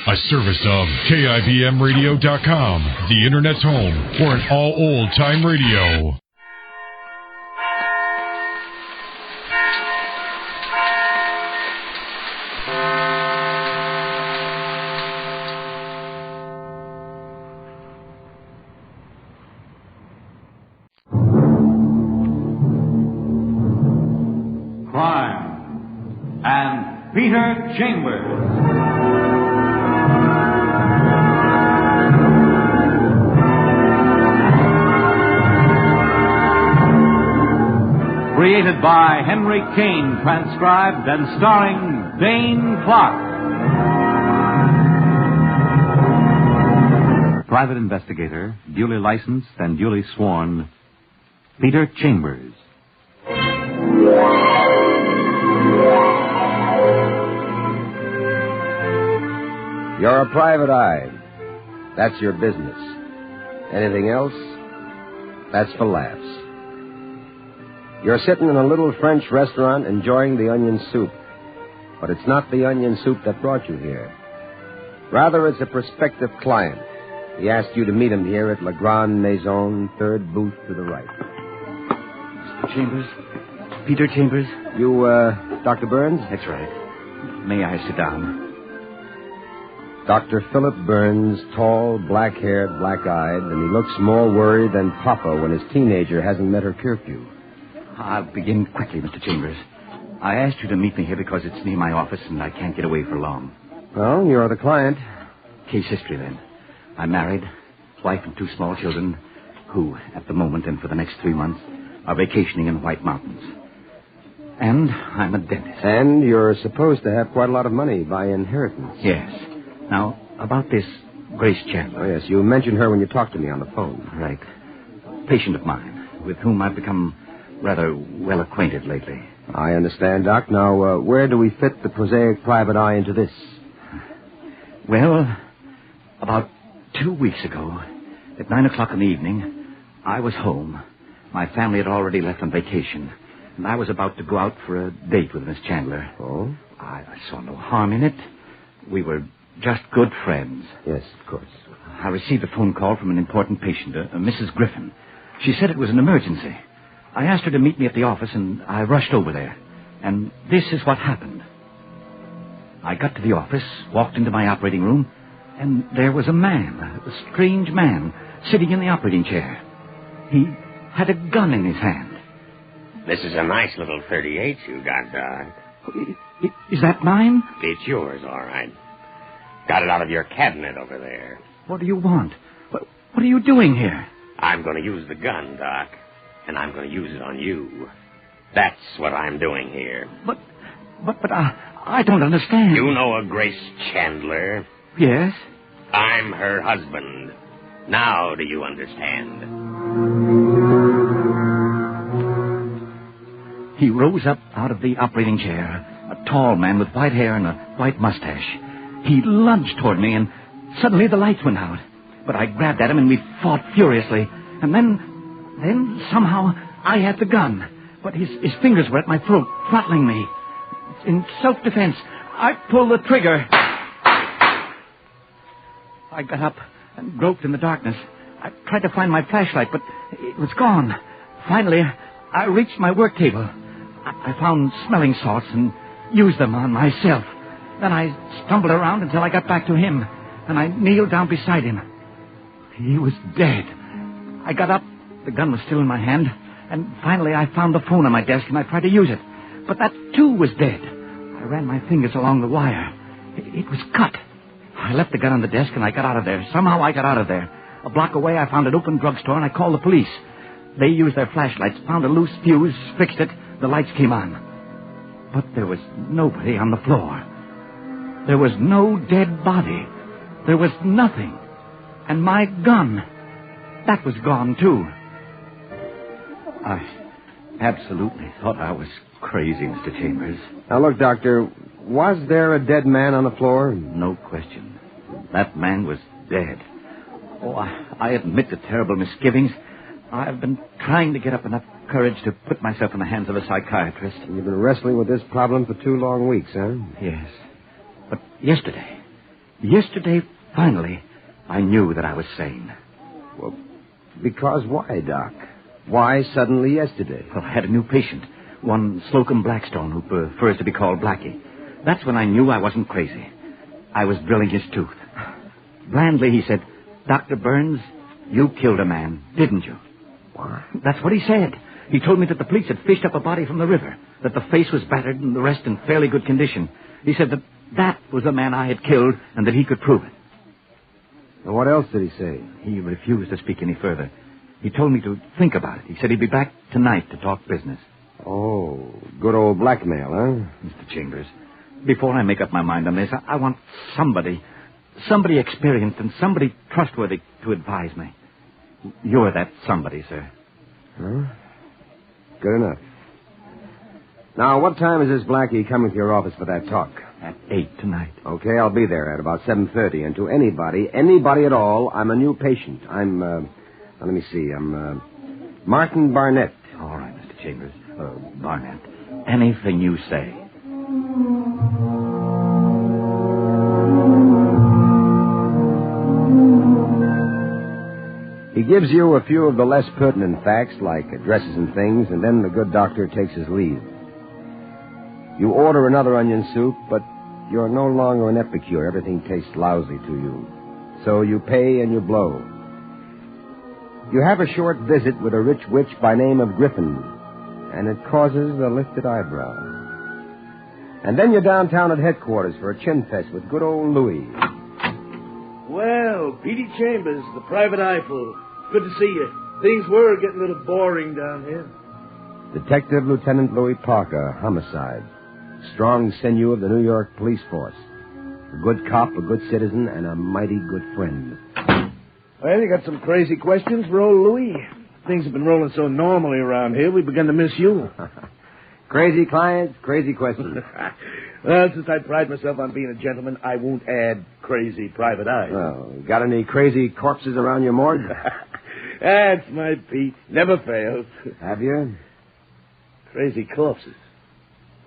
A service of KIBMradio.com, the Internet's home for an all old-time radio. Crime and Peter Chambers. Created by Henry Kane, transcribed and starring Dane Clark. Private investigator, duly licensed and duly sworn, Peter Chambers. You're a private eye. That's your business. Anything else? That's for laughs. You're sitting in a little French restaurant enjoying the onion soup. But it's not the onion soup that brought you here. Rather, it's a prospective client. He asked you to meet him here at Le Grand Mezon, third booth to the right. Mr. Chambers? Peter Chambers? You, Dr. Burns? That's right. May I sit down? Dr. Philip Burns, tall, black-haired, black-eyed, and he looks more worried than Papa when his teenager hasn't met her curfew. I'll begin quickly, Mr. Chambers. I asked you to meet me here because it's near my office and I can't get away for long. Well, you're the client. Case history, then. I'm married, wife and 2 small children who, at the moment and for the next 3 months, are vacationing in White Mountains. And I'm a dentist. And you're supposed to have quite a lot of money by inheritance. Yes. Now, about this Grace Chandler. Oh, yes, you mentioned her when you talked to me on the phone. Right. Patient of mine, with whom I've become rather well acquainted lately. I understand, Doc. Now, where do we fit the prosaic private eye into this? Well, about 2 weeks ago, at 9 o'clock in the evening, I was home. My family had already left on vacation, and I was about to go out for a date with Miss Chandler. Oh? I saw no harm in it. We were just good friends. Yes, of course. I received a phone call from an important patient, a Mrs. Griffin. She said it was an emergency. I asked her to meet me at the office, and I rushed over there. And this is what happened. I got to the office, walked into my operating room, and there was a man, a strange man, sitting in the operating chair. He had a gun in his hand. This is a nice little .38 you got, Doc. Is that mine? It's yours, all right. Got it out of your cabinet over there. What do you want? What are you doing here? I'm going to use the gun, Doc, and I'm going to use it on you. That's what I'm doing here. But I don't understand. You know a Grace Chandler? Yes. I'm her husband. Now do you understand? He rose up out of the operating chair, a tall man with white hair and a white mustache. He lunged toward me, and suddenly the lights went out. But I grabbed at him, and we fought furiously. And then somehow I had the gun. But his fingers were at my throat, throttling me. In self-defense, I pulled the trigger. I got up and groped in the darkness. I tried to find my flashlight, but it was gone. Finally, I reached my work table. I found smelling salts and used them on myself. Then I stumbled around until I got back to him, and I kneeled down beside him. He was dead. I got up. The gun was still in my hand, and finally I found the phone on my desk, and I tried to use it. But that, too, was dead. I ran my fingers along the wire. It was cut. I left the gun on the desk, and I got out of there. Somehow I got out of there. A block away, I found an open drugstore, and I called the police. They used their flashlights, found a loose fuse, fixed it. The lights came on. But there was nobody on the floor. There was no dead body. There was nothing. And my gun, that was gone, too. I absolutely thought I was crazy, Mr. Chambers. Now, look, Doctor, was there a dead man on the floor? No question. That man was dead. Oh, I admit to terrible misgivings. I've been trying to get up enough courage to put myself in the hands of a psychiatrist. You've been wrestling with this problem for 2 long weeks, huh? Yes. But yesterday, yesterday, finally, I knew that I was sane. Well, because why, Doc? Why suddenly yesterday? Well, I had a new patient, one Slocum Blackstone, who prefers to be called Blackie. That's when I knew I wasn't crazy. I was drilling his tooth. Blandly, he said, "Dr. Burns, you killed a man, didn't you?" What? That's what he said. He told me that the police had fished up a body from the river, that the face was battered and the rest in fairly good condition. He said that was the man I had killed and that he could prove it. And what else did he say? He refused to speak any further. He told me to think about it. He said he'd be back tonight to talk business. Oh, good old blackmail, huh? Mr. Chambers, before I make up my mind on this, I want somebody experienced and somebody trustworthy to advise me. You're that somebody, sir. Huh? Good enough. Now, what time is this Blackie coming to your office for that talk? At 8 tonight. Okay, I'll be there at about 7:30. And to anybody at all, I'm a new patient. I'm Martin Barnett. All right, Mr. Chambers. Barnett. Anything you say. He gives you a few of the less pertinent facts, like addresses and things, and then the good doctor takes his leave. You order another onion soup, but you're no longer an epicure. Everything tastes lousy to you. So you pay and you blow. You have a short visit with a rich witch by name of Griffin, and it causes a lifted eyebrow. And then you're downtown at headquarters for a chin fest with good old Louis. Well, P.D. Chambers, the private eyeful. Good to see you. Things were getting a little boring down here. Detective Lieutenant Louis Parker, homicide. Strong sinew of the New York police force. A good cop, a good citizen, and a mighty good friend. Well, you got some crazy questions for old Louis. Things have been rolling so normally around here, we've begun to miss you. Crazy clients, crazy questions. Well, since I pride myself on being a gentleman, I won't add crazy private eyes. Well, got any crazy corpses around your morgue? That's my Pete. Never fails. Have you? Crazy corpses.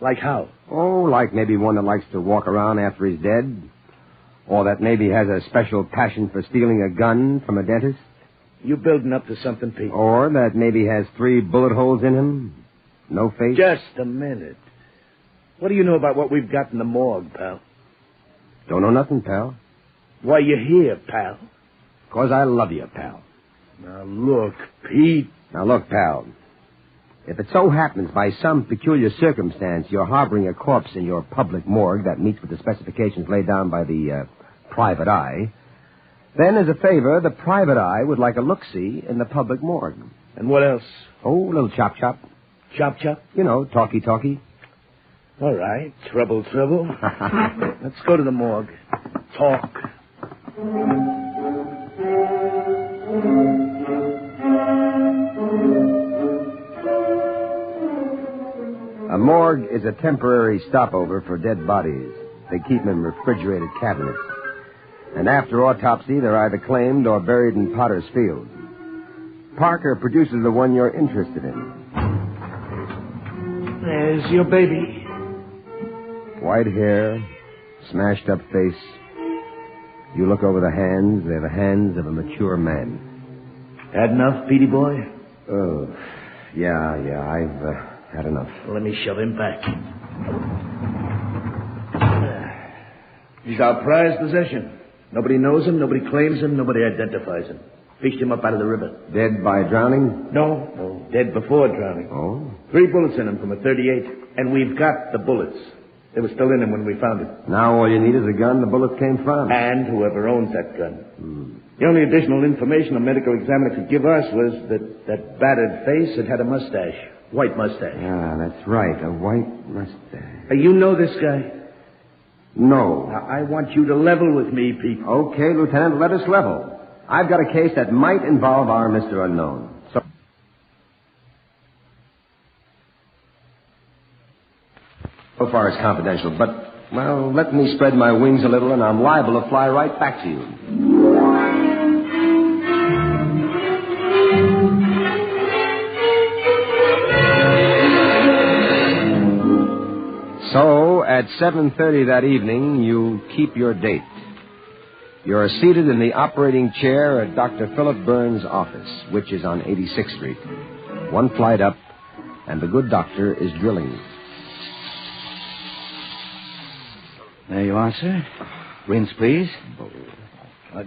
Like how? Oh, like maybe one that likes to walk around after he's dead. Or that maybe has a special passion for stealing a gun from a dentist. You building up to something, Pete. Or that maybe has 3 bullet holes in him. No face. Just a minute. What do you know about what we've got in the morgue, pal? Don't know nothing, pal. Why you here, pal? 'Cause I love you, pal. Now, look, Pete. Now, look, pal. If it so happens by some peculiar circumstance you're harboring a corpse in your public morgue that meets with the specifications laid down by the private eye, then as a favor, the private eye would like a look-see in the public morgue. And what else? Oh, a little chop-chop. Chop-chop? You know, talkie-talkie. All right. Trouble. Let's go to the morgue. Talk. A morgue is a temporary stopover for dead bodies. They keep them in refrigerated cabinets. And after autopsy, they're either claimed or buried in Potter's Field. Parker produces the one you're interested in. There's your baby. White hair, smashed up face. You look over the hands, they're the hands of a mature man. Had enough, Petey boy? Oh, yeah, I've had enough. Well, let me shove him back. He's our prized possession. Nobody knows him, nobody claims him, nobody identifies him. Fished him up out of the river. Dead by drowning? No, dead before drowning. Oh? 3 bullets in him from a .38, and we've got the bullets. They were still in him when we found him. Now all you need is a gun the bullets came from. And whoever owns that gun. The only additional information a medical examiner could give us was that battered face had a mustache. White mustache. Ah, that's right, a white mustache. You know this guy? No. Now, I want you to level with me, Pete. Okay, Lieutenant, let us level. I've got a case that might involve our Mr. Unknown. So far it's confidential, but, well, let me spread my wings a little and I'm liable to fly right back to you. So, at 7:30 that evening, you keep your date. You're seated in the operating chair at Dr. Philip Burns' office, which is on 86th Street. One flight up, and the good doctor is drilling. There you are, sir. Rinse, please.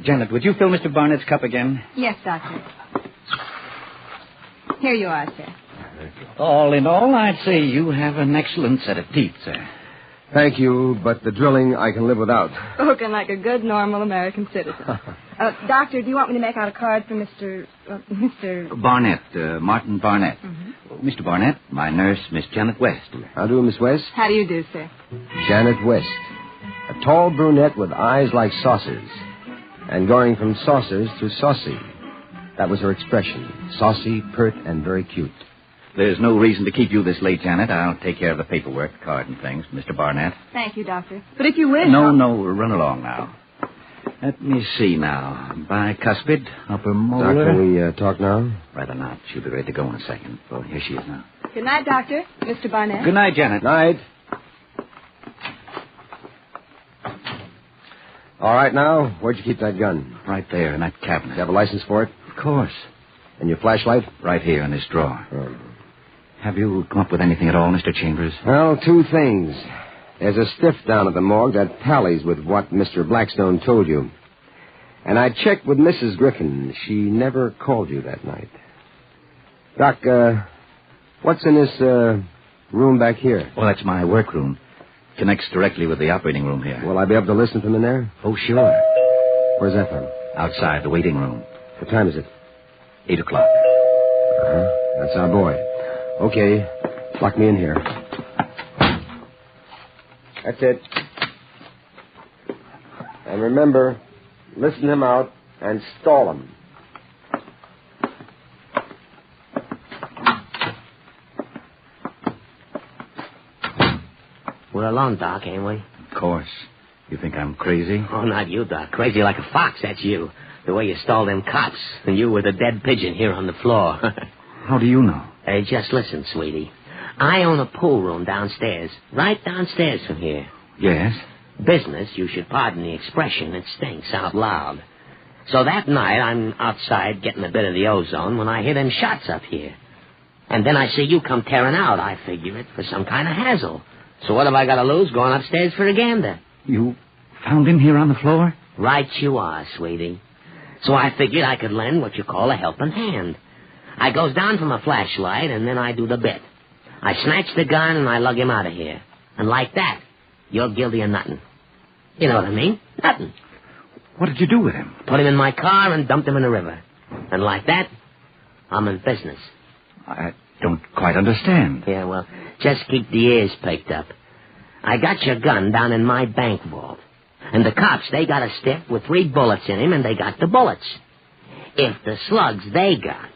Janet, would you fill Mr. Barnett's cup again? Yes, Doctor. Here you are, sir. All in all, I'd say you have an excellent set of teeth, sir. Thank you, but the drilling I can live without. Spoken like a good, normal American citizen. Doctor, do you want me to make out a card for Mr. Barnett, Martin Barnett. Mm-hmm. Mr. Barnett, my nurse, Miss Janet West. How do, Miss West? How do you do, sir? Janet West. A tall brunette with eyes like saucers. And going from saucers to saucy. That was her expression. Saucy, pert, and very cute. There's no reason to keep you this late, Janet. I'll take care of the paperwork, card and things, Mr. Barnett. Thank you, Doctor. But if you wish... No, run along now. Let me see now. Bicuspid, upper molar... Doc, can we talk now? Rather not. She'll be ready to go in a second. Well, here she is now. Good night, Doctor. Mr. Barnett. Good night, Janet. Night. All right, now, where'd you keep that gun? Right there in that cabinet. You have a license for it? Of course. And your flashlight? Right here in this drawer. Oh. Have you come up with anything at all, Mr. Chambers? Well, two things. There's a stiff down at the morgue that tallies with what Mr. Blackstone told you. And I checked with Mrs. Griffin. She never called you that night. Doc, what's in this room back here? Well, that's my workroom. Connects directly with the operating room here. Will I be able to listen from in there? Oh, sure. Where's that from? Outside, the waiting room. What time is it? 8 o'clock. That's our boy. Okay, lock me in here. That's it. And remember, listen him out and stall him. We're alone, Doc, ain't we? Of course. You think I'm crazy? Oh, not you, Doc. Crazy like a fox, that's you. The way you stole them cops, and you with a dead pigeon here on the floor. How do you know? Hey, just listen, sweetie. I own a pool room downstairs, right downstairs from here. Yes? Business, you should pardon the expression, it stinks out loud. So that night, I'm outside getting a bit of the ozone when I hear them shots up here. And then I see you come tearing out. I figure it for some kind of hassle. So what have I got to lose going upstairs for a gander? You found him here on the floor? Right you are, sweetie. So I figured I could lend what you call a helping hand. I goes down for my flashlight, and then I do the bit. I snatch the gun, and I lug him out of here. And like that, you're guilty of nothing. You know what I mean? Nothing. What did you do with him? Put him in my car and dumped him in the river. And like that, I'm in business. I don't quite understand. Yeah, well, just keep the ears picked up. I got your gun down in my bank vault. And the cops, they got a stiff with 3 bullets in him, and they got the bullets. If the slugs they got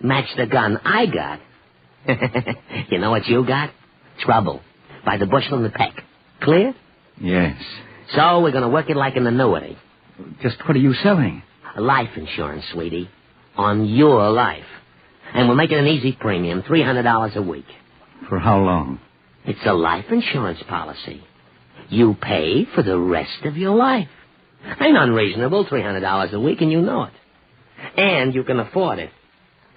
match the gun I got, you know what you got? Trouble. By the bushel and the peck. Clear? Yes. So we're going to work it like an annuity. Just what are you selling? Life insurance, sweetie. On your life. And we'll make it an easy premium, $300 a week. For how long? It's a life insurance policy. You pay for the rest of your life. Ain't unreasonable, $300 a week, and you know it. And you can afford it.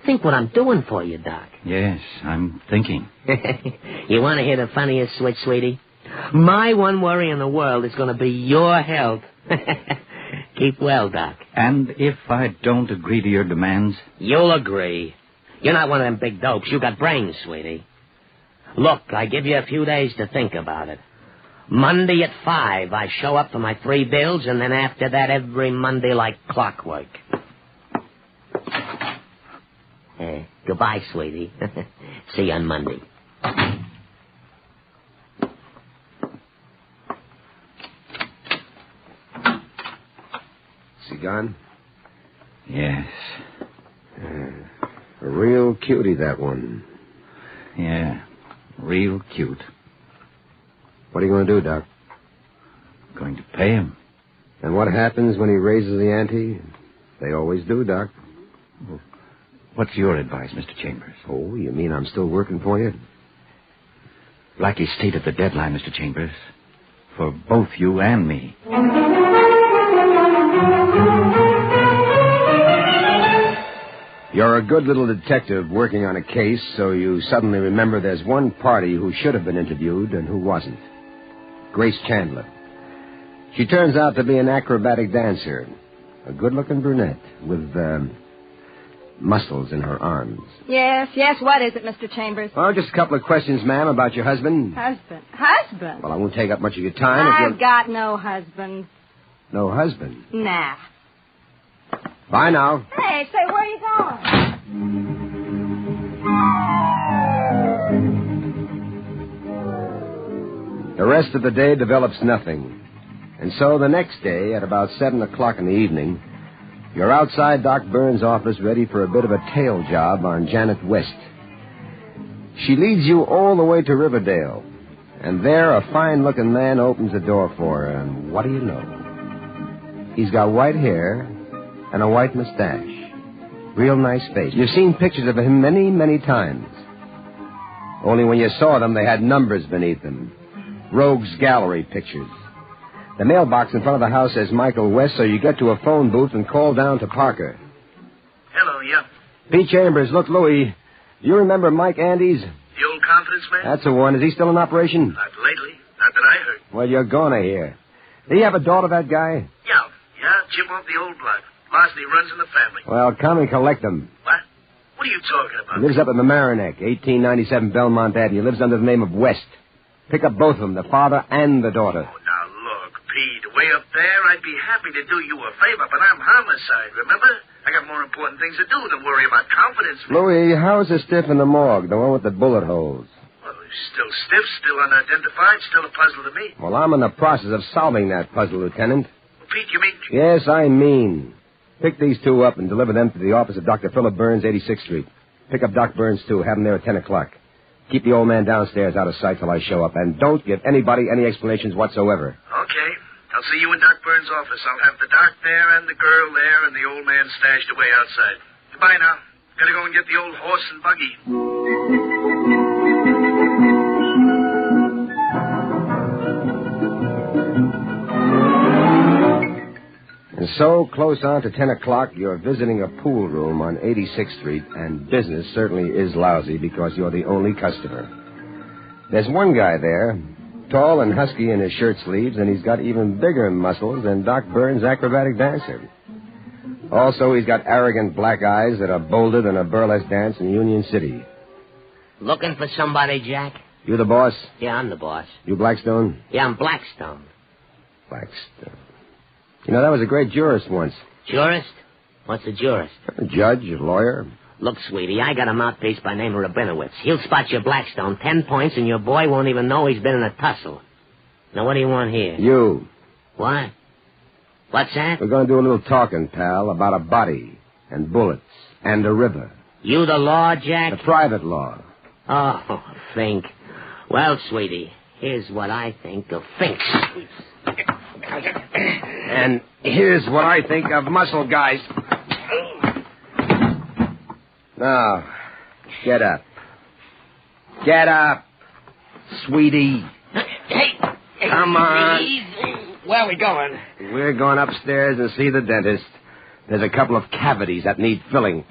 Think what I'm doing for you, Doc. Yes, I'm thinking. You want to hear the funniest switch, sweetie? My one worry in the world is going to be your health. Keep well, Doc. And if I don't agree to your demands? You'll agree. You're not one of them big dopes. You got brains, sweetie. Look, I give you a few days to think about it. Monday at 5, I show up for my 3 bills, and then after that, every Monday like clockwork. Goodbye, sweetie. See you on Monday. Is he gone? Yes. A real cutie, that one. Yeah, real cute. What are you going to do, Doc? Going to pay him. And what happens when he raises the ante? They always do, Doc. Well, what's your advice, Mr. Chambers? Oh, you mean I'm still working for you? Blackie stated the deadline, Mr. Chambers. For both you and me. a good little detective working on a case, so you suddenly remember there's one party who should have been interviewed and who wasn't. Grace Chandler. She turns out to be an acrobatic dancer. A good-looking brunette with, muscles in her arms. Yes, what is it, Mr. Chambers? Oh, just a couple of questions, ma'am, about your husband. Husband? Well, I won't take up much of your time. I've got no husband. No husband? Nah. Bye now. Hey, say, where are you going? The rest of the day develops nothing. And so the next day, at about 7 o'clock in the evening, you're outside Doc Burns' office ready for a bit of a tail job on Janet West. She leads you all the way to Riverdale. And there, a fine-looking man opens the door for her. And what do you know? He's got white hair and a white mustache. Real nice face. You've seen pictures of him many, many times. Only when you saw them, they had numbers beneath them. Rogues Gallery pictures. The mailbox in front of the house says Michael West, so you get to a phone booth and call down to Parker. Hello, yeah. Pete Chambers, look, Louis, do you remember Mike Andes? The old confidence man? That's the one. Is he still in operation? Not lately. Not that I heard. Well, you're gonna hear. Do you have a daughter, that guy? Yeah, Jim off the old blood. Larceny runs in the family. Well, come and collect him. What? What are you talking about? He lives up in the Mamaroneck, 1897 Belmont Avenue. He lives under the name of West. Pick up both of them, the father and the daughter. Oh, now look, Pete, way up there, I'd be happy to do you a favor, but I'm homicide, remember? I got more important things to do than worry about confidence. Louis, how's the stiff in the morgue, the one with the bullet holes? Well, he's still stiff, still unidentified, still a puzzle to me. Well, I'm in the process of solving that puzzle, Lieutenant. Well, Pete, you mean... Yes, I mean. Pick these two up and deliver them to the office of Dr. Philip Burns, 86th Street. Pick up Doc Burns, too. Have him there at 10 o'clock. Keep the old man downstairs out of sight till I show up. And don't give anybody any explanations whatsoever. Okay. I'll see you in Doc Burns' office. I'll have the doc there and the girl there and the old man stashed away outside. Goodbye now. Gotta go and get the old horse and buggy. And so, close on to 10 o'clock, you're visiting a pool room on 86th Street, and business certainly is lousy because you're the only customer. There's one guy there, tall and husky in his shirt sleeves, and he's got even bigger muscles than Doc Burns' acrobatic dancer. Also, he's got arrogant black eyes that are bolder than a burlesque dance in Union City. Looking for somebody, Jack? You the boss? Yeah, I'm the boss. You Blackstone? Yeah, I'm Blackstone. Blackstone. You know, that was a great jurist once. Jurist? What's a jurist? A judge, a lawyer. Look, sweetie, I got a mouthpiece by name of Rabinowitz. He'll spot your Blackstone 10 points, and your boy won't even know he's been in a tussle. Now, what do you want here? You. What? What's that? We're going to do a little talking, pal, about a body and bullets and a river. You the law, Jack? The private law. Oh, think. Well, sweetie, here's what I think of Finks. And here's what I think of muscle guys. Now, get up. Get up, sweetie. Hey, come on. Where are we going? We're going upstairs and see the dentist. There's a couple of cavities that need filling.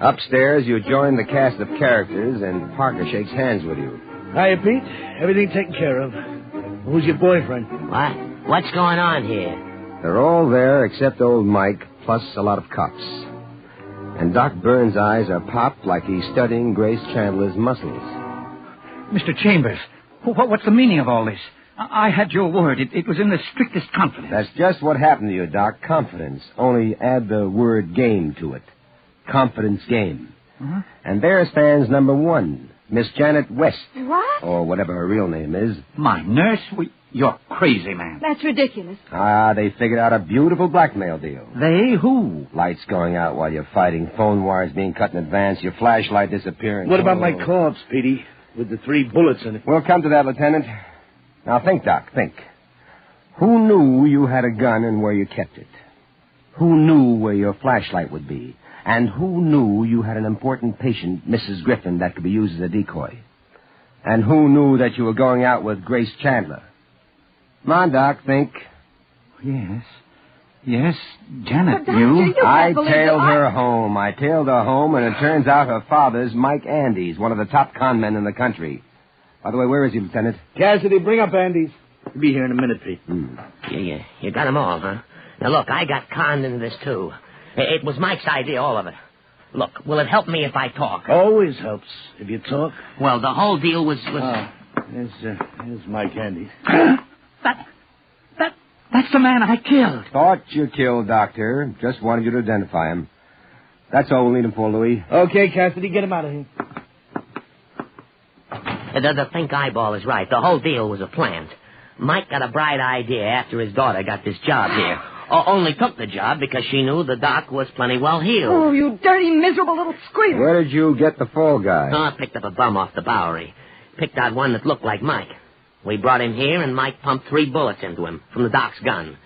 Upstairs, you join the cast of characters, and Parker shakes hands with you. Hiya, Pete. Everything taken care of. Who's your boyfriend? What? What's going on here? They're all there except old Mike, plus a lot of cops. And Doc Burns' eyes are popped like he's studying Grace Chandler's muscles. Mr. Chambers, what's the meaning of all this? I had your word. It was in the strictest confidence. That's just what happened to you, Doc. Confidence. Only add the word game to it. Confidence game. Uh-huh. And there stands number one, Miss Janet West. What? Or whatever her real name is. My nurse? You're crazy, man. That's ridiculous. They figured out a beautiful blackmail deal. They? Who? Lights going out while you're fighting, phone wires being cut in advance, your flashlight disappearing. What about my corpse, Petey, with the 3 bullets in it? We'll come to that, Lieutenant. Now think, Doc, think. Who knew you had a gun and where you kept it? Who knew where your flashlight would be? And who knew you had an important patient, Mrs. Griffin, that could be used as a decoy? And who knew that you were going out with Grace Chandler? Come on, Doc, think. Yes. Yes, Janet, But, Doctor, you I can't believe tailed that her home. I tailed her home, and it turns out her father's Mike Andes, one of the top con men in the country. By the way, where is he, Lieutenant? Cassidy, bring up Andes. He'll be here in a minute, Pete. You got them all, huh? Now, look, I got conned into this, too. It was Mike's idea, all of it. Look, will it help me if I talk? Always helps if you talk. Well, the whole deal was... Here's Mike Andes. That's the man I killed. Thought you killed, Doctor. Just wanted you to identify him. That's all we'll need him for, Louis. Okay, Cassidy, get him out of here. The pink eyeball is right. The whole deal was a plant. Mike got a bright idea after his daughter got this job here. Only took the job because she knew the doc was plenty well healed. Oh, you dirty, miserable little squealer. Where did you get the fall guy? I picked up a bum off the Bowery. Picked out one that looked like Mike. We brought him here, and Mike pumped 3 bullets into him from the doc's gun.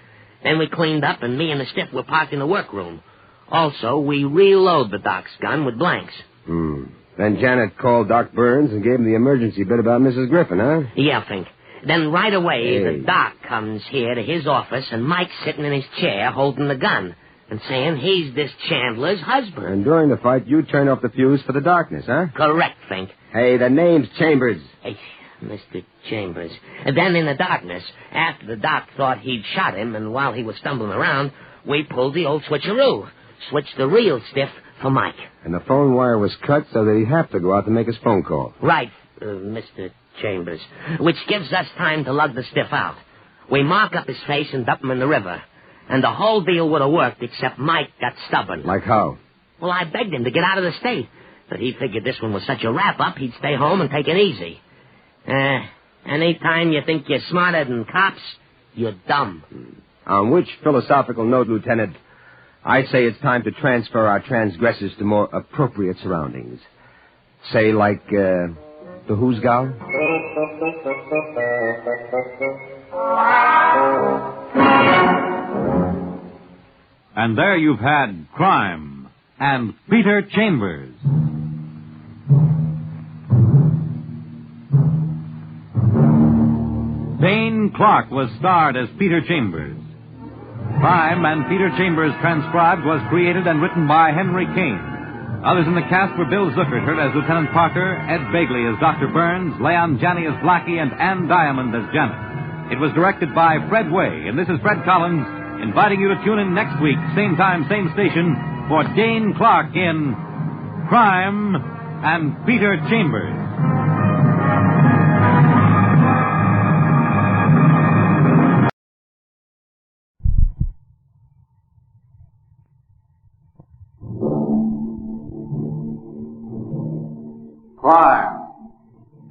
Then we cleaned up, and me and the stiff were parked in the workroom. Also, we reload the doc's gun with blanks. Then Janet called Doc Burns and gave him the emergency bit about Mrs. Griffin, huh? Yeah, Fink. Then right away, the doc comes here to his office, and Mike's sitting in his chair holding the gun and saying he's this Chandler's husband. And during the fight, you turned off the fuse for the darkness, huh? Correct, Fink. Hey, the name's Chambers. Hey, Mr. Chambers. And then in the darkness, after the doc thought he'd shot him, and while he was stumbling around, we pulled the old switcheroo. Switched the real stiff for Mike. And the phone wire was cut so that he'd have to go out to make his phone call. Right, Mr. Chambers. Which gives us time to lug the stiff out. We mark up his face and dump him in the river. And the whole deal would have worked except Mike got stubborn. Like how? Well, I begged him to get out of the state. But he figured this one was such a wrap-up, he'd stay home and take it easy. Anytime you think you're smarter than cops, you're dumb. On which philosophical note, Lieutenant, I say it's time to transfer our transgressors to more appropriate surroundings. Say, like, the Who's Gal? And there you've had Crime and Peter Chambers. Dane Clark was starred as Peter Chambers. Crime and Peter Chambers Transcribed was created and written by Henry Kane. Others in the cast were Bill Zuckertert as Lieutenant Parker, Ed Begley as Dr. Burns, Leon Janney as Blackie, and Ann Diamond as Janet. It was directed by Fred Way, and this is Fred Collins inviting you to tune in next week, same time, same station, for Dane Clark in Crime and Peter Chambers. Crime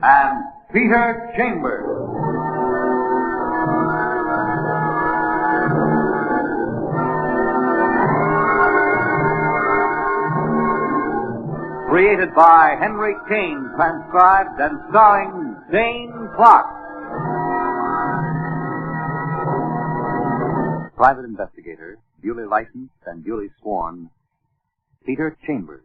and Peter Chambers. Created by Henry Kane, transcribed and starring Dane Clark. Private investigator, duly licensed and duly sworn, Peter Chambers.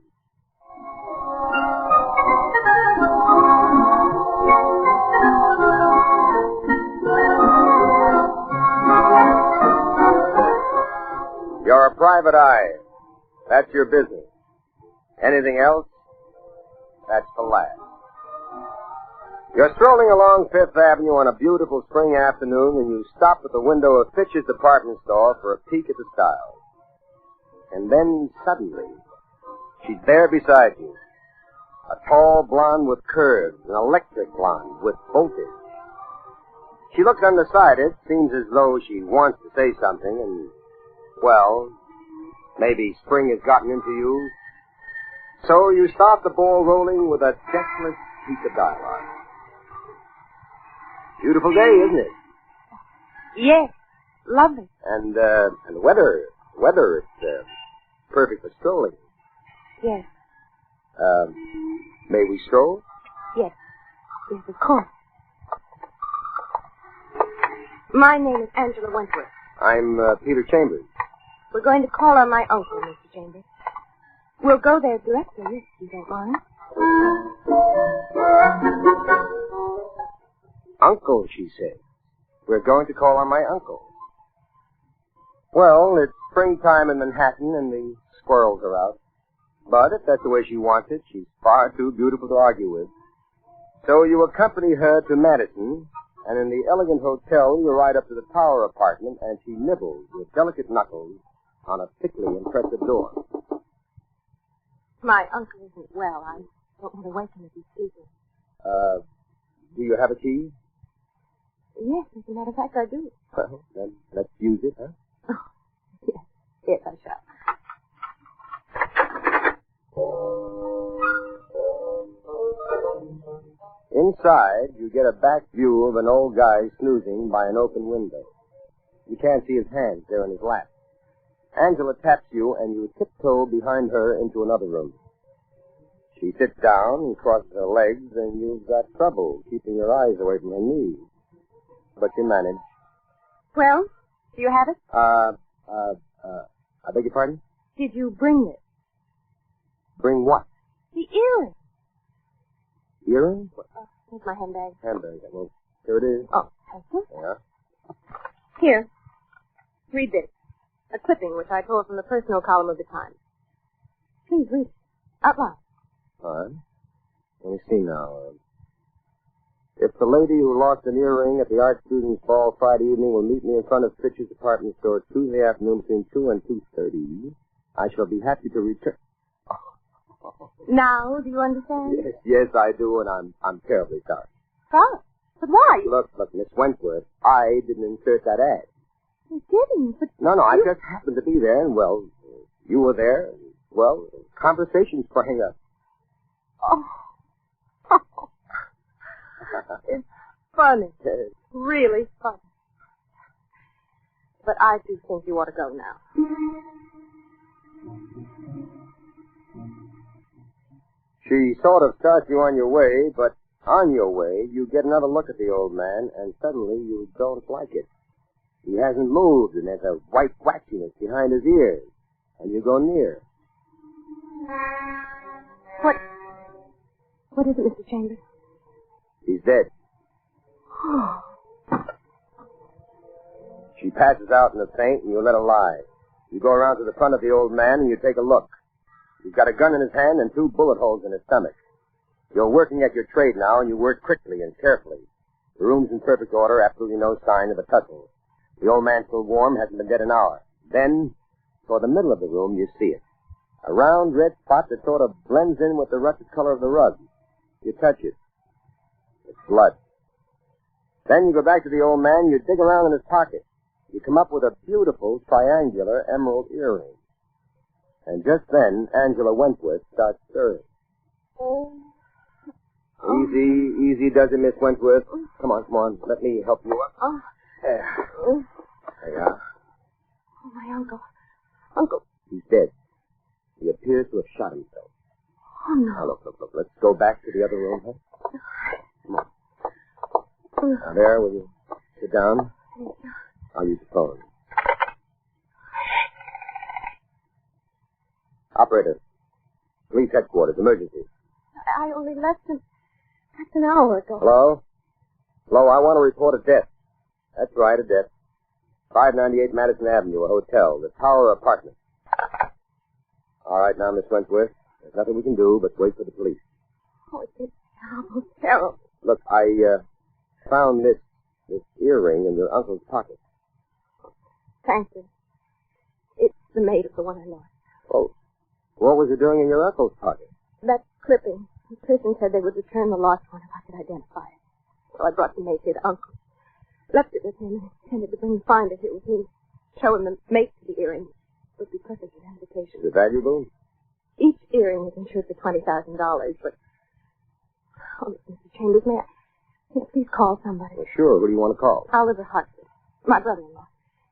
You're a private eye. That's your business. Anything else? That's for laughs. You're strolling along Fifth Avenue on a beautiful spring afternoon, and you stop at the window of Fitch's department store for a peek at the styles. And then, suddenly, she's there beside you. A tall blonde with curves, an electric blonde with voltage. She looks undecided, seems as though she wants to say something, and, well, maybe spring has gotten into you. So you start the ball rolling with a deathless piece of dialogue. Beautiful day, isn't it? Yes, lovely. And the weather, it's perfect for strolling. Yes, May we stroll? yes, yes, of course. My name is Angela Wentworth. I'm Peter Chambers. We're going to call on my uncle, Mr. Chambers. We'll go there directly, if you don't mind. Uncle, she said. We're going to call on my uncle. Well, it's springtime in Manhattan and the squirrels are out. But if that's the way she wants it, she's far too beautiful to argue with. So you accompany her to Madison, and in the elegant hotel you ride up to the Tower apartment, and she nibbles with delicate knuckles on a thickly impressive door. My uncle isn't well. I don't want to wake him if he's sleeping. Do you have a key? Yes, as a matter of fact, I do. Well, then let's use it, huh? Oh, yes, I shall. Inside, you get a back view of an old guy snoozing by an open window. You can't see his hands. They're in his lap. Angela taps you, and you tiptoe behind her into another room. She sits down and crosses her legs, and you've got trouble keeping your eyes away from her knees. But you manage. Well, do you have it? I beg your pardon? Did you bring it? Bring what? The earring. Earring? Here's my handbag. Handbag. Well, here it is. Oh, thank you. Yeah. Here. Read this. A clipping which I tore from the personal column of the Times. Please read it. Out loud. All right. Let me see now. If the lady who lost an earring at the Art Students' Ball Friday evening will meet me in front of Fitch's department store Tuesday afternoon between 2 and 2:30, I shall be happy to return. Now, do you understand? Yes, I do, and I'm terribly sorry. Sorry? But why? Look, Miss Wentworth, I didn't insert that ad. You didn't, but... No, I just happened to be there, and, well, you were there, and, well, conversation sprang up. Oh. It's funny. It's really funny. But I do think you ought to go now. She sort of starts you on your way, but on your way, you get another look at the old man, and suddenly you don't like it. He hasn't moved, and there's a white waxiness behind his ears, and you go near. What is it, Mr. Chambers? He's dead. She passes out in a faint, and you let her lie. You go around to the front of the old man, and you take a look. He's got a gun in his hand and 2 bullet holes in his stomach. You're working at your trade now, and you work quickly and carefully. The room's in perfect order, absolutely no sign of a tussle. The old man's still warm, hasn't been dead an hour. Then, toward the middle of the room, you see it. A round red spot that sort of blends in with the russet color of the rug. You touch it. It's blood. Then you go back to the old man, you dig around in his pocket. You come up with a beautiful triangular emerald earring. And just then, Angela Wentworth starts stirring. Easy does it, Miss Wentworth. Come on. Let me help you up. There you are. Oh, my uncle. Uncle. He's dead. He appears to have shot himself. Oh, no. Now, look. Let's go back to the other room, huh? Come on. Now, there, will you sit down? Thank you. I'll use the phone. Operator. Police headquarters, emergency. I only left him an hour ago. Hello? I want to report a death. That's right, a death. 598 Madison Avenue, a hotel, the Tower apartment. All right, now, Miss Wentworth, there's nothing we can do but wait for the police. Oh, it's terrible. Look, I found this earring in your uncle's pocket. Thank you. It's the mate of the one I lost. Oh, what was it doing in your uncle's pocket? That clipping. The person said they would return the lost one if I could identify it. So I brought the mate here to Uncle. Left it with him and intended to bring the finder here with me. Show him the mate to the earring. It would be perfect identification. Is it valuable? Each earring is insured for $20,000, but... Oh, Mr. Chambers, may I please call somebody? Well, sure. Who do you want to call? Oliver Hartford. My brother-in-law.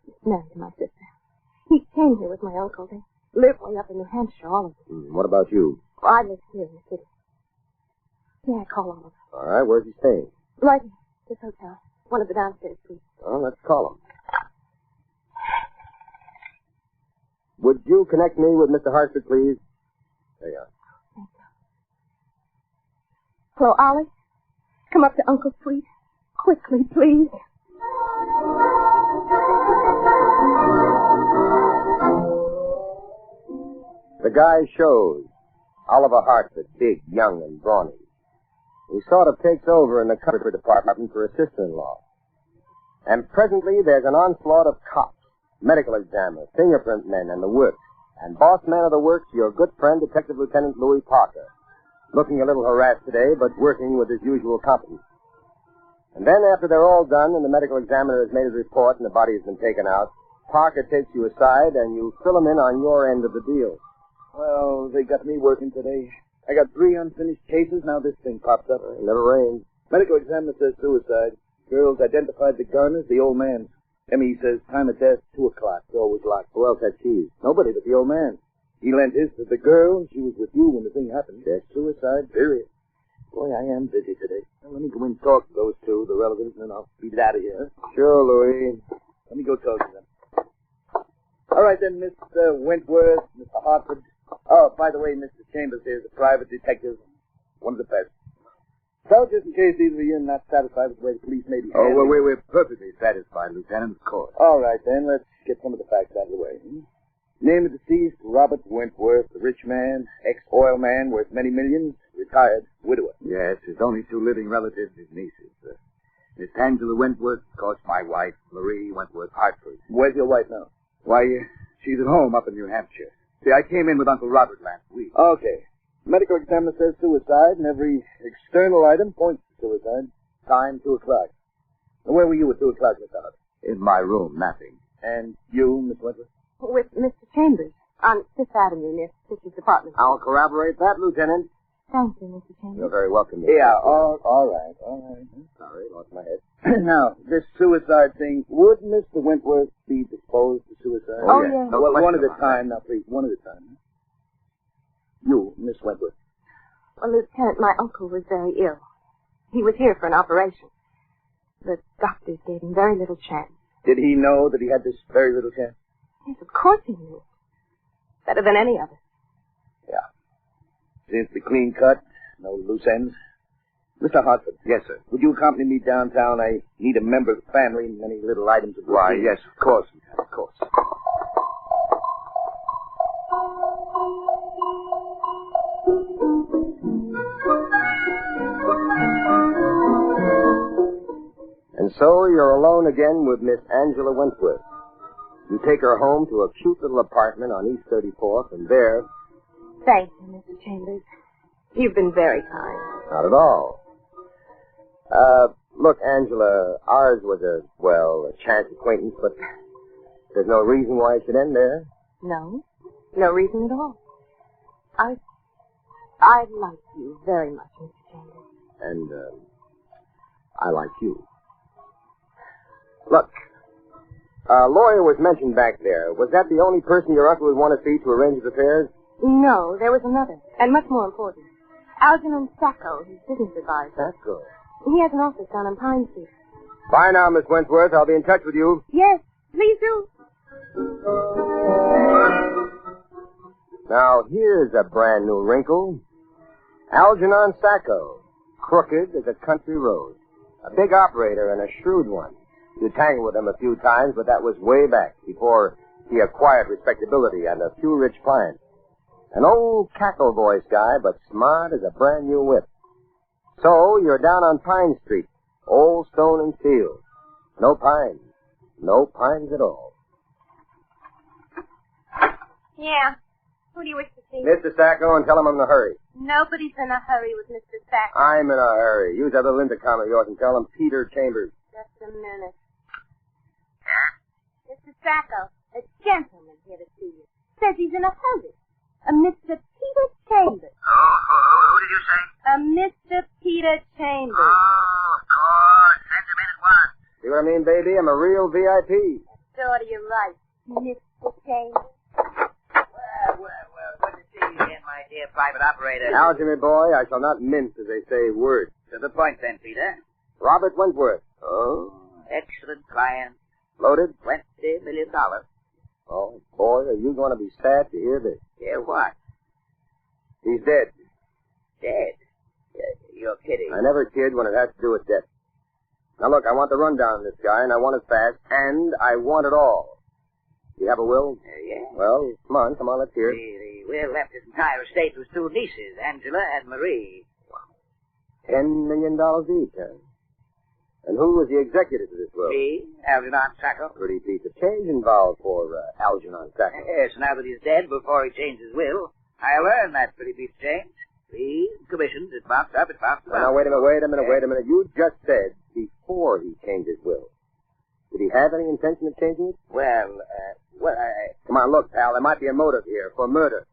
He's married to my sister. He came here with my uncle. They live way up in New Hampshire, all of them. What about you? Well, I live here in the city. May I call Oliver? All right. Where's he staying? Right here. This hotel. One of the downstairs suites. Well, let's call him. Would you connect me with Mr. Hartford, please? There you are. Thank you. Hello, Ollie? Come up to Uncle's suite. Quickly, please. The guy shows. Oliver Hartford, big, young, and brawny. He sort of takes over in the comfort department for a sister-in-law. And presently there's an onslaught of cops, medical examiners, fingerprint men, and the works. And boss man of the works, your good friend, Detective Lieutenant Louis Parker. Looking a little harassed today, but working with his usual competence. And then after they're all done and the medical examiner has made his report and the body has been taken out, Parker takes you aside and you fill him in on your end of the deal. Well, they got me working today. I got 3 unfinished cases, now this thing pops up. It never rains. Medical examiner says suicide. Girls identified the gun as the old man. M.E. says time of death, 2 o'clock. Door was locked. Who else had keys? Nobody but the old man. He lent his to the girl. She was with you when the thing happened. That's suicide, period. Boy, I am busy today. Well, let me go in and talk to those two, the relatives, and then I'll beat it out of here. Sure, Louis. Let me go talk to them. All right, then, Mr. Wentworth, Mr. Hartford. Oh, by the way, Mr. Chambers here is a private detective. One of the best. So, just in case either of you are not satisfied with the way the police may be Oh, handled. well, we're perfectly satisfied, Lieutenant, of course. All right, then. Let's get some of the facts out of the way. Name of deceased, Robert Wentworth, a rich man, ex-oil man worth many millions, retired, widower. Yes, his only 2 living relatives, his nieces. Miss Angela Wentworth, of course, my wife, Marie Wentworth Hartford. Where's your wife now? Why, she's at home up in New Hampshire. See, I came in with Uncle Robert last week. Okay. Medical examiner says suicide, and every external item points to suicide. Time, 2 o'clock. Now, where were you at 2 o'clock, Miss Howard? In my room, napping. And you, Miss Wentworth? With Mr. Chambers on 5th Avenue near Fisher's apartment. I'll corroborate that, Lieutenant. Thank you, Mr. Chambers. You're very welcome. Yeah, all right. Sorry, lost my head. Now, this suicide thing, would Mr. Wentworth be disposed to suicide? Oh, yes. No Well, question one at a about time, now, please. One at a time. You, Miss Wentworth. Well, Lieutenant, my uncle was very ill. He was here for an operation. The doctors gave him very little chance. Did he know that he had this very little chance? Yes, of course he knew. Better than any of us. Yeah. Seems to be clean cut, no loose ends. Mr. Hartford. Yes, sir. Would you accompany me downtown? I need a member of the family and many little items of Why, routine. yes, of course, Lieutenant, of course. And so you're alone again with Miss Angela Wentworth. You take her home to a cute little apartment on East 34th, and there... Thank you, Mr. Chambers. You've been very kind. Not at all. Look, Angela, ours was a chance acquaintance, but there's no reason why it should end there. No? No reason at all. I like you very much, Mr. Chambers. And, I like you. Look, a lawyer was mentioned back there. Was that the only person your uncle would want to see to arrange his affairs? No, there was another, and much more important. Algernon Sacco, his business advisor. That's good. He has an office down on Pine Street. Bye now, Miss Wentworth. I'll be in touch with you. Yes, please do. Now, here's a brand new wrinkle. Algernon Sacco, crooked as a country road. A big operator and a shrewd one. You tangled with him a few times, but that was way back, before he acquired respectability and a few rich clients. An old cackle voice guy, but smart as a brand new whip. So, you're down on Pine Street, old stone and steel. No pines. No pines at all. Yeah. Who do you wish to see? Mr. Sacco, and tell him I'm in a hurry. Nobody's in a hurry with Mr. Sacco. I'm in a hurry. Use that little intercom of yours and tell him Peter Chambers. Just a minute. Mr. Sacco, a gentleman here to see you. Says he's in a hurry. A Mr. Peter Chambers. Who did you say? A Mr. Peter Chambers. Oh, of course. Send him in at once. See what I mean, baby? I'm a real VIP. Sort of, you're right. Mr. Chambers. Well, good to see you again, my dear private operator. Algernon, boy, I shall not mince, as they say, words. To the point, then, Peter. Robert Wentworth. Oh, excellent client. Loaded? $20 million. Oh, boy, are you going to be sad to hear this. Hear what? He's dead. Dead? You're kidding. I never kid when it has to do with death. Now, look, I want the rundown of this guy, and I want it fast, and I want it all. Do you have a will? Yeah. Well, come on, let's hear it. The will left his entire estate to his two nieces, Angela and Marie. $10 million each, huh? And who was the executor to this will? Me, Algernon Sacco. Pretty piece of change involved for Algernon Sacco. Yes, now that he's dead, before he changed his will, I'll earn that pretty piece of change. Fees, commissions, it bumps up. Now, wait a minute. You just said before he changed his will. Did he have any intention of changing it? Well, Come on, look, pal, there might be a motive here for murder.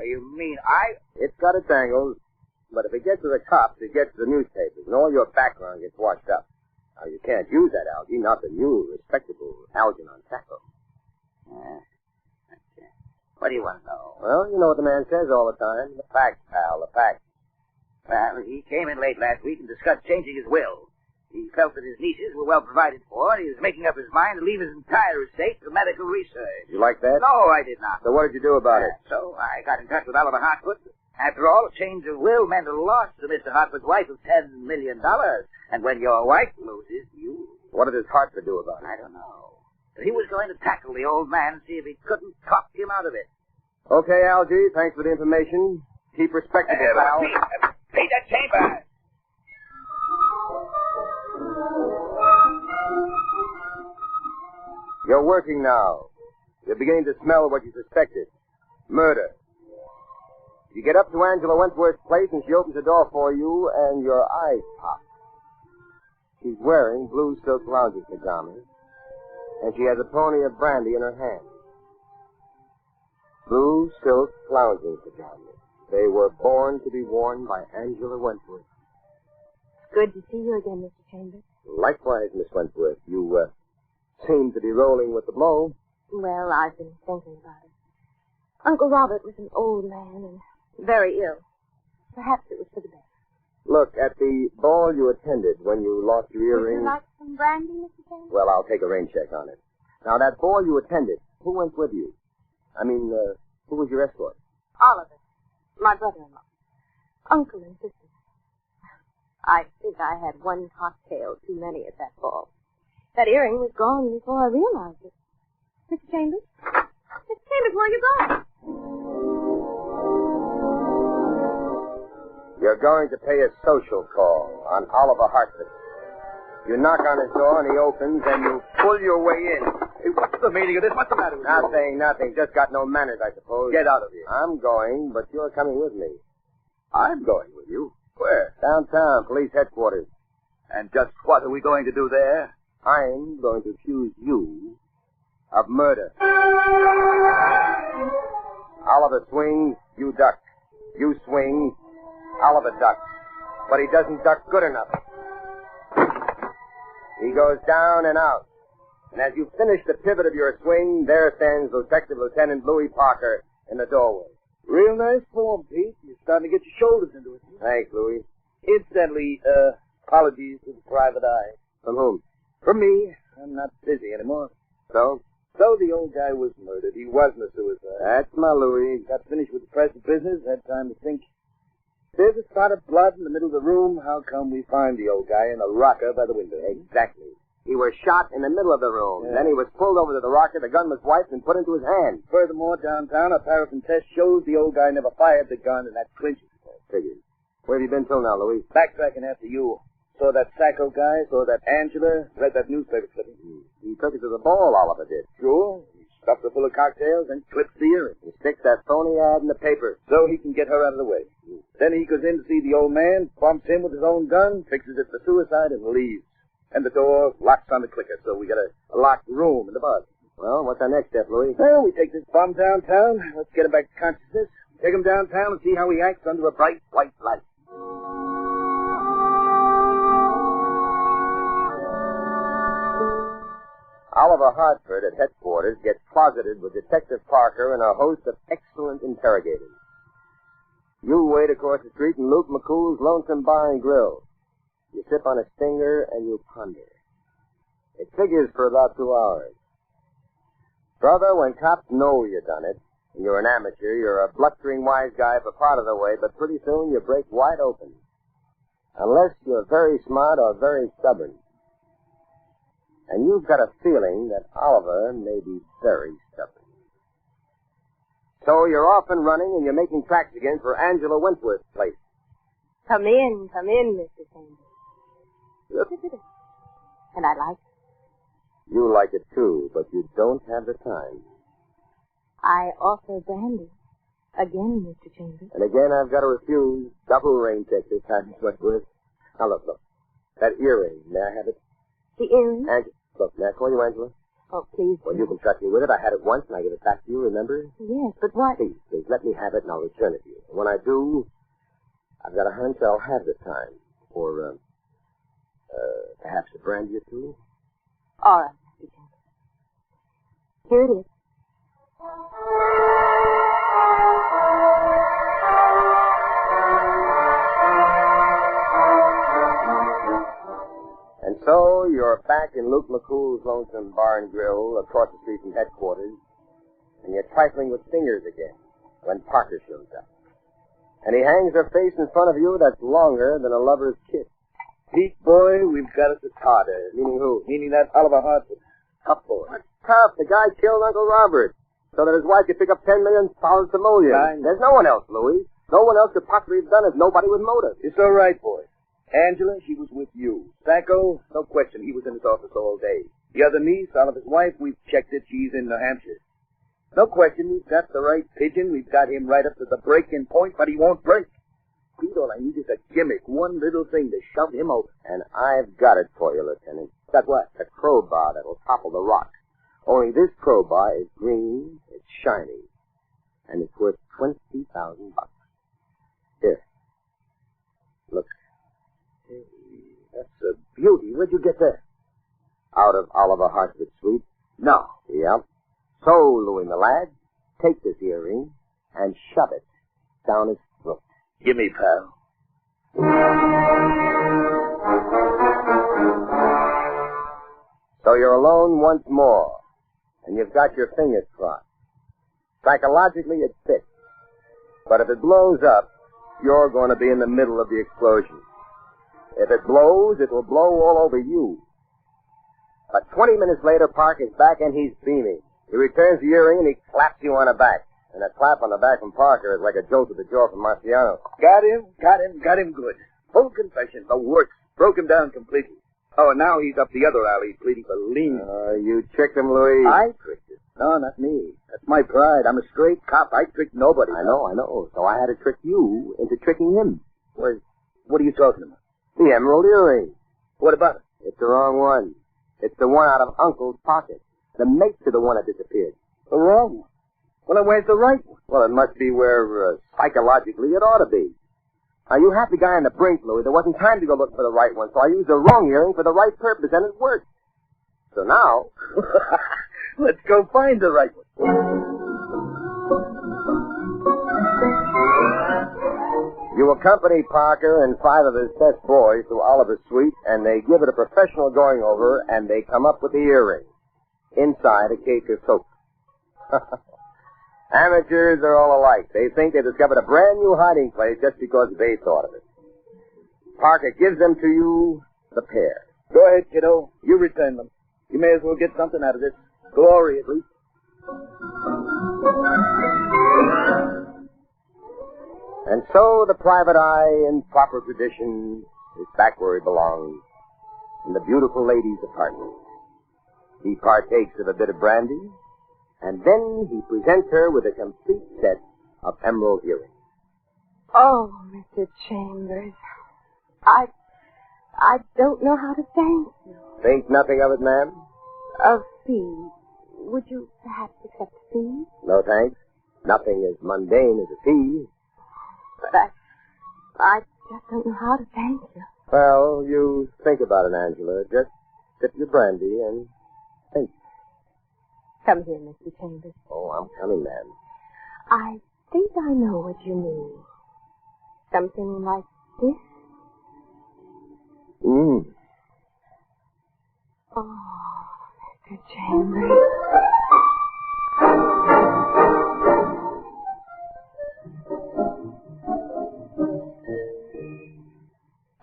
You mean It's got its angles, but if it gets to the cops, it gets to the newspapers, and all your background gets washed up. Now, you can't use that, Algie, not the new, respectable Algernon Sacco. What do you want to know? Well, you know what the man says all the time. The facts, pal, the facts. Well, he came in late last week and discussed changing his will. He felt that his nieces were well provided for, and he was making up his mind to leave his entire estate to medical research. You like that? No, I did not. So what did you do about it? So I got in touch with Oliver Hartford. After all, a change of will meant a loss to Mr. Hartford's wife of $10 million. And when your wife loses, you... What did his Hartford do about it? I don't know. But he was going to tackle the old man and see if he couldn't talk him out of it. Okay, Algie, thanks for the information. Keep respectable, pal. Peter Chambers! You're working now. You're beginning to smell what you suspected. Murder. You get up to Angela Wentworth's place and she opens the door for you and your eyes pop. She's wearing blue silk lounging pajamas and she has a pony of brandy in her hand. Blue silk lounging pajamas. They were born to be worn by Angela Wentworth. Good to see you again, Mr. Chambers. Likewise, Miss Wentworth. You, seem to be rolling with the blow. Well, I've been thinking about it. Uncle Robert was an old man and very ill. Perhaps it was for the best. Look, at the ball you attended when you lost your earring... Would you like some brandy, Mr. Chambers? Well, I'll take a rain check on it. Now, that ball you attended, who went with you? I mean, who was your escort? Oliver, my brother-in-law. Uncle and sister. I think I had one cocktail too many at that ball. That earring was gone before I realized it. Mr. Chambers? Mr. Chambers, where are you going? You're going to pay a social call on Oliver Hartford. You knock on his door and he opens and you pull your way in. Hey, what's the meaning of this? What's the matter with you? Nothing. Just got no manners, I suppose. Get out of here. I'm going, but you're coming with me. I'm going with you. Where? Downtown, police headquarters. And just what are we going to do there? I'm going to accuse you of murder. Oliver swings, you duck. You swing, Oliver ducks. But he doesn't duck good enough. He goes down and out. And as you finish the pivot of your swing, there stands Detective Lieutenant Louis Parker in the doorway. Real nice form, Pete. You're starting to get your shoulders into it. Thanks, Louis. Incidentally, apologies to the private eye. From whom? From me. I'm not busy anymore. So? So the old guy was murdered. He wasn't a suicide. That's my Louis. Got finished with the present business. Had time to think. There's a spot of blood in the middle of the room. How come we find the old guy in a rocker by the window? Exactly. He was shot in the middle of the room. Yeah. Then he was pulled over to the rocker. The gun was wiped and put into his hand. Furthermore, downtown, a paraffin test shows the old guy never fired the gun, and that clinches it. Figures. Where have you been till now, Louis? Backtracking after you. Saw that Sacco guy, saw that Angela, read that newspaper clipping. He took it to the ball, Oliver did. Sure. He stuffed her full of cocktails and clips the earring. He sticks that phony ad in the paper. So he can get her out of the way. Then he goes in to see the old man, bumps him with his own gun, fixes it for suicide, and leaves. And the door locks on the clicker, so we got a locked room in the bus. Well, what's our next step, Louis? Well, we take this bum downtown. Let's get him back to consciousness. Take him downtown and see how he acts under a bright white light. Oliver Hartford at headquarters gets closeted with Detective Parker and a host of excellent interrogators. You wait across the street in Luke McCool's Lonesome Bar and Grill. You sip on a stinger and you ponder. It figures for about 2 hours. Brother, when cops know you done it, and you're an amateur, you're a blustering wise guy for part of the way, but pretty soon you break wide open. Unless you're very smart or very stubborn. And you've got a feeling that Oliver may be very stubborn. So you're off and running, and you're making tracks again for Angela Wentworth's place. Come in, Mr. Chambers. And I like it. You like it, too, but you don't have the time. I offer brandy. Again, Mr. Chambers. And again, I've got to refuse. Double rain check this time, Miss Wentworth. Now, look. That earring, may I have it? The earring? Look, may I call you Angela? Oh, please. Well, you can trust me with it. I had it once, and I give it back to you, remember? Yes, but why? Please, let me have it, and I'll return it to you. And when I do, I've got a hunch I'll have the time. For, perhaps a brandy or two? All right, Mr. Chambers. Here it is. And so you're back in Luke McCool's Lonesome Bar and Grill across the street from headquarters, and you're trifling with fingers again when Parker shows up. And he hangs her face in front of you that's longer than a lover's kiss. Pete, boy, we've got us a Carter. Meaning who? Meaning that Oliver Hartford. Tough boy. What's tough? The guy killed Uncle Robert so that his wife could pick up $10 million simoleons. There's no one else, Louis. No one else could possibly have done it. Nobody with motive. It's all right, boy. Angela, she was with you. Sacco, no question, he was in his office all day. The other niece, Oliver's wife, we've checked it. She's in New Hampshire. No question, we've got the right pigeon. We've got him right up to the breaking point, but he won't break. Pete, all I need is a gimmick, one little thing to shove him over. And I've got it for you, Lieutenant. Got what? A crowbar that'll topple the rock. Only this crowbar is green, it's shiny, and it's worth $20,000. Here. Look. Hey, that's a beauty. Where'd you get that? Out of Oliver Hartford's suite. No. Yep. So, Louis, my lad, take this earring and shove it down his throat. Gimme, pal. So you're alone once more, and you've got your fingers crossed. Psychologically, it fits. But if it blows up, you're going to be in the middle of the explosion. If it blows, it will blow all over you. But 20 minutes later, Park is back and he's beaming. He returns the earring and he claps you on the back. And a clap on the back from Parker is like a jolt to the jaw from Marciano. Got him good. Full confession, the works. Broke him down completely. Oh, and now he's up the other alley pleading for lenience. You tricked him, Louis. I tricked him. No, not me. That's my pride. I'm a straight cop. I tricked nobody. I know. So I had to trick you into tricking him. What are you talking about? The emerald earring. What about it? It's the wrong one. It's the one out of Uncle's pocket. The mate to the one that disappeared. The wrong one? Well, then where's the right one? Well, it must be where, psychologically, it ought to be. Now, you had the guy on the brink, Louis. There wasn't time to go look for the right one, so I used the wrong earring for the right purpose, and it worked. So now... Let's go find the right one. You accompany Parker and 5 of his best boys to Oliver's suite, and they give it a professional going-over, and they come up with the earring. Inside a cake of soap. Amateurs are all alike. They think they discovered a brand new hiding place just because they thought of it. Parker gives them to you, the pair. Go ahead, kiddo. You return them. You may as well get something out of this. Glory, at least. And so the private eye, in proper tradition, is back where he belongs, in the beautiful lady's apartment. He partakes of a bit of brandy, and then he presents her with a complete set of emerald earrings. Oh, Mr. Chambers, I don't know how to thank you. Think nothing of it, ma'am? Of fees. Would you perhaps accept fees? No, thanks. Nothing as mundane as a fee. But I just don't know how to thank you. Well, you think about it, Angela. Just sip your brandy and think. Come here, Mr. Chambers. Oh, I'm coming, ma'am. I think I know what you mean. Something like this? Oh, Mr. Chambers.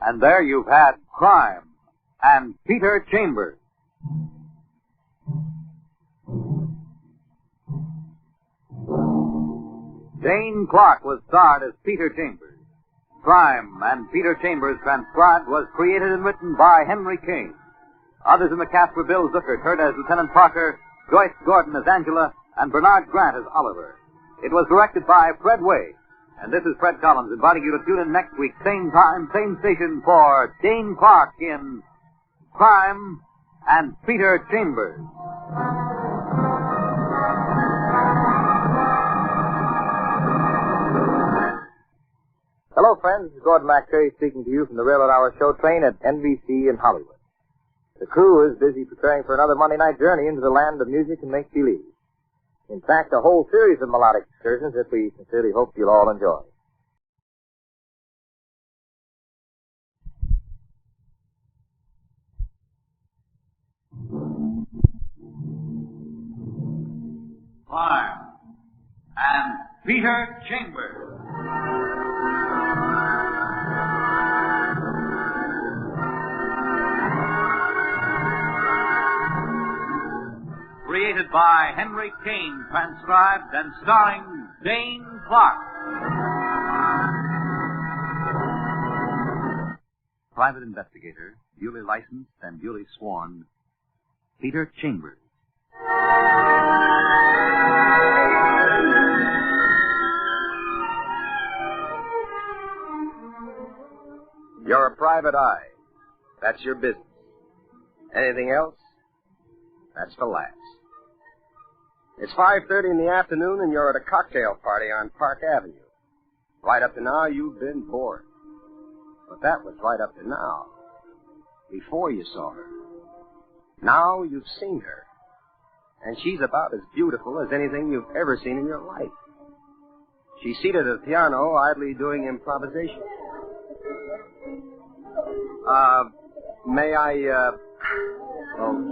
And there you've had Crime and Peter Chambers. Dane Clark was starred as Peter Chambers. Crime and Peter Chambers transcribed was created and written by Henry Kane. Others in the cast were Bill Zuckert, heard as Lieutenant Parker, Joyce Gordon as Angela, and Bernard Grant as Oliver. It was directed by Fred Way. And this is Fred Collins inviting you to tune in next week, same time, same station, for Dane Clark in Crime and Peter Chambers. Hello, friends. This is Gordon McCary speaking to you from the Railroad Hour show train at NBC in Hollywood. The crew is busy preparing for another Monday night journey into the land of music and make-believe. In fact, a whole series of melodic excursions that we sincerely hope you'll all enjoy. Crime and Peter Chambers. Created by Henry Kane, transcribed and starring Dane Clark. Private investigator, duly licensed and duly sworn, Peter Chambers. You're a private eye. That's your business. Anything else? That's for laughs. It's 5:30 in the afternoon and you're at a cocktail party on Park Avenue. Right up to now, you've been bored. But that was right up to now. Before you saw her. Now you've seen her. And she's about as beautiful as anything you've ever seen in your life. She's seated at the piano, idly doing improvisation.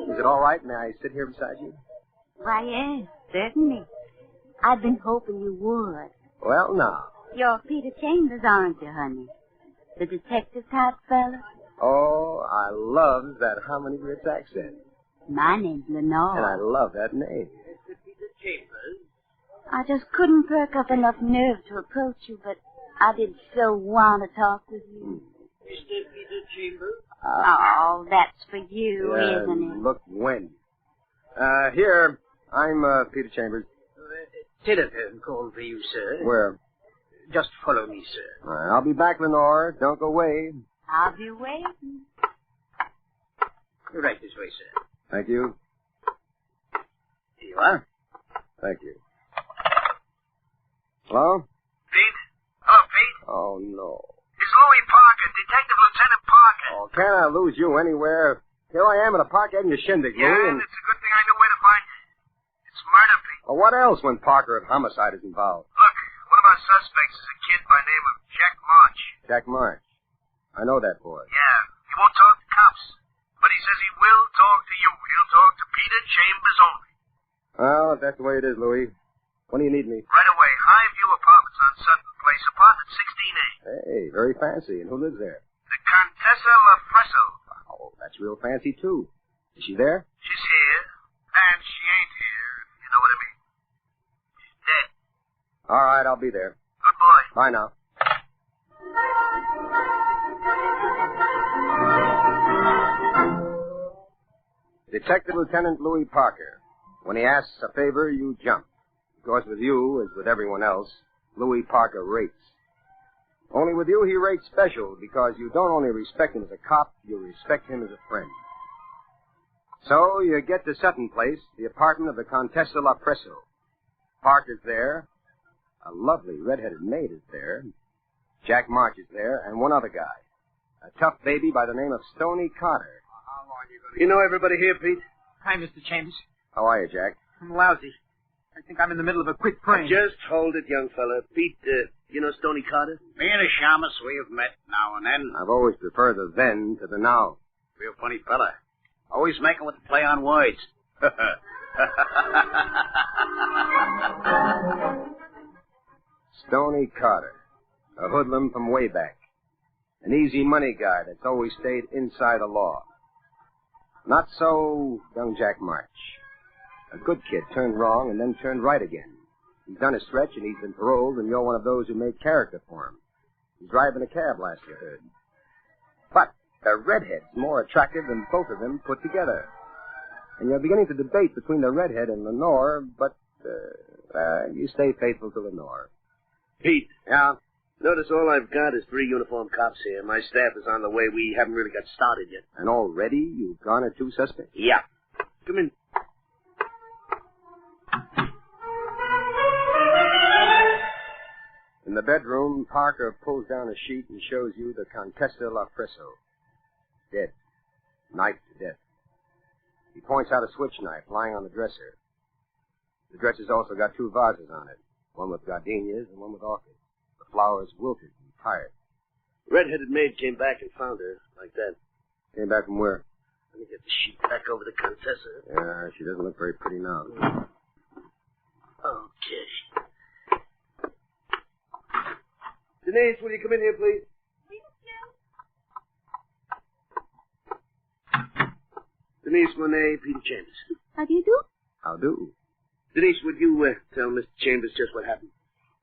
Is it all right? May I sit here beside you? Why, yes, certainly. I've been hoping you would. Well, now. You're Peter Chambers, aren't you, honey? The detective type fella? Oh, I love that Harmony Ritz accent. My name's Lenore. And I love that name. Mr. Peter Chambers. I just couldn't perk up enough nerve to approach you, but I did so want to talk with you. Mr. Peter Chambers? Oh, that's for you, isn't it? Look when. Here, I'm Peter Chambers. Telephone call for you, sir. Where? Just follow me, sir. All right, I'll be back, Lenore. Don't go away. I'll be waiting. Right this way, sir. Thank you. Here you are. Thank you. Hello? Pete? Hello, Pete? Oh, no. It's Louis Parker, Detective Lieutenant Parker. Oh, can't I lose you anywhere? Here I am at a Park Avenue shindig, Yeah, Louis, and it's a good thing I knew where to find you. It's murder, Pete. Well, what else when Parker at homicide is involved? Look, one of our suspects is a kid by name of Jack March. Jack March. I know that boy. Yeah, he won't talk to cops. But he says he will talk to you. He'll talk to Peter Chambers only. Well, if that's the way it is, Louis. When do you need me? Right away. Highview Apartments on Sutton Place, apartment 16A. Hey, very fancy. And who lives there? The Contessa LaFresso. Oh, that's real fancy, too. Is she there? She's here, and she ain't here, if you know what I mean. She's dead. All right, I'll be there. Good boy. Bye now. Detective Lieutenant Louis Parker. When he asks a favor, you jump. Of course, with you, as with everyone else, Louis Parker rates. Only with you, he rates special because you don't only respect him as a cop, you respect him as a friend. So you get to Sutton Place, the apartment of the Contessa LaFresso. Parker's there. A lovely red-headed maid is there. Jack March is there, and one other guy. A tough baby by the name of Stoney Carter. You know everybody here, Pete? Hi, Mr. Chambers. How are you, Jack? I'm lousy. I think I'm in the middle of a quick prank. Just hold it, young fella. Pete, you know Stoney Carter? Me and Shamus, we have met now and then. I've always preferred the then to the now. Real funny fella. Always making with the play on words. Stoney Carter, a hoodlum from way back. An easy money guy that's always stayed inside the law. Not so young Jack March. A good kid turned wrong and then turned right again. He's done his stretch and he's been paroled, and you're one of those who made character for him. He's driving a cab last I heard. But the redhead's more attractive than both of them put together. And you're beginning to debate between the redhead and Lenore, but you stay faithful to Lenore. Pete. Yeah? Notice all I've got is 3 uniformed cops here. My staff is on the way. We haven't really got started yet. And already you've garnered 2 suspects? Yeah. Come in. In the bedroom, Parker pulls down a sheet and shows you the Contessa La Presso. Dead. Knifed to death. He points out a switch knife lying on the dresser. The dresser's also got 2 vases on it, one with gardenias and one with orchids. The flowers wilted and tired. Red-headed maid came back and found her, like that. Came back from where? Let me get the sheet back over the Contessa. Yeah, she doesn't look very pretty now. Okay. Denise, will you come in here, please? Denise Monet, Peter Chambers. How do you do? How do? Denise, would you tell Mr. Chambers just what happened?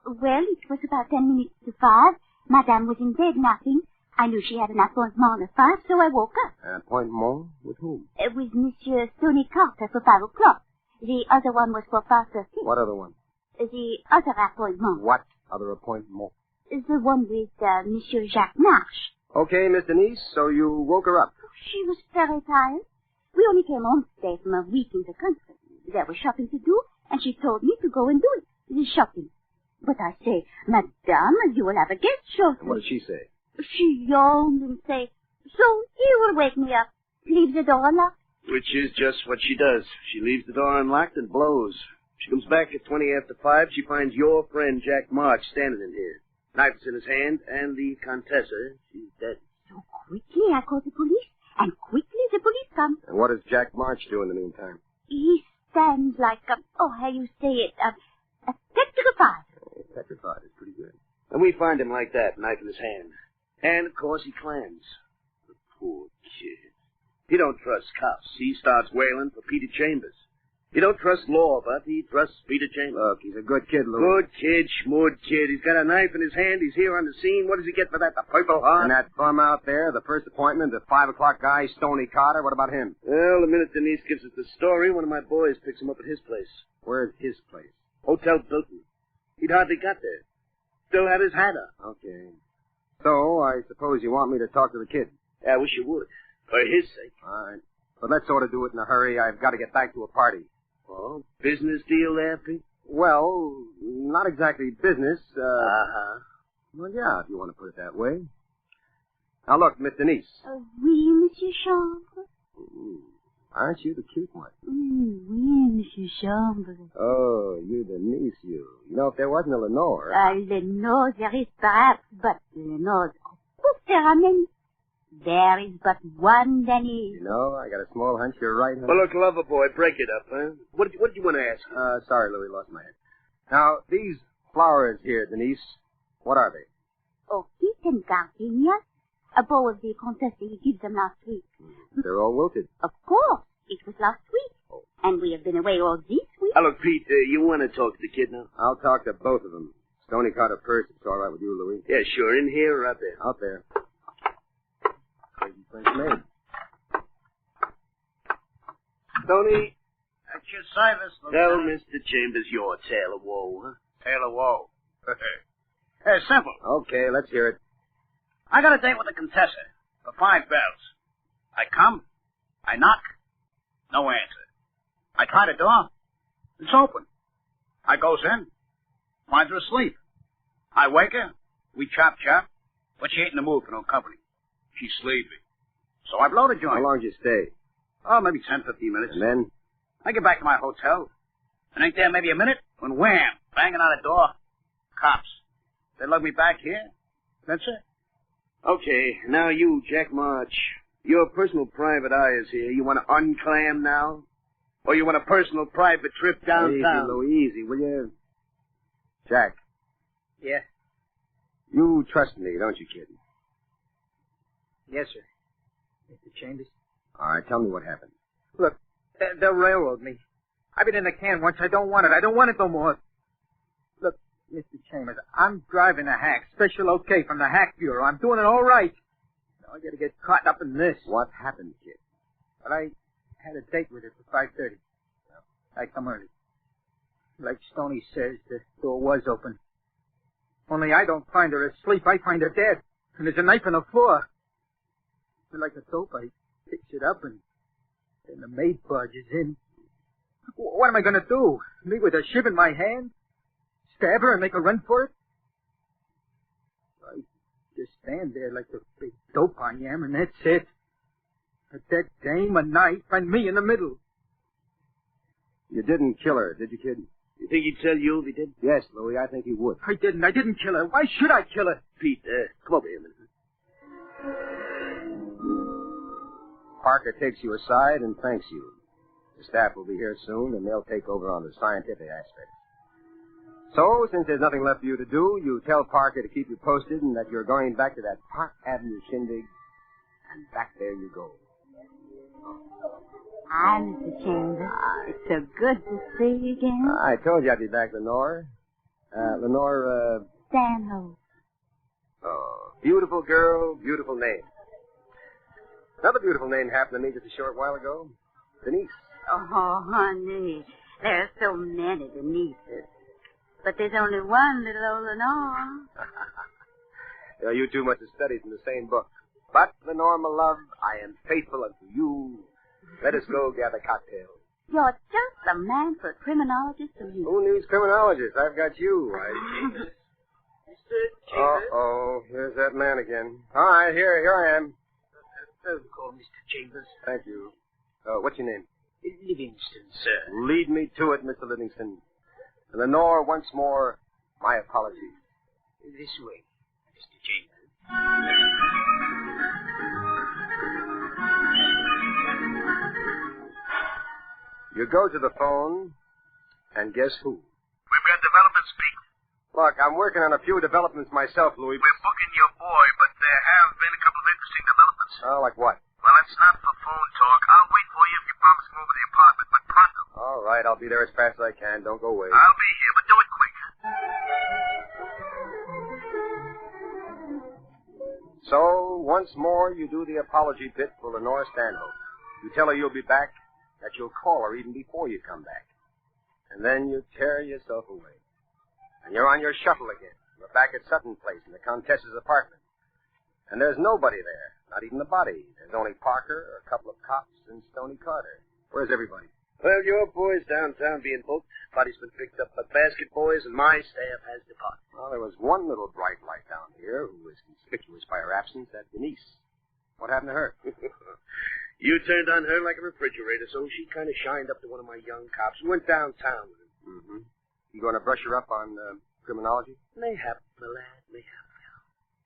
Well, it was about 10 minutes to 5. Madame was in bed napping. I knew she had an appointment at 5, so I woke up. An appointment? With whom? With Monsieur Stoney Carter for 5 o'clock. The other one was for 5:30. What other one? The other appointment. What other appointment? The one with Monsieur Jacques March. Okay, Miss Denise, so you woke her up. She was very tired. We only came home today from a week in the country. There was shopping to do, and she told me to go and do it. The shopping. But I say, Madame, you will have a guest shortly. And what did she say? She yawned and said, so he will wake me up. Leave the door unlocked. Which is just what she does. She leaves the door unlocked and blows. She comes back at 20 after 5. She finds your friend Jack March standing in here. Knife is in his hand, and the Contessa, she's dead. So quickly I called the police, and quickly the police come. And what does Jack March do in the meantime? He stands like how you say it, petrified. Petrified is pretty good. And we find him like that, knife in his hand. And, of course, he clams. The poor kid. He don't trust cops. He starts wailing for Peter Chambers. He don't trust law, but he trusts Peter Chambers. Look, he's a good kid, Louis. Good kid, schmood kid. He's got a knife in his hand. He's here on the scene. What does he get for that? The Purple Heart? And that bum out there, the first appointment, the 5 o'clock guy, Stoney Carter, what about him? Well, the minute Denise gives us the story, one of my boys picks him up at his place. Where's his place? Hotel Bilton. He'd hardly got there. Still had his hat on. Okay. So, I suppose you want me to talk to the kid? Yeah, I wish you would. For his sake. All right. But let's sort of do it in a hurry. I've got to get back to a party. Oh, business deal there, Pete? Well, not exactly business. Uh-huh. Well, yeah, if you want to put it that way. Now, look, Miss Denise. Oui, Monsieur Chambre. Aren't you the cute one? Oui, Monsieur Chambre. Oh, you Denise, you. You know, if there wasn't a Lenore... Lenore, there is perhaps, but Lenore's Pufferamel. There is but one Denise. You know, I got a small hunch you're right. Huh? Well, look, lover boy, break it up, huh? What did you want to ask? Sorry, Louis, lost my head. Now, these flowers here, Denise, what are they? Orchids and gardenias. A bow of the Contessa he gave them last week. They're all wilted. Of course. It was last week. Oh. And we have been away all this week. Oh, look, Pete, you want to talk to the kid now? I'll talk to both of them. Stoney Carter first, if it's all right with you, Louis. Yeah, sure. In here or out there? Out there. Crazy French maid. Stoney. At your service, Tell Lieutenant. Mr. Chambers your tale of woe, huh? Tale of woe. It's simple. Okay, let's hear it. I got a date with the Contessa for 5 bells. I come. I knock. No answer. I try the door. It's open. I goes in. Finds her asleep. I wake her. We chop, but she ain't in the mood for no company. She's sleepy. So I blow the joint. How long did you stay? Oh, maybe 10, 15 minutes. And then? I get back to my hotel. And ain't there maybe a minute when wham, banging on the door. Cops. They lug me back here. That's it. Okay, now you, Jack March. Your personal private eye is here. You want to unclam now? Or you want a personal private trip downtown? Easy, Louis, easy, will you? Jack. Yeah? You trust me, don't you, kid? Yes, sir. Mr. Chambers? All right, tell me what happened. Look, they'll railroad me. I've been in the can once. I don't want it. I don't want it no more. Look, Mr. Chambers, I'm driving a hack. Special okay from the Hack Bureau. I'm doing it all right. Now I gotta get caught up in this. What happened, kid? Well, I had a date with her for 5:30. I come early. Like Stoney says, the door was open. Only I don't find her asleep. I find her dead. And there's a knife on the floor. And like a dope, I picks it up and then the maid barges in. What am I going to do? Me with a shiv in my hand? Stab her and make a run for it? I just stand there like the big dope I am, and that's it. A dead dame, a knife, and me in the middle. You didn't kill her, did you, kid? You think he'd tell you if he did? Yes, Louis, I think he would. I didn't kill her. Why should I kill her? Pete, come over here a minute. Parker takes you aside and thanks you. The staff will be here soon, and they'll take over on the scientific aspect. So, since there's nothing left for you to do, you tell Parker to keep you posted and that you're going back to that Park Avenue shindig, and back there you go. Hi, Mr. Chambers. It's so good to see you again. I told you I'd be back, Lenore. Lenore, Stanhope. Oh, beautiful girl, beautiful name. Another beautiful name happened to me just a short while ago. Denise. Oh, honey, there are so many Denises. But there's only one little old Lenore. You two must have studied from the same book. But, Lenore, my love, I am faithful unto you. Let us go gather cocktails. You're just the man for a criminologist to me. Who needs criminologists? I've got you. Mr. Chambers? Uh-oh, here's that man again. All right, here I am. Phone call, Mr. Chambers. Thank you. What's your name? Livingston, sir. Lead me to it, Mr. Livingston. Lenore, once more, my apologies. This way, Mr. Chambers. You go to the phone, and guess who? We've got developments, Pete. Look, I'm working on a few developments myself, Louis. We're booking your boy, but there have been a couple of interesting developments. Oh, like what? Well, it's not for phone talk. I'll wait for you if you promise to come over to the apartment, but pronto. All right, I'll be there as fast as I can. Don't go away. I'll be here, but do it quick. So, once more, you do the apology bit for Lenore Stanhope. You tell her you'll be back, that you'll call her even before you come back. And then you tear yourself away. And you're on your shuttle again. You're back at Sutton Place in the Countess's apartment. And there's nobody there, not even the body. There's only Parker, a couple of cops, and Stoney Carter. Where's everybody? Well, your boy's downtown being booked. Body's been picked up by basket boys, and my staff has departed. Well, there was one little bright light down here who was conspicuous by her absence, that Denise. What happened to her? You turned on her like a refrigerator, so she kind of shined up to one of my young cops and went downtown with him. Mm-hmm. You going to brush her up on criminology? Mayhap, my lad, mayhap.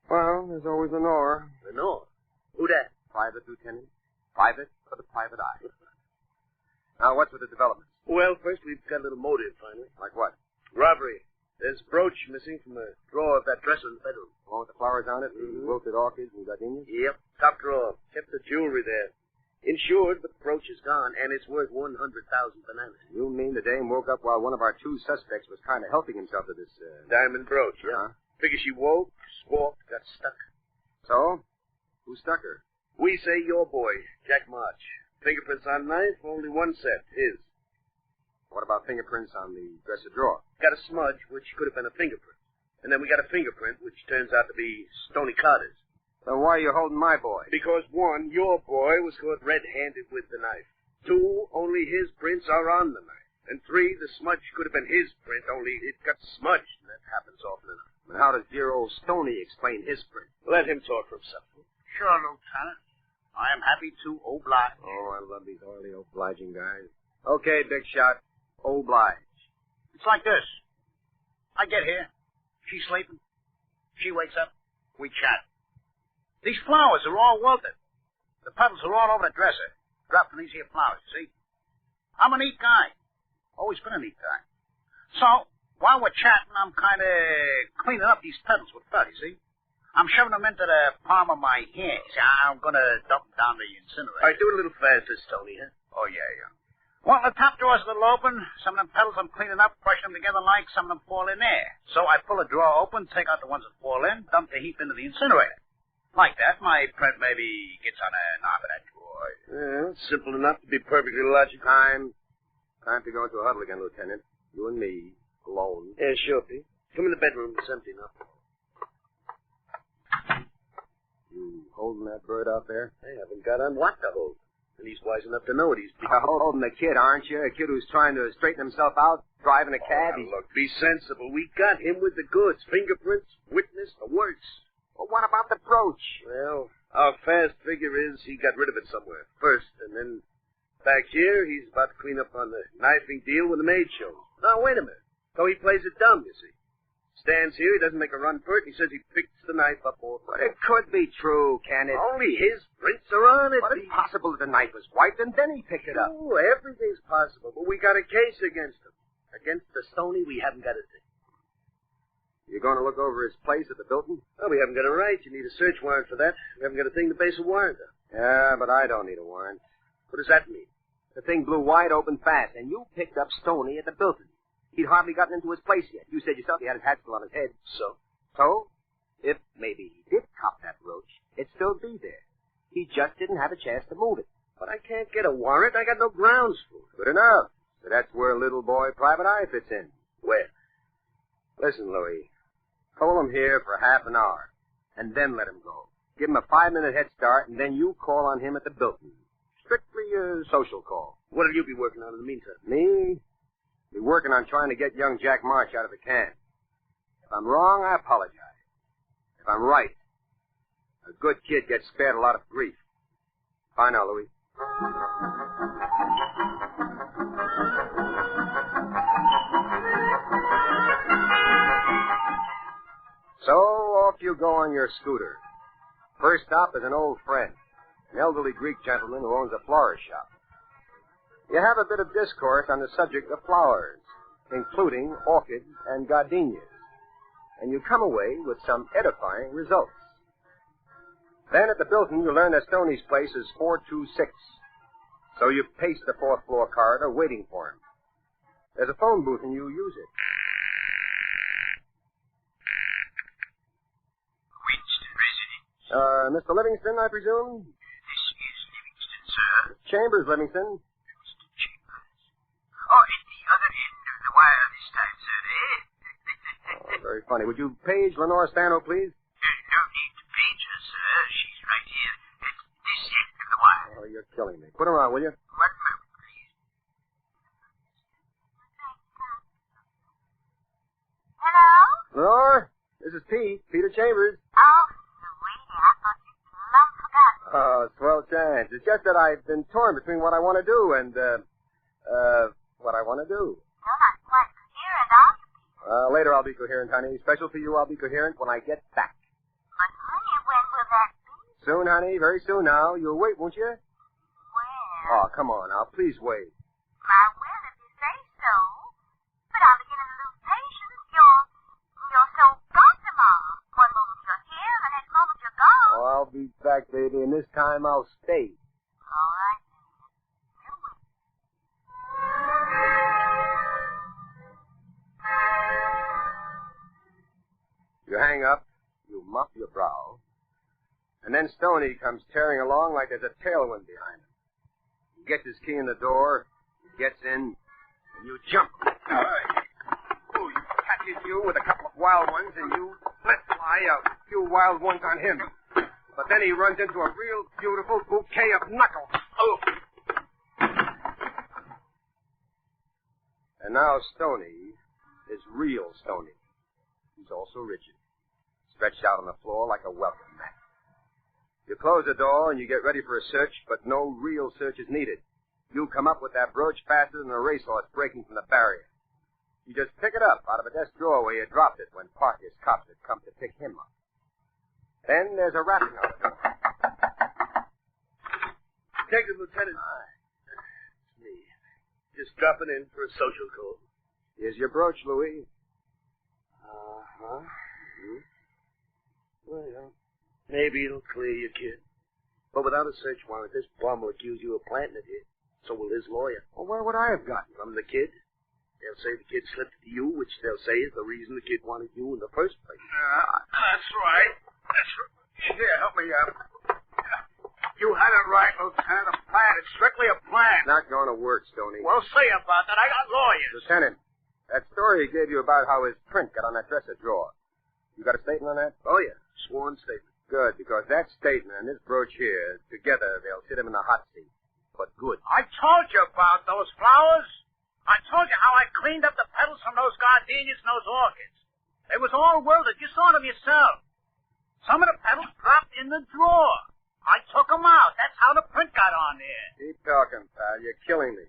Well, there's always Lenore. Lenore? Who that? Private lieutenant. Private for the private eye. Now, what's with the developments? Well, first we've got a little motive, finally. Like what? Robbery. There's a brooch missing from a drawer of that dresser in the bedroom. The one with the flowers on it, the wilted orchids and gardenias? Yep, top drawer. Kept the jewelry there. Insured, but the brooch is gone, and it's worth 100,000 bananas. You mean the dame woke up while one of our two suspects was kind of helping himself to this, diamond brooch, yeah. Figure she woke, squawked, got stuck. So? Who stuck her? We say your boy, Jack March. Fingerprints on knife, only one set, his. What about fingerprints on the dresser drawer? Got a smudge, which could have been a fingerprint. And then we got a fingerprint, which turns out to be Stoney Carter's. Then why are you holding my boy? Because, one, your boy was caught red-handed with the knife. Two, only his prints are on the knife. And three, the smudge could have been his print, only it got smudged, and that happens often enough. And how does dear old Stoney explain his print? Let him talk for himself. Sure, Lieutenant. I am happy to oblige. Oh, I love these oily, obliging guys. Okay, big shot. Oblige. It's like this. I get here. She's sleeping. She wakes up. We chat. These flowers are all wilted. The petals are all over the dresser. Dropped from these here flowers, see? I'm a neat guy. Always been a neat guy. So, while we're chatting, I'm kind of cleaning up these petals with Fred, you see? I'm shoving them into the palm of my hand. See, I'm going to dump them down the incinerator. All right, do it a little faster, Stoney, huh? Oh, yeah. Well, the top drawer's a little open. Some of them pedals I'm cleaning up, brushing them together like some of them fall in there. So I pull a drawer open, take out the ones that fall in, dump the heap into the incinerator. Like that, my print maybe gets on a knob of that drawer. Yeah, simple enough to be perfectly logical. Time to go into a huddle again, Lieutenant. You and me, alone. Yeah, sure, Pete. Come in the bedroom. It's empty now. You holding that bird out there? I haven't got on what to hold. And he's wise enough to know what he's doing. Holding the kid, aren't you? A kid who's trying to straighten himself out, driving a cab. Now, look, be sensible. We got him with the goods. Fingerprints, witness, the works. Well, what about the brooch? Well, our fast figure is he got rid of it somewhere first, and then back here, he's about to clean up on the knifing deal when the maid shows. Now, wait a minute. So he plays it dumb, you see. Stands here, he doesn't make a run for it, he says he picks the knife up off. But it could be true, can it? Only his prints are on it. But it's possible that the knife was wiped and then he picked it up. Oh, everything's possible, but we got a case against him. Against the Stoney, we haven't got a thing. You going to look over his place at the Bilton? Well, we haven't got a right. You need a search warrant for that. We haven't got a thing to base a warrant on. Yeah, but I don't need a warrant. What does that mean? The thing blew wide open fast, and you picked up Stoney at the Bilton. He'd hardly gotten into his place yet. You said yourself he had his hat still on his head. So, if maybe he did cop that brooch, it'd still be there. He just didn't have a chance to move it. But I can't get a warrant. I got no grounds for it. Good enough. So that's where little boy Private Eye fits in. Where? Listen, Louis. Hold him here for half an hour, and then let him go. Give him a 5-minute head start, and then you call on him at the Bilton. Strictly a social call. What'll you be working on in the meantime? Me? Be working on trying to get young Jack March out of the can. If I'm wrong, I apologize. If I'm right, a good kid gets spared a lot of grief. Bye now, Louis. So, off you go on your scooter. First stop is an old friend, an elderly Greek gentleman who owns a florist shop. You have a bit of discourse on the subject of flowers, including orchids and gardenias, and you come away with some edifying results. Then at the Bilton, you learn that Stoney's place is 426, so you pace the 4th floor corridor waiting for him. There's a phone booth and you use it. Mr. Livingston, I presume? This is Livingston, sir. Chambers, Livingston. Mr. Chambers. Oh, at the other end of the wire this time, sir, eh? Oh, very funny. Would you page Lenore Stanhope, please? No need to page her, sir. She's right here at this end of the wire. Oh, you're killing me. Put her on, will you? One moment, please. Hello? Lenore, this is Pete, Peter Chambers. Oh, sweetie, I thought you'd plumb forgotten. Oh, swell chance. It's just that I've been torn between what I want to do and, what I want to do. You're not quite coherent, are you? Later I'll be coherent, honey. Special for you, I'll be coherent when I get back. But, honey, when will that be? Soon, honey. Very soon now. You'll wait, won't you? Well... Oh, come on now. Please wait. I will if you say so. But I'm beginning to lose patience. You're so gossamer. One moment you're here, the next moment you're gone. Oh, I'll be back, baby, and this time I'll stay. All right. You hang up, you mop your brow, and then Stoney comes tearing along like there's a tailwind behind him. He gets his key in the door, he gets in, and you jump. Oh, he catches you with a couple of wild ones, and you let fly a few wild ones on him. But then he runs into a real beautiful bouquet of knuckles. Oh! And now Stoney is real Stoney. He's also rigid, stretched out on the floor like a welcome mat. You close the door and you get ready for a search, but no real search is needed. You come up with that brooch faster than a racehorse breaking from the barrier. You just pick it up out of a desk drawer where you dropped it when Parker's cops had come to pick him up. Then there's a rapping on the door. Detective Lieutenant. It's me. Just dropping in for a social call. Here's your brooch, Louis. Uh-huh. Well, maybe it'll clear you, kid. But without a search warrant, this bum will accuse you of planting it here. So will his lawyer. Well, where would I have gotten? From the kid. They'll say the kid slipped it to you, which they'll say is the reason the kid wanted you in the first place. That's right. Here, help me up. You had it right, Lieutenant. A plan. It's strictly a plan. Not going to work, Stoney. Well, say about that. I got lawyers. Lieutenant, that story he gave you about how his print got on that dresser drawer. You got a statement on that? Oh, yeah. Sworn statement. Good, because that statement and this brooch here, together, they'll sit him in the hot seat. But good. I told you about those flowers. I told you how I cleaned up the petals from those gardenias and those orchids. They was all wilted. You saw them yourself. Some of the petals dropped in the drawer. I took them out. That's how the print got on there. Keep talking, pal. You're killing me.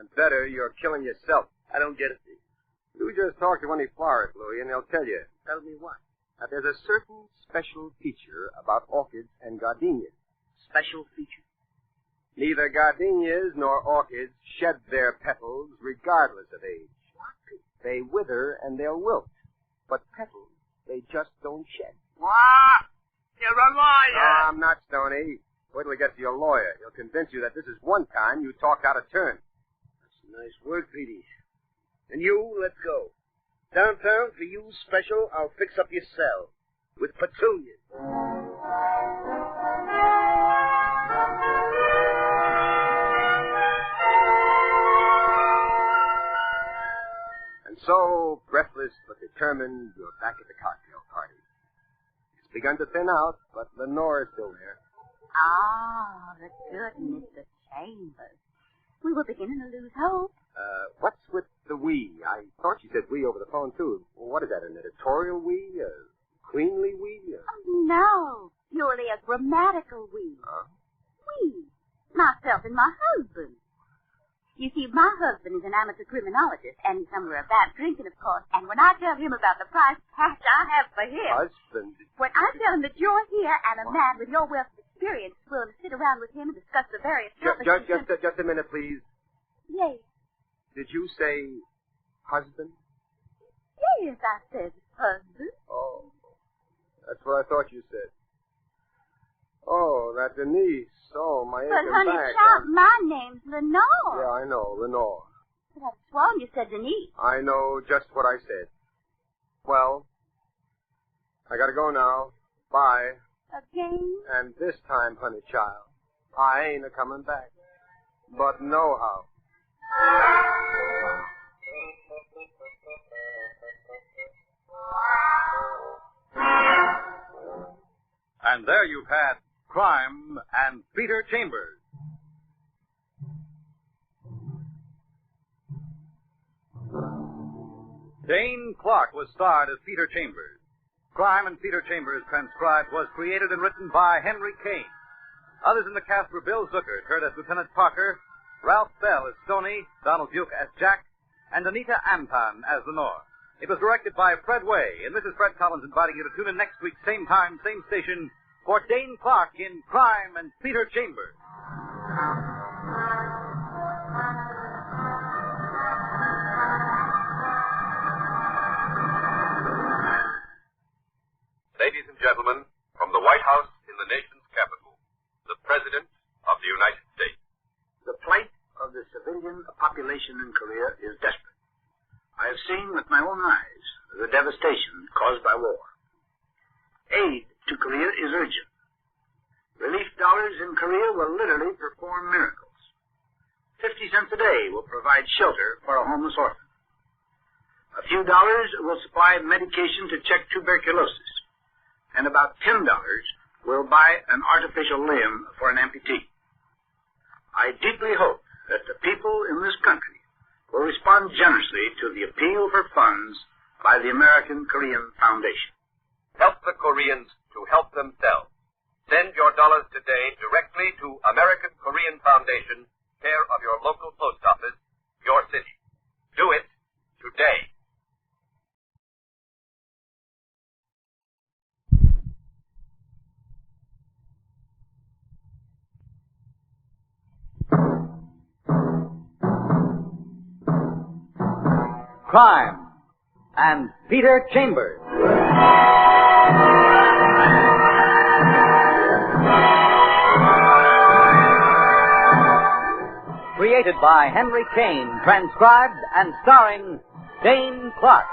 And better, you're killing yourself. I don't get it. You just talk to any florist, Louie, and they'll tell you. Tell me what? That there's a certain special feature about orchids and gardenias. Special feature? Neither gardenias nor orchids shed their petals regardless of age. What? They wither and they'll wilt. But petals, they just don't shed. What? You're a liar. No, I'm not, Stoney. Wait till he gets to your lawyer. He'll convince you that this is one time you talked out of turn. That's a nice word, Petey. And you, let's go. Downtown, for you special, I'll fix up your cell. With petunias. And so, breathless but determined, you're back at the cocktail party. It's begun to thin out, but Lenore is still there. Ah, the good Mr. Chambers. We were beginning to lose hope. What's with the we? I thought you said we over the phone, too. What is that, an editorial we? A queenly we? Oh, no. Purely a grammatical we. We. Myself and my husband. You see, my husband is an amateur criminologist, and he's somewhere about drinking, of course. And when I tell him about the price patch I have for him... Husband? When I tell him that you're here and a man with your wealth of experience is willing to sit around with him and discuss the various topics... Just a minute, please. Yes. Did you say husband? Yes, I said husband. Oh, that's what I thought you said. Oh, that Denise. Oh, my But, aching honey, back. child, my name's Lenore. Yeah, I know, Lenore. But I've sworn you said Denise. I know just what I said. Well, I gotta go now. Bye. Again? And this time, honey child, I ain't a-coming back. But nohow. And there you've had Crime and Peter Chambers. Dane Clark was starred as Peter Chambers. Crime and Peter Chambers, transcribed, was created and written by Henry Kane. Others in the cast were Bill Zuckert, heard as Lieutenant Parker, Ralph Bell as Stoney, Donald Duke as Jack, and Anita Anton as Lenore. It was directed by Fred Way, and this is Fred Collins inviting you to tune in next week, same time, same station, for Dane Clark in Crime and Peter Chambers. Ladies and gentlemen, from the White House in the nation's capital, the President of the United States. The plight of the civilian population in Korea is desperate. I have seen with my own eyes the devastation caused by war. Aid to Korea is urgent. Relief dollars in Korea will literally perform miracles. 50 cents a day will provide shelter for a homeless orphan. A few dollars will supply medication to check tuberculosis. And about $10 will buy an artificial limb for an amputee. I deeply hope that the people in this country will respond generously to the appeal for funds by the American Korean Foundation. Help the Koreans to help themselves. Send your dollars today directly to American Korean Foundation, care of your local post office, your city. Do it today. Crime and Peter Chambers. created by Henry Kane, transcribed and starring Dane Clark.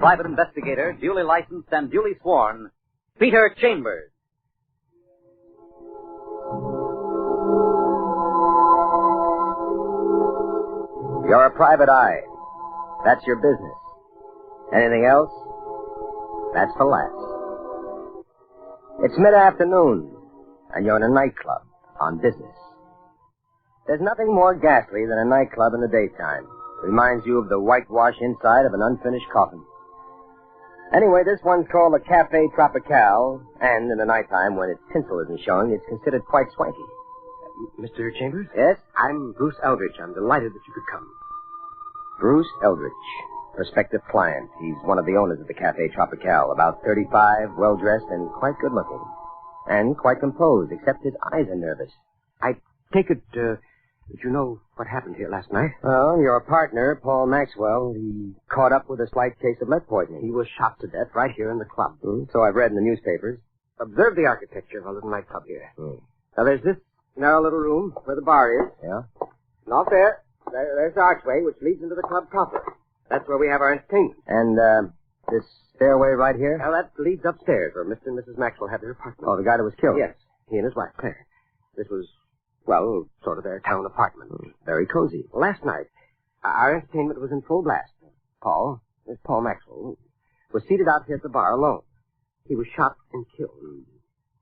Private investigator, duly licensed and duly sworn, Peter Chambers. You're a private eye. That's your business. Anything else? That's for laughs. It's mid-afternoon, and you're in a nightclub on business. There's nothing more ghastly than a nightclub in the daytime. It reminds you of the whitewash inside of an unfinished coffin. Anyway, this one's called the Café Tropical, and in the nighttime, when its tinsel isn't showing, it's considered quite swanky. Mr. Chambers? Yes? I'm Bruce Eldridge. I'm delighted that you could come. Bruce Eldridge, prospective client. He's one of the owners of the Café Tropical, about 35, well-dressed, and quite good-looking. And quite composed, except his eyes are nervous. I take it, that you know what happened here last night? Well, your partner, Paul Maxwell, he caught up with a slight case of lead poisoning. He was shot to death right here in the club. So I've read in the newspapers. Observe the architecture of a little nightclub here. Now, there's this narrow little room where the bar is. Yeah? And off there's the archway which leads into the club proper. That's where we have our entertainment. And, this stairway right here? Well, that leads upstairs where Mr. and Mrs. Maxwell had their apartment. Oh, the guy that was killed? Yes. He and his wife, Claire. This was, well, sort of their town apartment. Very cozy. Last night, our entertainment was in full blast. Paul Maxwell, was seated out here at the bar alone. He was shot and killed.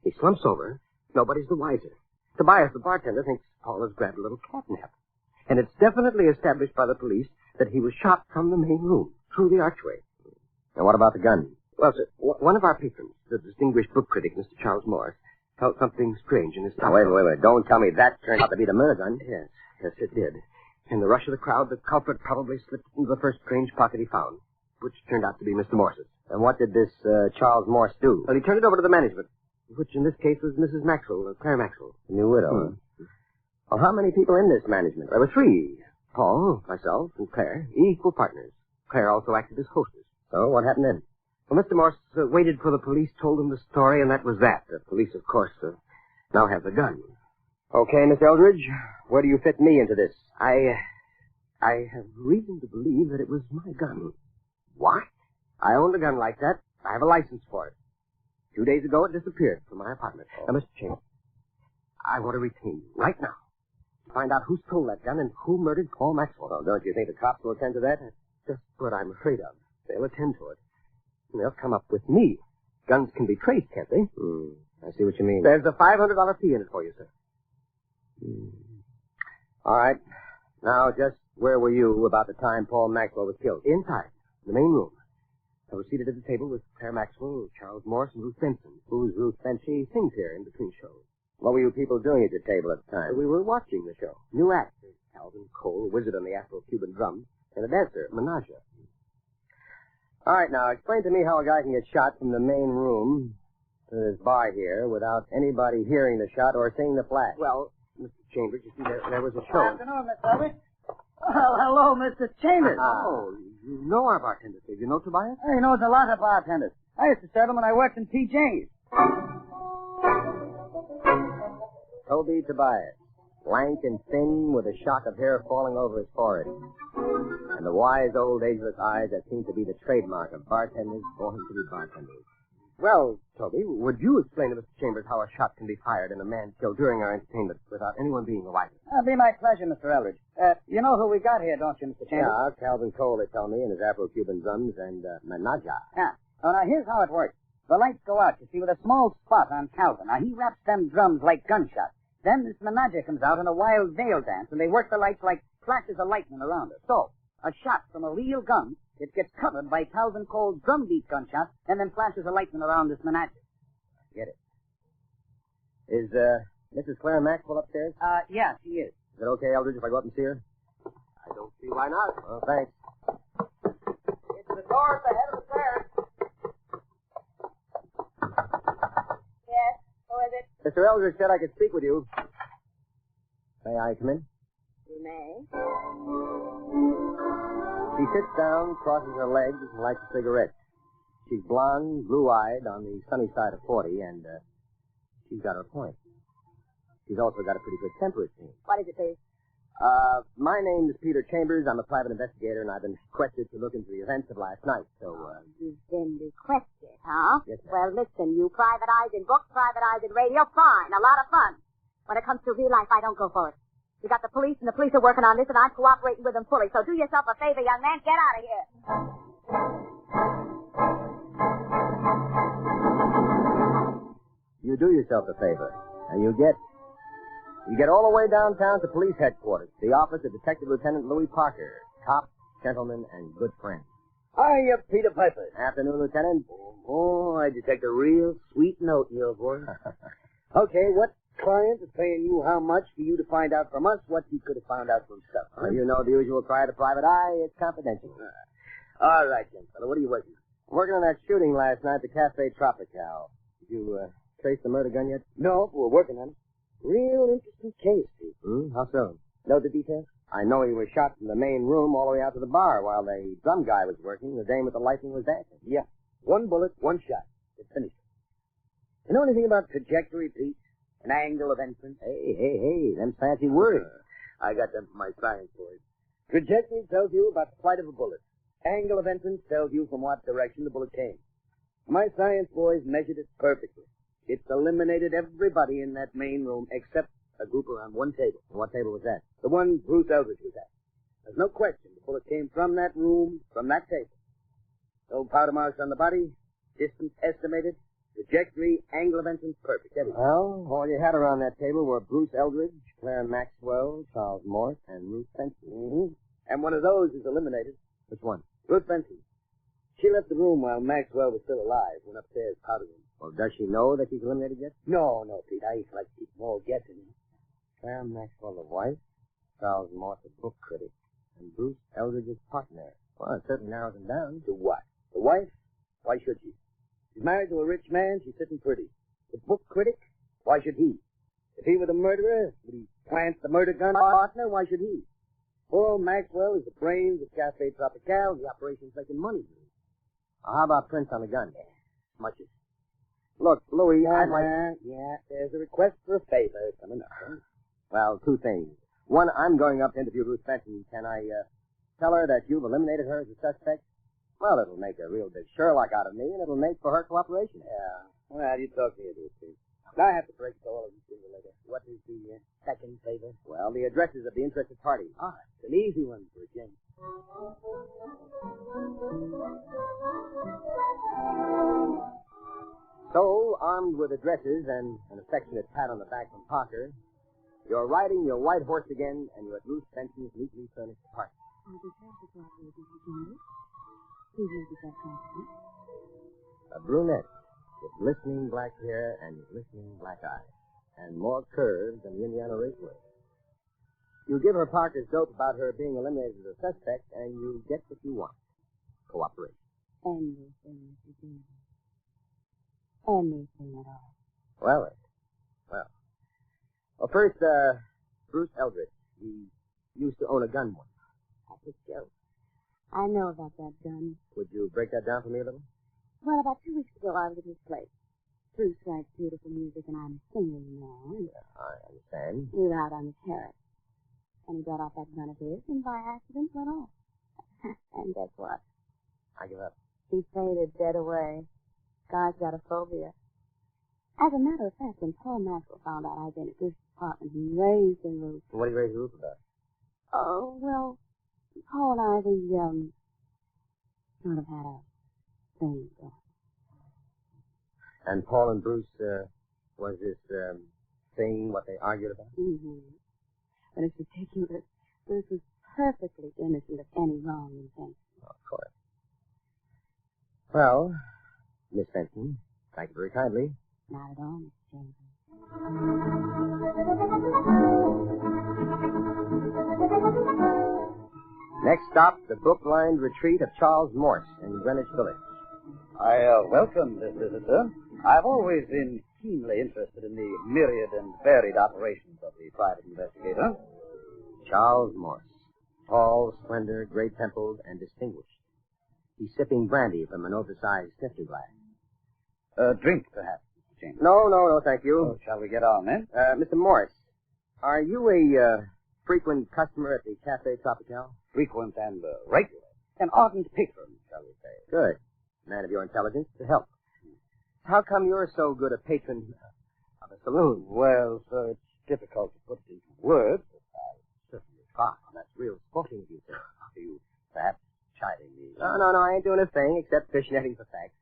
He slumps over. Nobody's the wiser. Tobias, the bartender, thinks Paul has grabbed a little catnap. And it's definitely established by the police that he was shot from the main room, through the archway. And what about the gun? Well, sir, one of our patrons, the distinguished book critic, Mr. Charles Morris, felt something strange in his stomach. Now, wait. Don't tell me that turned out to be the murder gun. Yes, it did. In the rush of the crowd, the culprit probably slipped into the first strange pocket he found, which turned out to be Mr. Morse's. And what did this Charles Morse do? Well, he turned it over to the management, which in this case was Mrs. Maxwell, Claire Maxwell. The new widow. Well, how many people in this management? There were 3. Paul, myself, and Claire, equal partners. Claire also acted as hostess. So, what happened then? Well, Mr. Morse waited for the police, told them the story, and that was that. The police, of course, now have the gun. Okay, Miss Eldridge, where do you fit me into this? I have reason to believe that it was my gun. What? I owned a gun like that. I have a license for it. 2 days ago, it disappeared from my apartment. Now, Mr. Chambers, I want to retain you right now. Find out who stole that gun and who murdered Paul Maxwell. Well, don't you think the cops will attend to that? That's just what I'm afraid of. They'll attend to it. And they'll come up with me. Guns can be traced, can't they? I see what you mean. There's a $500 fee in it for you, sir. All right. Now, just where were you about the time Paul Maxwell was killed? Inside, the main room. I was seated at the table with Claire Maxwell, Charles Morse, and Ruth Benson. Who's Ruth Benson? She sings here in between shows. What were you people doing at your table at the time? We were watching the show. New act. There's Calvin Cole, a wizard on the Afro-Cuban drums, and a dancer, Menage. All right, now, explain to me how a guy can get shot from the main room to this bar here without anybody hearing the shot or seeing the flash. Well, Mr. Chambers, you see, there was a show. Good afternoon, Miss Eldridge. Well, hello, Mr. Chambers. Oh, you know our bartender, Steve. You know Tobias? He knows a lot of bartenders. I used to serve him when I worked in PJ's. Toby Tobias, lank and thin with a shock of hair falling over his forehead. And the wise old ageless eyes that seem to be the trademark of bartenders born to be bartenders. Well, Toby, would you explain to Mr. Chambers how a shot can be fired and a man killed during our entertainment without anyone being aware? That'll be my pleasure, Mr. Eldridge. You know who we got here, don't you, Mr. Chambers? Yeah, Calvin Cole, they tell me, and his Afro-Cuban drums, and Menage. Yeah. Oh, now, here's how it works. The lights go out, you see, with a small spot on Calvin. Now, he raps them drums like gunshots. Then this Menage comes out in a wild veil dance, and they work the lights like flashes of lightning around her. So, a shot from a real gun, it gets covered by Calvin Cole's drum beat gunshots, and then flashes of lightning around this Menage. Get it. Is, Mrs. Claire Maxwell upstairs? Yeah, she is. Is it okay, Eldridge, if I go up and see her? I don't see why not. Well, thanks. It's the door at the head of the stairs. Yes, who is it? Mr. Eldridge said I could speak with you. May I come in? You may. She sits down, crosses her legs, and lights a cigarette. She's blonde, blue-eyed, on the sunny side of 40, and she's got her point. She's also got a pretty good temper, it seems. What is it, please? My name is Peter Chambers. I'm a private investigator, and I've been requested to look into the events of last night, so, You've been requested, huh? Yes, ma'am. Well, listen, you private eyes in books, private eyes in radio, fine. A lot of fun. When it comes to real life, I don't go for it. We got the police, and the police are working on this, and I'm cooperating with them fully. So do yourself a favor, young man. Get out of here. You do yourself a favor, and you get all the way downtown to police headquarters, the office of Detective Lieutenant Louis Parker, cop, gentleman, and good friend. Hiya, Peter Piper. Afternoon, Lieutenant. Oh, I detect a real sweet note in your voice. Okay, what client is paying you how much for you to find out from us what he could have found out from himself? Huh? Well, you know the usual cry to private eye. It's confidential. All right, then, fella. What are you working on? Working on that shooting last night at the Cafe Tropical. Did you trace the murder gun yet? No, we're working on it. Real interesting case, Pete. How so? Know the details? I know he was shot from the main room all the way out to the bar while the drum guy was working. The dame with the lightning was dancing. Yeah. One bullet, one shot. It finished. You know anything about trajectory, Pete? An angle of entrance? Hey, them fancy words. I got them from my science boys. Trajectory tells you about the flight of a bullet. Angle of entrance tells you from what direction the bullet came. My science boys measured it perfectly. It's eliminated everybody in that main room except a group around one table. And what table was that? The one Bruce Eldridge was at. There's no question the bullet came from that room, from that table. No powder marks on the body, distance estimated, trajectory, angle of entrance, perfect. Everything. Well, all you had around that table were Bruce Eldridge, Claire Maxwell, Charles Morse, and Ruth Benson. Mm-hmm. And one of those is eliminated. Which one? Ruth Benson. She left the room while Maxwell was still alive, went upstairs, powder room. Well, does she know that she's eliminated yet? No, Pete. I like to keep them all guessing. Claire Maxwell, the wife, Charles Morse, the book critic, and Bruce Eldridge's partner. Well, it certainly narrows them down. To what? The wife? Why should she? She's married to a rich man. She's sitting pretty. The book critic? Why should he? If he were the murderer, would he plant the murder gun partner? Why should he? Poor Maxwell is the brains of Cafe Tropical. The operation's making money. How about prints on the gun? Much as. Look, Louis, Yeah, there's a request for a favor coming up. Huh? Well, two things. One, I'm going up to interview Ruth Benson. Can I tell her that you've eliminated her as a suspect? Well, it'll make a real big Sherlock out of me, and it'll make for her cooperation. Yeah. Well, you talk to you, Steve. I have to break it all of you later. What is the second favor? Well, the addresses of the interested parties. It's an easy one for a gent. So, armed with addresses and an affectionate pat on the back from Parker, you're riding your white horse again, and you're at Ruth Benson's neatly furnished apartment. A brunette with glistening black hair and glistening black eyes, and more curves than the Indiana Raceway. You give her Parker's dope about her being eliminated as a suspect, and you get what you want. Cooperation. Anything at all. Well, first, Bruce Eldridge. He used to own a gun once. That's a joke. I know about that gun. Would you break that down for me a little? Well, about 2 weeks ago, I was at his place. Bruce writes beautiful music, and I'm singing now. Yeah, I understand. We were out on the terrace. And he brought out that gun of his, and by accident went off. And guess what? I give up. He fainted dead away. Guy's got a phobia. As a matter of fact, when Paul Maxwell found out I'd been at Bruce's apartment, he raised the roof. What did he raise the roof about? Oh, well, Paul and I, sort of had a thing going. And Paul and Bruce, was this, thing what they argued about? Mm-hmm. But it's ridiculous. Bruce was perfectly innocent of any wrong intention. Oh, of course. Well, Miss Benson, thank you very kindly. Not at all, Mr. Chambers. Next stop, the book-lined retreat of Charles Morse in Greenwich Village. I welcome this visitor. I've always been keenly interested in the myriad and varied operations of the private investigator. Charles Morse. Tall, slender, gray-templed, and distinguished. He's sipping brandy from an oversized snifter glass. Drink, perhaps, Mr. Chambers. No, thank you. Oh, shall we get on, then? Mr. Morse, Are you a frequent customer at the Cafe Tropical? Frequent and regular. An ardent patron, shall we say. Good. Man of your intelligence to help. How come you're so good a patron of a saloon? Well, sir, it's difficult to put it into words, but I certainly try. That's real sporting of you, sir. Are you perhaps chiding me? No, I ain't doing a thing except fishnetting for facts.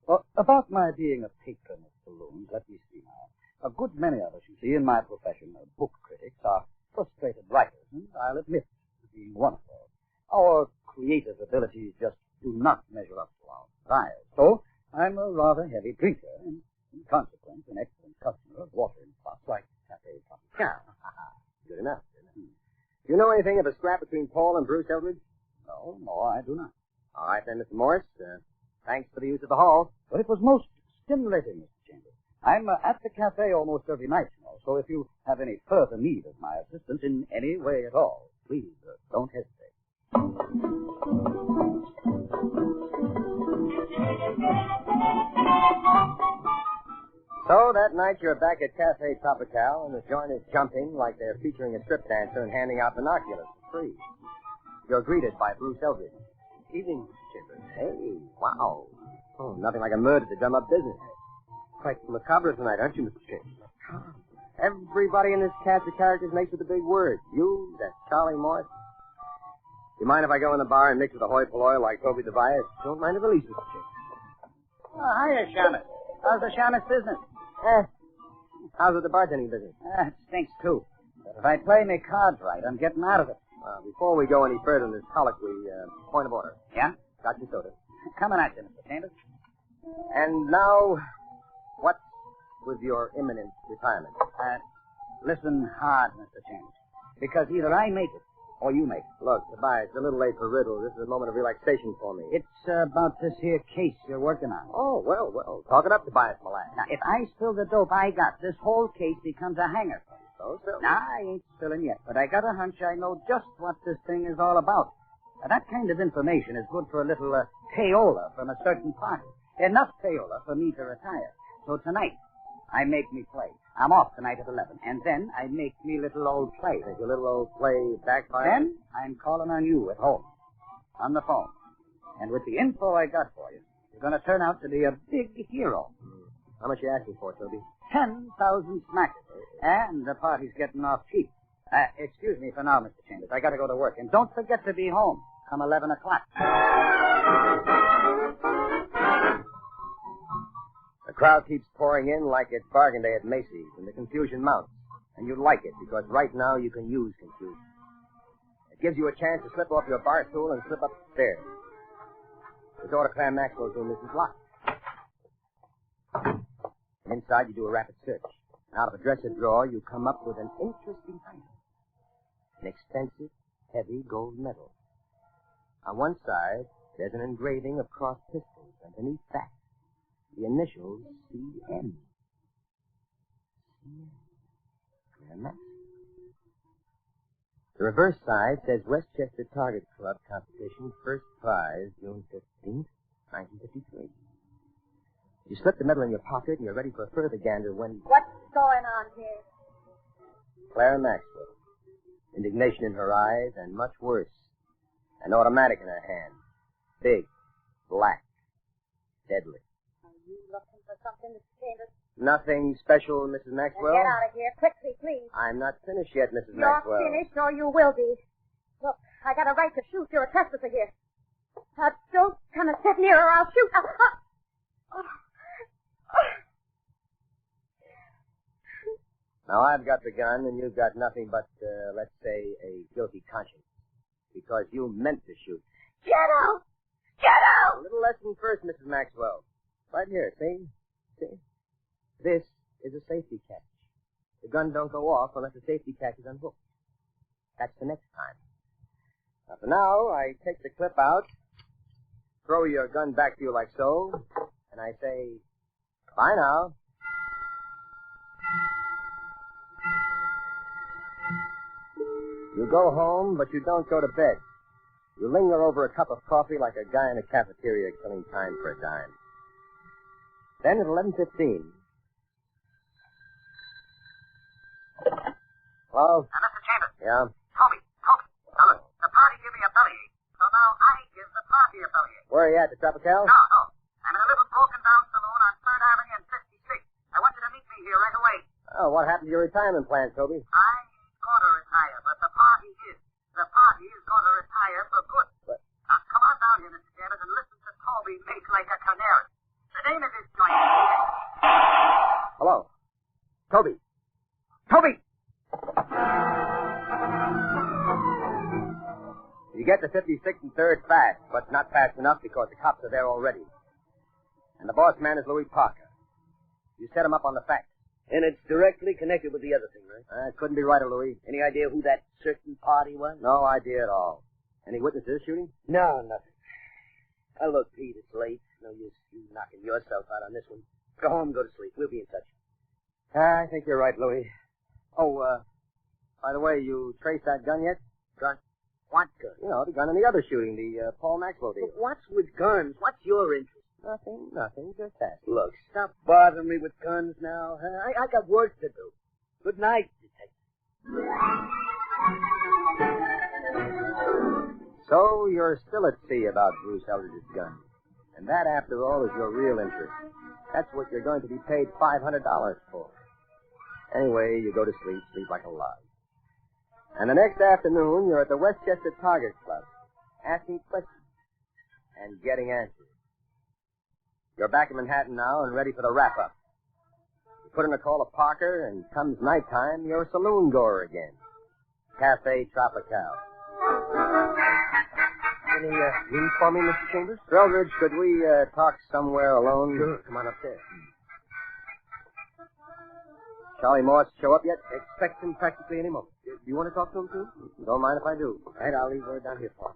Well, about my being a patron of saloons, let me see now. A good many of us, you see, in my profession, book critics, are frustrated writers, and I'll admit to being one of those. Our creative abilities just do not measure up to our desires. So, I'm a rather heavy drinker, and in consequence, an excellent customer of watering spots like Cafe Tropical. Good enough. Do you know anything of a scrap between Paul and Bruce Eldridge? No, I do not. All right, then, Mr. Morris. Thanks for the use of the hall. But it was most stimulating, Mr. Chambers. I'm at the cafe almost every night, so if you have any further need of my assistance in any way at all, please don't hesitate. So that night you're back at Cafe Tropical, and the joint is jumping like they're featuring a strip dancer and handing out binoculars for free. You're greeted by Bruce Eldridge. Evening, Chambers. Hey, wow. Oh, nothing like a murder to drum up business. Quite macabre tonight, aren't you, Mr. Chambers? Everybody in this cast of characters makes with a big word. You, that Charlie Morris. You mind if I go in the bar and mix with the hoi polloi like Toby Tobias? Don't mind in the least, Mr. Chambers. Oh, hiya, Shamus. How's the Shamus business? How's with the bartending business? It stinks, too. But if I play my cards right, I'm getting out of it. Before we go any further in this colloquy, point of order. Yeah? Got your soda. Coming at you, Mr. Chambers. And now, what's with your imminent retirement? Listen hard, Mr. Chambers. Because either I make it, or you make it. Look, Tobias, it's a little late for riddle. This is a moment of relaxation for me. It's about this here case you're working on. Oh, well. Talk it up, Tobias Malak. Now, if I spill the dope I got, this whole case becomes a hanger. So? Now, I ain't spilling yet, but I got a hunch I know just what this thing is all about. Now, that kind of information is good for a little payola from a certain party. Enough payola for me to retire. So tonight, I make me play. I'm off tonight at 11, and then I make me little old play. Does your little old play backfire? Then I'm calling on you at home, on the phone. And with the info I got for you, you're going to turn out to be a big hero. How much you asking for, Toby? 10,000 smackers. And the party's getting off cheap. Excuse me for now, Mr. Chambers. I got to go to work. And don't forget to be home come 11 o'clock. The crowd keeps pouring in like it's bargain day at Macy's, and the confusion mounts. And you like it, because right now you can use confusion. It gives you a chance to slip off your bar stool and slip up the stairs. The door to Clan Maxwell's room is locked. And inside you do a rapid search. And out of a dresser drawer, you come up with an interesting item. An expensive, heavy gold medal. On one side, there's an engraving of crossed pistols, and beneath that, the initials CM. Grand Mezon. The reverse side says Westchester Target Club competition, first prize, June 15th, 1953. You slip the medal in your pocket, and you're ready for a further gander when... What's going on here? Clara Maxwell. Indignation in her eyes, and much worse. An automatic in her hand. Big, black, deadly. Are you looking for something, Mr. Chambers? Nothing special, Mrs. Maxwell? Get out of here, quickly, please. I'm not finished yet, Mrs. You're Maxwell. finished, or you will be. Look, I got a right to shoot. You're a trespasser here. Now, don't come and sit near or I'll shoot. Now, I've got the gun, and you've got nothing but, let's say, a guilty conscience. Because you meant to shoot. Get out! Get out! A little lesson first, Mrs. Maxwell. Right here, see? See? This is a safety catch. The gun don't go off unless the safety catch is unhooked. That's the next time. Now, for now, I take the clip out, throw your gun back to you like so, and I say, bye now. You go home, but you don't go to bed. You linger over a cup of coffee like a guy in a cafeteria killing time for a dime. Then at 11:15... Hello? Mr. Chambers. Yeah? Toby. Now look, the party gave me a bellyache, so now I give the party a bellyache. Where are you at, the Tropical? No. I'm in a little broken-down saloon on 3rd Avenue and 56th. I want you to meet me here right away. Oh, what happened to your retirement plan, Toby? I ain't going to retire, but the party is. The party is going to retire for good. But... Now, come on down here, Mr. Chambers, and listen to Toby make like a canary. The name of this joint is... Hello? Toby! Toby! You get to 56th and 3rd fast, but not fast enough because the cops are there already. And the boss man is Louis Parker. You set him up on the facts. And it's directly connected with the other thing, right? Couldn't be righter, Louis. Any idea who that certain party was? No idea at all. Any witnesses shooting? No, nothing. Oh, look, Pete, it's late. No use you knocking yourself out on this one. Go home, go to sleep. We'll be in touch. I think you're right, Louis. Oh, by the way, you traced that gun yet? Gun? What gun? You know, the gun in the other shooting, the Paul Maxwell deal. But what's with guns? What's your interest? Nothing, just that. Look, stop bothering me with guns now. Huh? I got work to do. Good night, detective. So you're still at sea about Bruce Eldridge's gun. And that, after all, is your real interest. That's what you're going to be paid $500 for. Anyway, you go to sleep like a log. And the next afternoon, you're at the Westchester Target Club, asking questions and getting answers. You're back in Manhattan now and ready for the wrap-up. You put in a call to Parker, and comes nighttime, you're a saloon goer again. Cafe Tropical. Any news for me, Mr. Chambers? Eldridge, could we talk somewhere alone? Sure, come on upstairs. Charlie Morse show up yet? Expect him practically any moment. Do you want to talk to him, too? Don't mind if I do. All right, I'll leave word down here for him.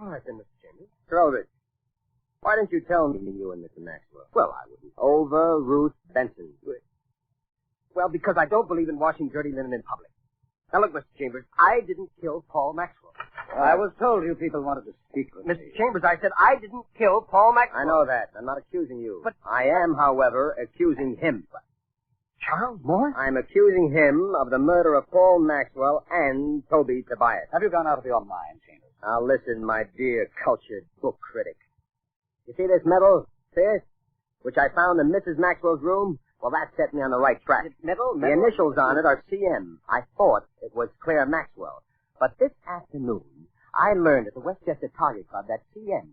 All right, then, Mr. Chambers. Eldridge, why didn't you tell me you and Mr. Maxwell? Well, I wouldn't. Over Ruth Benson. Well, because I don't believe in washing dirty linen in public. Now, look, Mr. Chambers, I didn't kill Paul Maxwell. I was told you people wanted to speak with me. Mr. Chambers, I said I didn't kill Paul Maxwell. I know that. I'm not accusing you. But I am, however, accusing him. Charles Morse? I'm accusing him of the murder of Paul Maxwell and Toby Tobias. Have you gone out of your mind, Chambers? Now listen, my dear cultured book critic. You see this medal? See it? Which I found in Mrs. Maxwell's room? Well, that set me on the right track. Medal? The initials on it are CM. I thought it was Claire Maxwell. But this afternoon, I learned at the Westchester Target Club that CM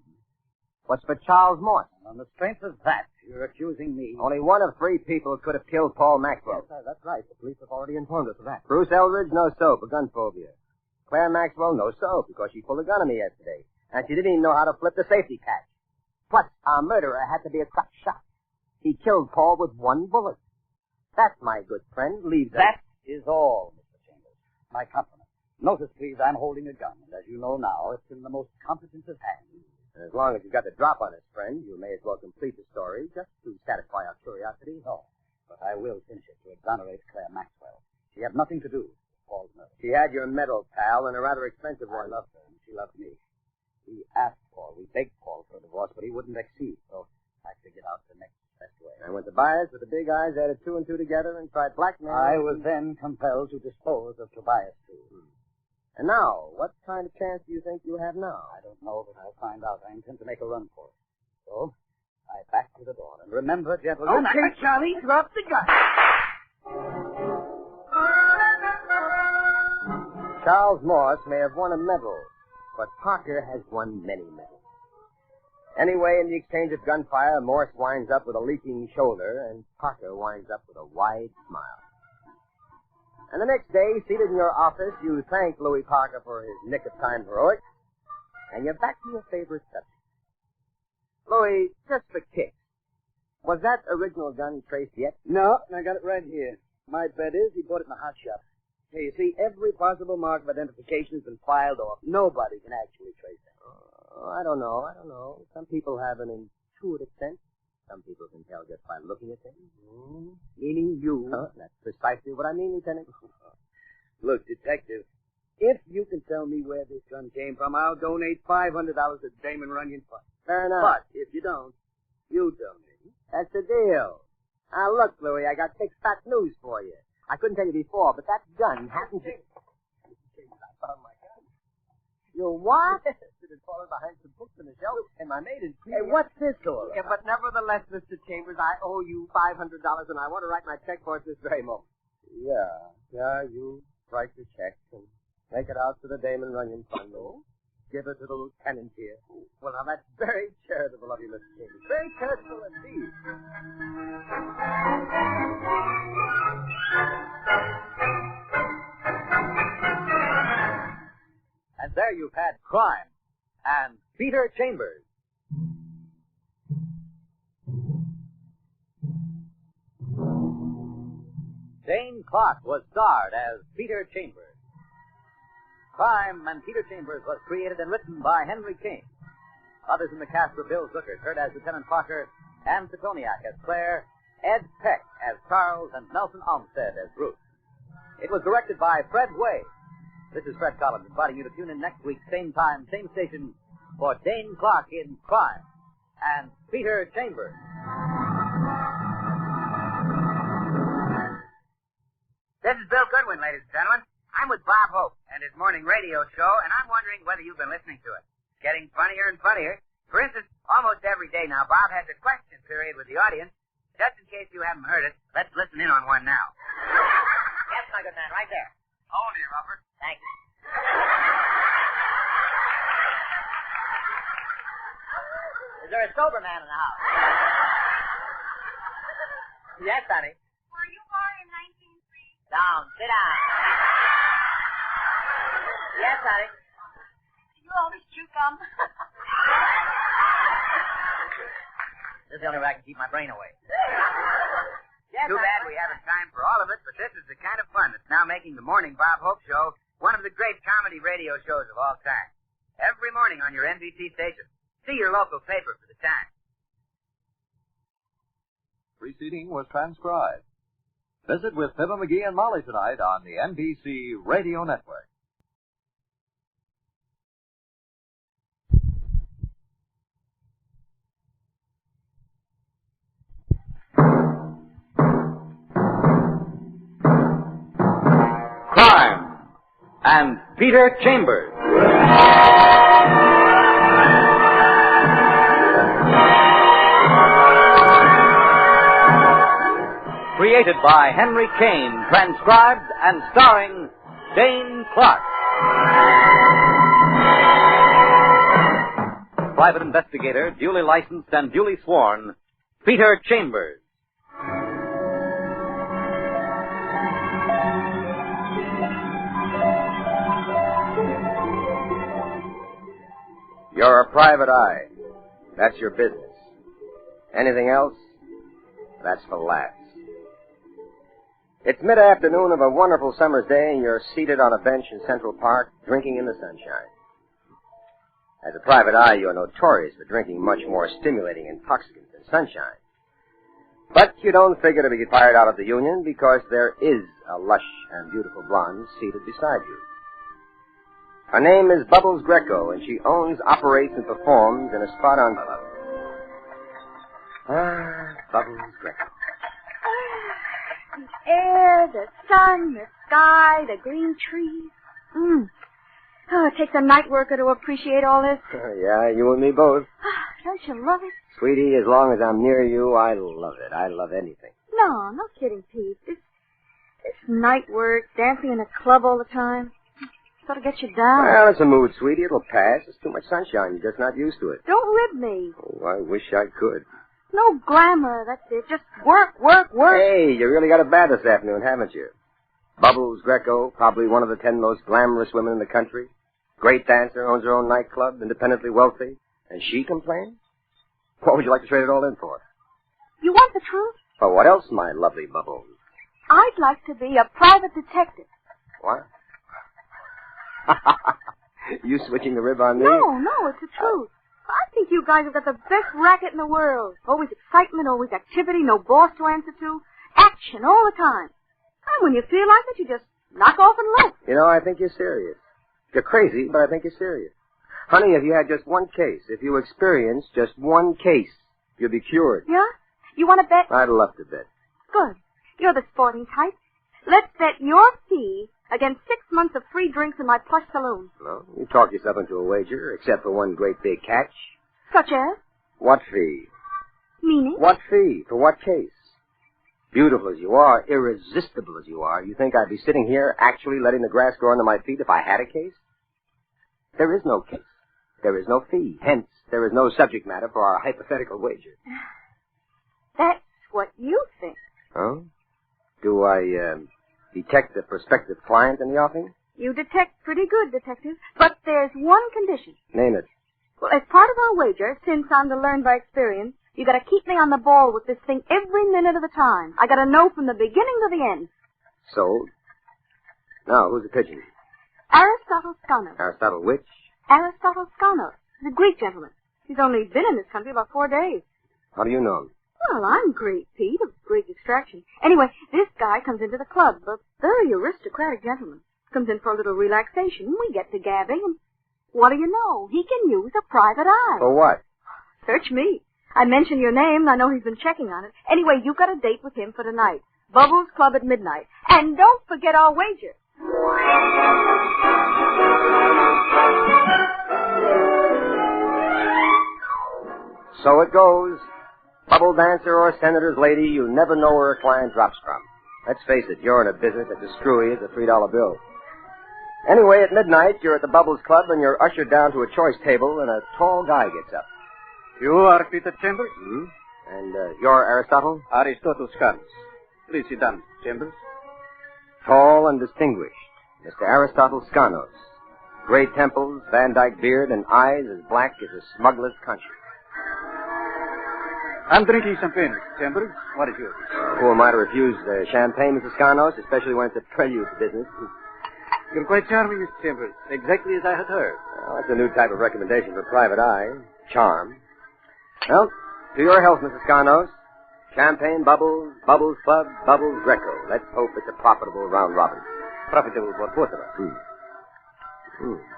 was for Charles Morse. And on the strength of that, you're accusing me. Only one of three people could have killed Paul Maxwell. Yes, that's right. The police have already informed us of that. Bruce Eldridge, no soap, a gun phobia. Claire Maxwell, no soap, because she pulled a gun on me yesterday. And she didn't even know how to flip the safety catch. Plus, our murderer had to be a crack shot. He killed Paul with one bullet. That, my good friend, leaves us... That is all, Mr. Chambers. My compliments. Notice, please, I'm holding a gun, and as you know now, it's in the most competent of hands. And as long as you've got the drop on us, friend, you may as well complete the story just to satisfy our curiosity. No, but I will finish it to exonerate Claire Maxwell. She had nothing to do with Paul's murder. She had your medal, pal, and a rather expensive one. I loved her, and she loved me. We asked Paul, we begged Paul for a divorce, but he wouldn't accede, so I figured out the next best way. And when Tobias with the big eyes added two and two together and tried blackmail... I was then compelled to dispose of Tobias, too. And now, what kind of chance do you think you have now? I don't know, but I'll find out. I intend to make a run for it. So, I back to the door. And remember, gentlemen... Okay, Charlie, drop the gun. Charles Morse may have won a medal, but Parker has won many medals. Anyway, in the exchange of gunfire, Morse winds up with a leaking shoulder, and Parker winds up with a wide smile. And the next day, seated in your office, you thank Louis Parker for his nick-of-time heroics, and you're back to your favorite subject. Louis, just for kicks, was that original gun traced yet? No, I got it right here. My bet is he bought it in a hot shop. Hey, you see, every possible mark of identification has been filed off. Nobody can actually trace that. Oh, I don't know. Some people have an intuitive sense. Some people can tell just by looking at things. Meaning you. That's precisely what I mean, Lieutenant. Look, Detective, if you can tell me where this gun came from, I'll donate $500 to Damon Runyon Fund. Fair enough. But if you don't, You tell me. That's the deal. Now, look, Louie, I got big fat news for you. I couldn't tell you before, but that gun happened to... I found my gun. You what? It had fallen behind some books on the shelf, and my maid is... Hey, what's this all about? Yeah, but nevertheless, Mr. Chambers, I owe you $500, and I want to write my check for it this very moment. Yeah, you write the check and make it out to the Damon Runyon Fund. Give it to the lieutenant here. Well, now, that's very charitable of you, Mr. Chambers. Very charitable indeed. And there you've had Crime and Peter Chambers. Dane Clark was starred as Peter Chambers. Crime and Peter Chambers was created and written by Henry King. Others in the cast were Bill Zuckert, heard as Lieutenant Parker, Anne Petoniak as Claire, Ed Peck as Charles, and Nelson Olmsted as Bruce. It was directed by Fred Way. This is Fred Collins inviting you to tune in next week, same time, same station, for Dane Clark in Crime and Peter Chambers. This is Bill Goodwin, ladies and gentlemen. I'm with Bob Hope and his morning radio show, and I'm wondering whether you've been listening to it. It's getting funnier and funnier. For instance, almost every day now, Bob has a question period with the audience. Just in case you haven't heard it, let's listen in on one now. Yes, my good man, right there. Hold here, Robert. Thank you. Is there a sober man in the house? Yes, honey. Were you born in 1903? Down. Sit down. Yes, honey. You always chew gum. This is the only way I can keep my brain away. Yes, too bad we haven't time for all of it, but this is the kind of fun that's now making the Morning Bob Hope Show one of the great comedy radio shows of all time. Every morning on your NBC station. See your local paper for the time. Preceding was transcribed. Visit with Fibber McGee and Molly tonight on the NBC Radio Network. Crime and Peter Chambers. Created by Henry Kane, transcribed and starring Dane Clark. Private investigator, duly licensed and duly sworn, Peter Chambers. You're a private eye. That's your business. Anything else? That's for laughs. It's mid-afternoon of a wonderful summer's day, and you're seated on a bench in Central Park, drinking in the sunshine. As a private eye, you're notorious for drinking much more stimulating intoxicants than sunshine. But you don't figure to be fired out of the union because there is a lush and beautiful blonde seated beside you. Her name is Bubbles Greko, and she owns, operates, and performs in a spot on... Bubbles Greko. The air, the sun, the sky, the green trees. Oh, it takes a night worker to appreciate all this. Yeah, you and me both. Don't you love it? Sweetie, as long as I'm near you, I love it. I love anything. No kidding, Pete. This night work, dancing in a club all the time, sort of gets you down. Well, it's a mood, sweetie. It'll pass. It's too much sunshine. You're just not used to it. Don't rib me. Oh, I wish I could. No glamour, that's it. Just work. Hey, you really got it bad this afternoon, haven't you? Bubbles Greko, probably one of the 10 most glamorous women in the country. Great dancer, owns her own nightclub, independently wealthy. And she complains? What would you like to trade it all in for? You want the truth? For what else, my lovely Bubbles? I'd like to be a private detective. What? You switching the rib on me? No, it's the truth. I think you guys have got the best racket in the world. Always excitement, always activity, no boss to answer to. Action all the time. And when you feel like it, you just knock off and loaf. You know, I think you're serious. You're crazy, but I think you're serious. Honey, if you had just one case, if you experienced just one case, You'll be cured. Yeah? You want to bet? I'd love to bet. Good. You're the sporting type. Let's bet your fee against 6 months of free drinks in my plush saloon. No, you talk yourself into a wager, except for one great big catch. Such as? What fee? Meaning? What fee? For what case? Beautiful as you are, irresistible as you are, you think I'd be sitting here actually letting the grass grow under my feet if I had a case? There is no case. There is no fee. Hence, there is no subject matter for our hypothetical wager. That's what you think. Oh? Do I, detect a prospective client in the offing? You detect pretty good, Detective. But there's one condition. Name it. Well, as part of our wager, since I'm to learn by experience, you gotta keep me on the ball with this thing every minute of the time. I gotta know from the beginning to the end. Sold. Now, who's the pigeon? Aristotle Skanos. Aristotle which? Aristotle Skanos. He's a Greek gentleman. He's only been in this country about 4 days. How do you know him? Well, I'm Greek, Pete, of Greek extraction. Anyway, this guy comes into the club, a very aristocratic gentleman. Comes in for a little relaxation. We get to gabbing, and what do you know? He can use a private eye. For what? Search me. I mentioned your name, and I know he's been checking on it. Anyway, you got a date with him for tonight. Bubbles Club at midnight. And don't forget our wager. So it goes. Bubble dancer or senator's lady, you never know where a client drops from. Let's face it, you're in a business that's as screwy as a $3 bill. Anyway, at midnight, you're at the Bubbles Club, and you're ushered down to a choice table, and a tall guy gets up. You are Peter Chambers? Hmm? And you're Aristotle? Aristotle Skanos. Please sit down, Chambers. Tall and distinguished, Mr. Aristotle Skanos. Gray temples, Van Dyke beard, and eyes as black as a smuggler's conscience. I'm drinking champagne, Mr. Chambers. What is yours? Who am I to refuse champagne, Mr. Skanos, especially when it's a prelude to business? You're quite charming, Mr. Chambers. Exactly as I had heard. Well, that's a new type of recommendation for private eye. Charm. Well, to your health, Mrs. Skanos. Champagne, Bubbles, Bubbles Club, Bubbles Greko. Let's hope it's a profitable round robin. Profitable for both of us.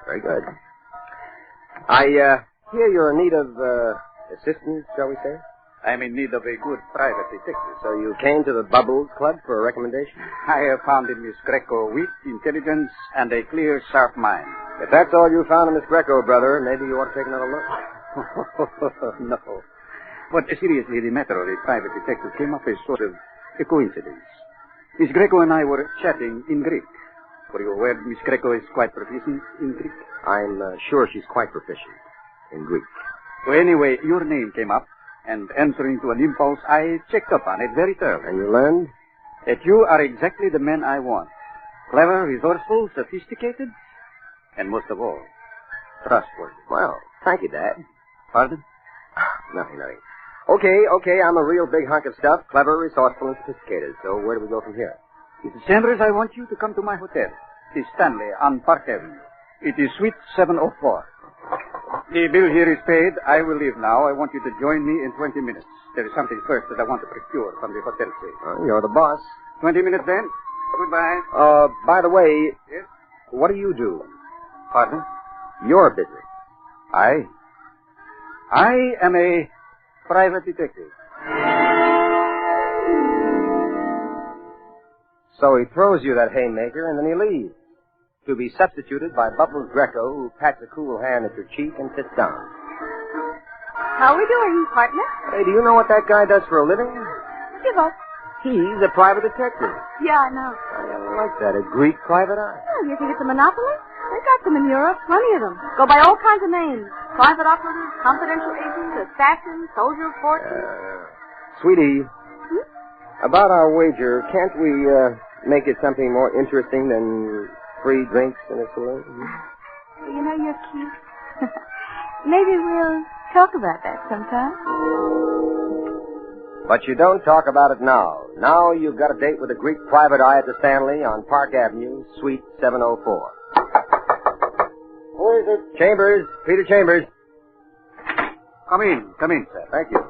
Very good. I hear you're in need of assistance, shall we say? I'm in need of a good private detective. So you came to the Bubbles Club for a recommendation? I have found in Miss Greko wit, intelligence, and a clear, sharp mind. If that's all you found in Miss Greko, brother, maybe you ought to take another look. No. But seriously, the matter of a private detective came up as sort of a coincidence. Miss Greko and I were chatting in Greek. Were you aware Miss Greko is quite proficient in Greek? I'm sure she's quite proficient in Greek. Well, anyway, your name came up. And answering to an impulse, I checked up on it very thoroughly. And you learned? That you are exactly the man I want. Clever, resourceful, sophisticated, and most of all, trustworthy. Well, thank you, Dad. Pardon? Nothing. Okay, I'm a real big hunk of stuff, clever, resourceful, and sophisticated. So where do we go from here? Mrs. Chambers, I want you to come to my hotel. It is Stanley on Park Avenue. It is Suite 704. The bill here is paid. I will leave now. I want you to join me in 20 minutes. There is something first that I want to procure from the hotel safe. Oh, you're the boss. 20 minutes then. Goodbye. By the way... Yes? What do you do? Pardon? Your business. I am a private detective. So he throws you that haymaker and then he leaves. To be substituted by Bubbles Greko, who pats a cool hand at your cheek and sits down. How are we doing, partner? Hey, do you know what that guy does for a living? Give up. He's a private detective. Yeah, I know. I like that, a Greek private eye. Oh, you think it's a monopoly? They got them in Europe, plenty of them. Go by all kinds of names. Private operatives, confidential agents, assassins, soldier of fortune. Sweetie, about our wager, can't we make it something more interesting than free drinks in a saloon? Well, you know, you're cute. Maybe we'll talk about that sometime. But you don't talk about it now. Now you've got a date with a Greek private eye at the Stanley on Park Avenue, Suite 704. Who is it? Chambers. Peter Chambers. Come in, sir. Thank you.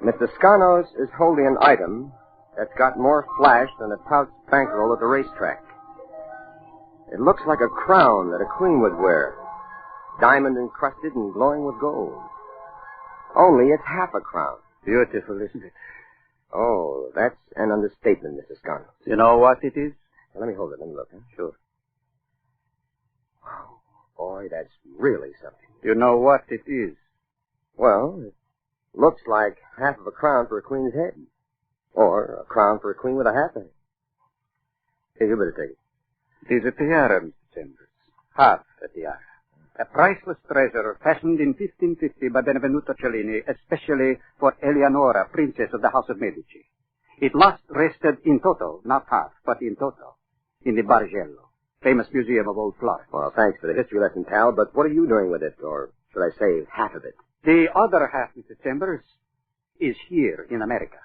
Mr. Skanos is holding an item that's got more flash than a pouched bankroll at the racetrack. It looks like a crown that a queen would wear. diamond-encrusted and glowing with gold. Only it's half a crown. Beautiful, isn't it? Oh, that's an understatement, Mrs. Scarno. You know what it is? Let me hold it. Let me look. Huh? Sure. Oh, boy, that's really something. You know what it is? Well, it looks like half of a crown for a queen's head. Or a crown for a queen with a half head. Here, you better take it. It is a tiara, Mr. Chambers. Half a tiara. A priceless treasure fashioned in 1550 by Benvenuto Cellini, especially for Eleonora, Princess of the House of Medici. It last rested in toto, not half, but in toto, in the Bargello, famous museum of old Florence. Well, thanks for the history lesson, pal, but what are you doing with it, or should I say half of it? The other half, Mr. Chambers, is here in America.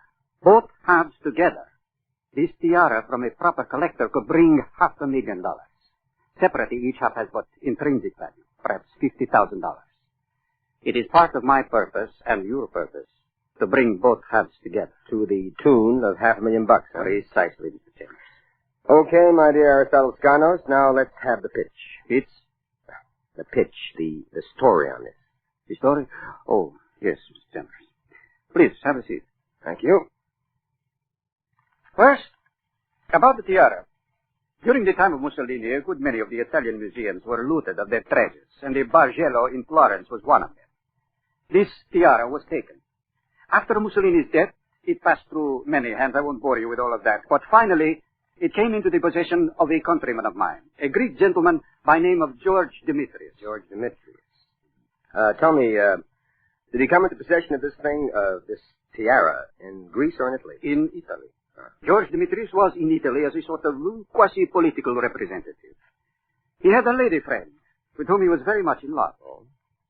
Both halves together. This tiara from a proper collector could bring $500,000. Separately, each half has but intrinsic value, perhaps $50,000. It is part of my purpose and your purpose to bring both halves together. To the tune of $500,000, huh? Precisely, Mr. Chambers. Okay, my dear Aristotle Scarnos, now let's have the pitch. Pitch? The pitch, the story on this. The story? Oh, yes, Mr. Chambers. Please, have a seat. Thank you. First, about the tiara. During the time of Mussolini, a good many of the Italian museums were looted of their treasures, and the Bargello in Florence was one of them. This tiara was taken. After Mussolini's death, it passed through many hands. I won't bore you with all of that. But finally, it came into the possession of a countryman of mine, a Greek gentleman by name of George Demetrius. George Demetrius. Tell me, did he come into possession of this thing, this tiara, in Greece or in Italy? In Italy. George Demetrius was in Italy as a sort of quasi-political representative. He had a lady friend with whom he was very much in love. Oh.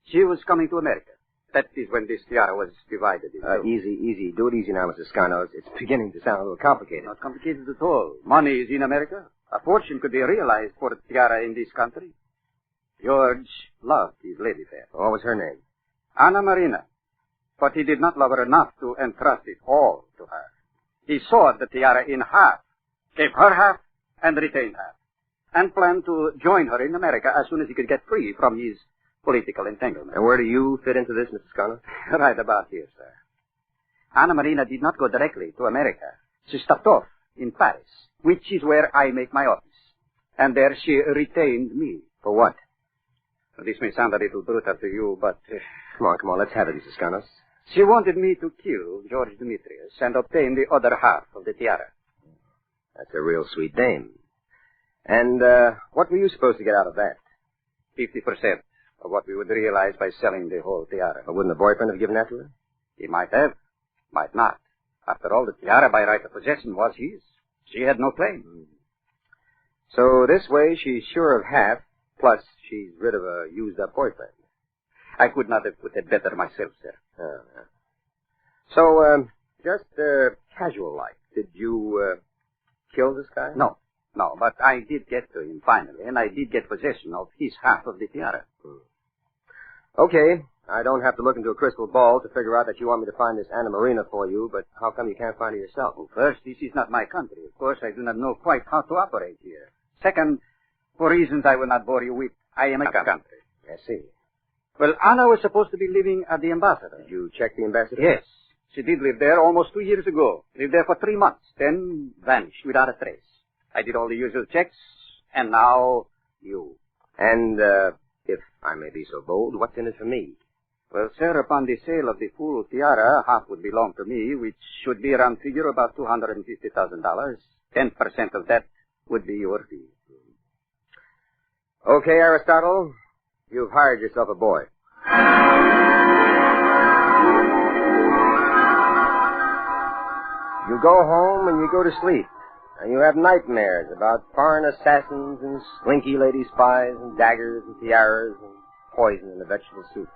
She was coming to America. That is when this tiara was divided. Easy. Do it easy now, Mr. Scarnos. It's beginning to sound a little complicated. Not complicated at all. Money is in America. A fortune could be realized for a tiara in this country. George loved his lady fair. What was her name? Anna Marina. But he did not love her enough to entrust it all to her. He sawed the tiara in half, gave her half, and retained half, and planned to join her in America as soon as he could get free from his political entanglement. And where do you fit into this, Mr. Scarno? Right about here, sir. Anna Marina did not go directly to America. She stopped off in Paris, which is where I make my office. And there she retained me. For what? This may sound a little brutal to you, but... Come on, let's have it, Mr. Scarnos. She wanted me to kill George Demetrius and obtain the other half of the tiara. That's a real sweet dame. And, what were you supposed to get out of that? 50% of what we would realize by selling the whole tiara. But wouldn't the boyfriend have given that to her? He might have, might not. After all, the tiara by right of possession was his. She had no claim. So this way she's sure of half, plus she's rid of a used-up boyfriend. I could not have put it better myself, sir. So, just casual-like, did you kill this guy? No, but I did get to him finally, and I did get possession of his half of the tiara. Okay, I don't have to look into a crystal ball to figure out that you want me to find this Anna Marina for you, but how come you can't find her yourself? Well, first, this is not my country. Of course, I do not know quite how to operate here. Second, for reasons I will not bore you with, I am a country. I see. Well, Anna was supposed to be living at the ambassador. Did you check the ambassador? Yes. She did live there almost 2 years ago. Lived there for 3 months, then vanished without a trace. I did all the usual checks, and now you. And, if I may be so bold, what's in it for me? Well, sir, upon the sale of the full tiara, half would belong to me, which should be around figure about $250,000. 10% of that would be your fee. Okay, Aristotle. You've hired yourself a boy. You go home and you go to sleep. And you have nightmares about foreign assassins and slinky lady spies and daggers and tiaras and poison in the vegetable soup.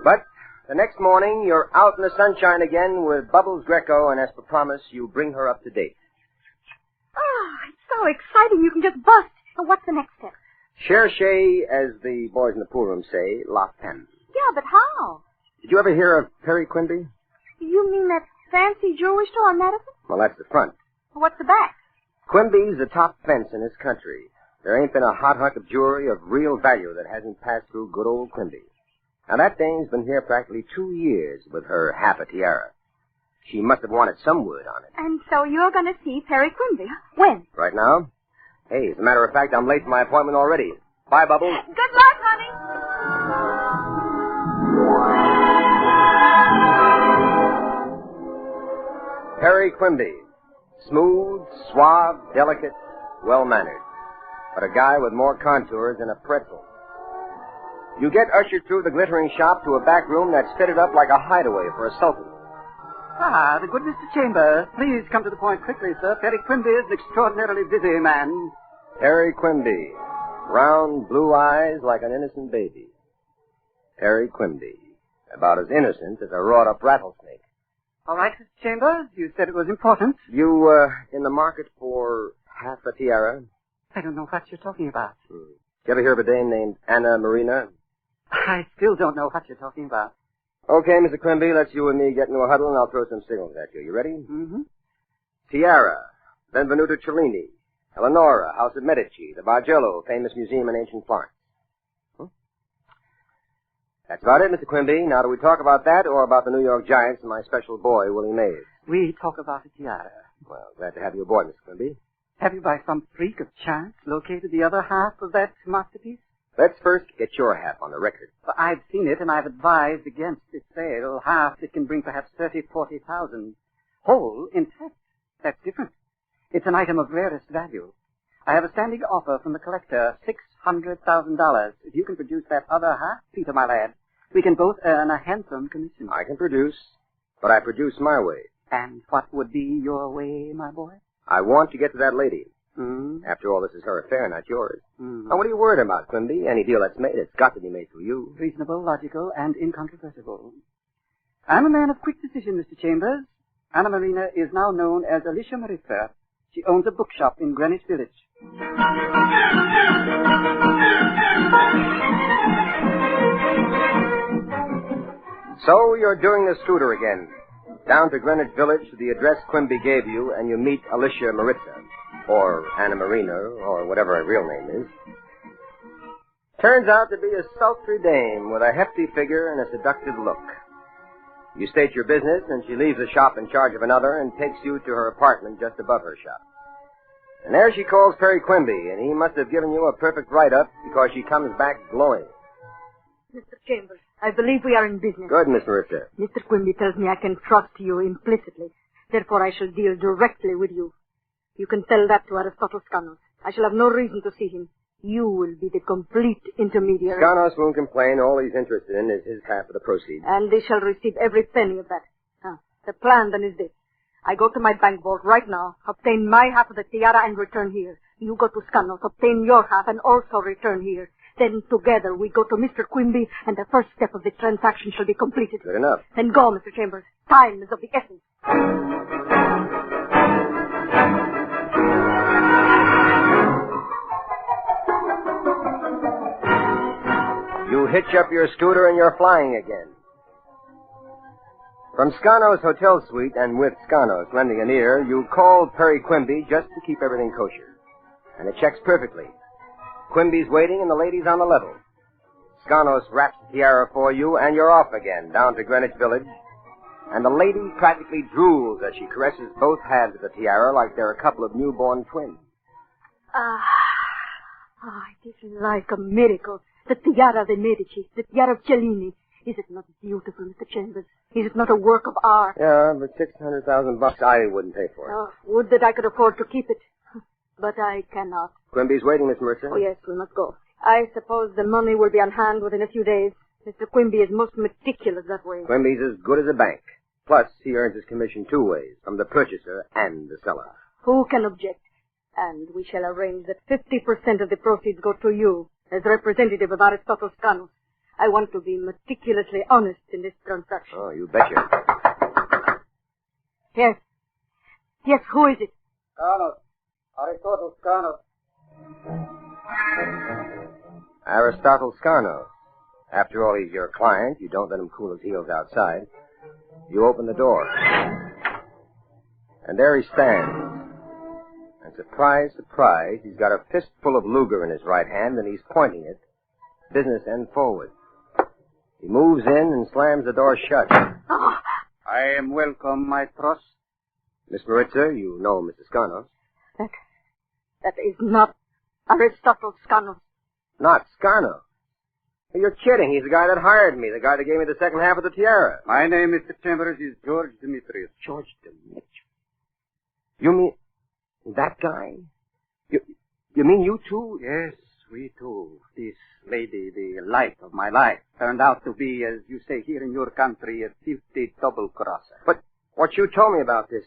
But the next morning, you're out in the sunshine again with Bubbles Greko, and as per promise, you bring her up to date. Oh, it's so exciting you can just bust. And what's the next step? Cherchez, as the boys in the pool room say, la femme. Yeah, but how? Did you ever hear of Perry Quimby? You mean that fancy jewelry store on Madison? Well, that's the front. What's the back? Quimby's the top fence in this country. There ain't been a hot hunk of jewelry of real value that hasn't passed through good old Quimby. Now, that dame's been here practically 2 years with her half a tiara. She must have wanted some word on it. And so you're going to see Perry Quimby. When? Right now? Hey, as a matter of fact, I'm late for my appointment already. Bye, Bubbles. Good luck, honey. Perry Quimby. Smooth, suave, delicate, well-mannered. But a guy with more contours than a pretzel. You get ushered through the glittering shop to a back room that's fitted up like a hideaway for a sultan. Ah, the good Mr. Chambers. Please come to the point quickly, sir. Perry Quimby is an extraordinarily busy man. Perry Quimby. Round, blue eyes like an innocent baby. Perry Quimby. About as innocent as a wrought-up rattlesnake. All right, Mr. Chambers. You said it was important. You, in the market for half a tiara? I don't know what you're talking about. You ever hear of a dame named Anna Marina? I still don't know what you're talking about. Okay, Mr. Quimby, let's you and me get into a huddle and I'll throw some signals at you. You ready? Mm-hmm. Tiara, Benvenuto Cellini, Eleonora, House of Medici, the Bargello, famous museum in ancient Florence. That's about it, Mr. Quimby. Now, do we talk about that or about the New York Giants and my special boy, Willie Mays? We talk about a tiara. Well, glad to have you aboard, Mr. Quimby. Have you by some freak of chance located the other half of that masterpiece? Let's first get your half on the record. Well, I've seen it, and I've advised against its sale. Half it can bring perhaps 40,000. Whole, intact. That's different. It's an item of rarest value. I have a standing offer from the collector, $600,000. If you can produce that other half, Peter, my lad, we can both earn a handsome commission. I can produce, but I produce my way. And what would be your way, my boy? I want to get to that lady. Mm. After all, this is her affair, not yours. Mm. Now, what are you worried about, Quimby? Any deal that's made, it's got to be made through you. Reasonable, logical, and incontrovertible. I'm a man of quick decision, Mr. Chambers. Anna Marina is now known as Alicia Maritza. She owns a bookshop in Greenwich Village. So you're doing the scooter again. Down to Greenwich Village to the address Quimby gave you, and you meet Alicia Maritza. Or Anna Marina, or whatever her real name is. Turns out to be a sultry dame with a hefty figure and a seductive look. You state your business, and she leaves the shop in charge of another and takes you to her apartment just above her shop. And there she calls Perry Quimby, and he must have given you a perfect write-up because she comes back glowing. Mr. Chambers, I believe we are in business. Good, Miss Maritza. Mr. Quimby tells me I can trust you implicitly. Therefore, I shall deal directly with you. You can tell that to Aristotle Skanos. I shall have no reason to see him. You will be the complete intermediary. Skanos won't complain. All he's interested in is his half of the proceeds. And they shall receive every penny of that. The plan then is this. I go to my bank vault right now, obtain my half of the tiara, and return here. You go to Skanos, obtain your half, and also return here. Then together we go to Mr. Quimby, and the first step of the transaction shall be completed. Good enough. Then go, Mr. Chambers. Time is of the essence. You hitch up your scooter and you're flying again. From Skanos Hotel Suite and with Skanos lending an ear, you call Perry Quimby just to keep everything kosher. And it checks perfectly. Quimby's waiting and the lady's on the level. Skanos wraps the tiara for you and you're off again down to Greenwich Village. And the lady practically drools as she caresses both halves of the tiara like they're a couple of newborn twins. It is like a miracle. The tiara of the Medici, the tiara of Cellini. Is it not beautiful, Mr. Chambers? Is it not a work of art? Yeah, but $600,000 I wouldn't pay for it. Oh, would that I could afford to keep it. But I cannot. Quimby's waiting, Miss Maritza. Oh, yes, we must go. I suppose the money will be on hand within a few days. Mr. Quimby is most meticulous that way. Quimby's as good as a bank. Plus, he earns his commission 2 ways, from the purchaser and the seller. Who can object? And we shall arrange that 50% of the proceeds go to you, as representative of Aristotle Skanos. I want to be meticulously honest in this transaction. Oh, you betcha. Yes. Yes, who is it? Skanos. Aristotle Skanos. Aristotle Skanos. After all, he's your client. You don't let him cool his heels outside. You open the door. And there he stands. And surprise, surprise, he's got a fistful of Luger in his right hand, and he's pointing it, business end forward. He moves in and slams the door shut. Oh. I am welcome, my trust. Miss Maritza, you know Mrs. Skanos. That is not Aristotle Skanos. Not Skanos? You're kidding. He's the guy that hired me, the guy that gave me the second half of the tiara. My name, Mr. Chambers, is George Demetrius. George Demetrius? You mean that guy? You mean you two? Yes, we two. This lady, the light of my life, turned out to be, as you say here in your country, a 50 double-crosser. But what you told me about this,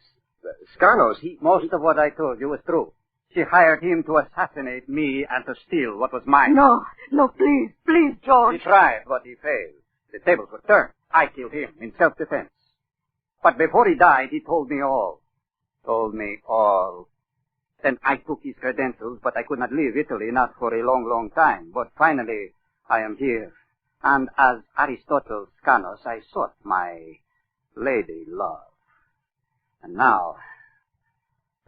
Skanos, Most of what I told you was true. She hired him to assassinate me and to steal what was mine. No, please, George. He tried, but he failed. The tables were turned. I killed him in self-defense. But before he died, he told me all. Then I took his credentials, but I could not leave Italy, not for a long, long time. But finally, I am here. And as Aristotle Skanos, I sought my lady love. And now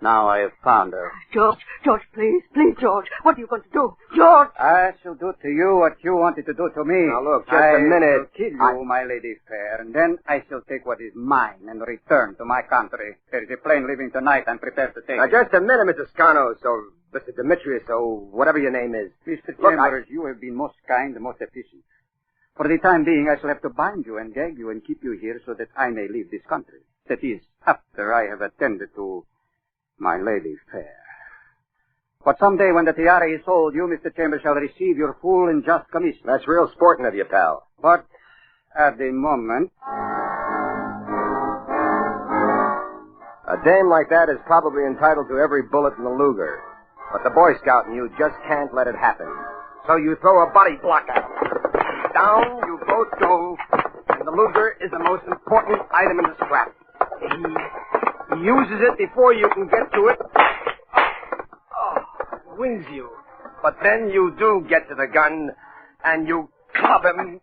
I have found her. George, please, George. What are you going to do? George! I shall do to you what you wanted to do to me. Now, look, just a minute. I will kill you, my lady fair, and then I shall take what is mine and return to my country. There is a plane leaving tonight. I'm prepared to take Now, it. just a minute, Mr. Skanos, or Mr. Demetrius, or whatever your name is. Mr. Chambers, you have been most kind and most efficient. For the time being, I shall have to bind you and gag you and keep you here so that I may leave this country. That is, after I have attended to my lady fair. But someday when the tiara is sold, you, Mr. Chambers, shall receive your full and just commission. That's real sporting of you, pal. But at the moment... A dame like that is probably entitled to every bullet in the Luger. But the Boy Scout in you just can't let it happen. So you throw a body block at him. Down you both go, and the Luger is the most important item in the scrap. He uses it before you can get to it. Wings you. But then you do get to the gun, and you club him.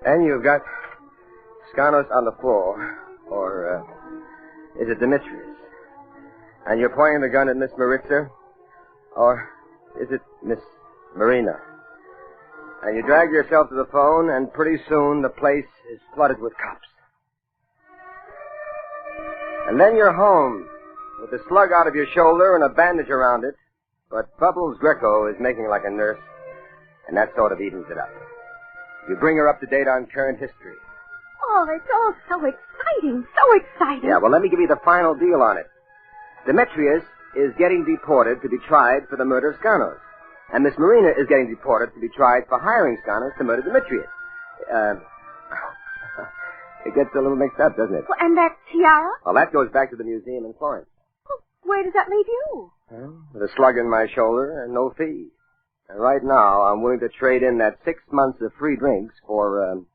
Then you've got Skanos on the floor, or is it Demetrius? And you're pointing the gun at Miss Maritza, or is it Miss Marina? And you drag yourself to the phone, and pretty soon the place is flooded with cops. And then you're home, with the slug out of your shoulder and a bandage around it. But Bubbles Greko is making like a nurse, and that sort of evens it up. You bring her up to date on current history. Oh, it's all so exciting, Yeah, well, let me give you the final deal on it. Demetrius is getting deported to be tried for the murder of Skanos. And Miss Marina is getting deported to be tried for hiring Skanos to murder Demetrius. It gets a little mixed up, doesn't it? Well, and that tiara? Well, that goes back to the museum in Florence. Well, where does that leave you? Well, with a slug in my shoulder and no fee. And right now, I'm willing to trade in that 6 months of free drinks for,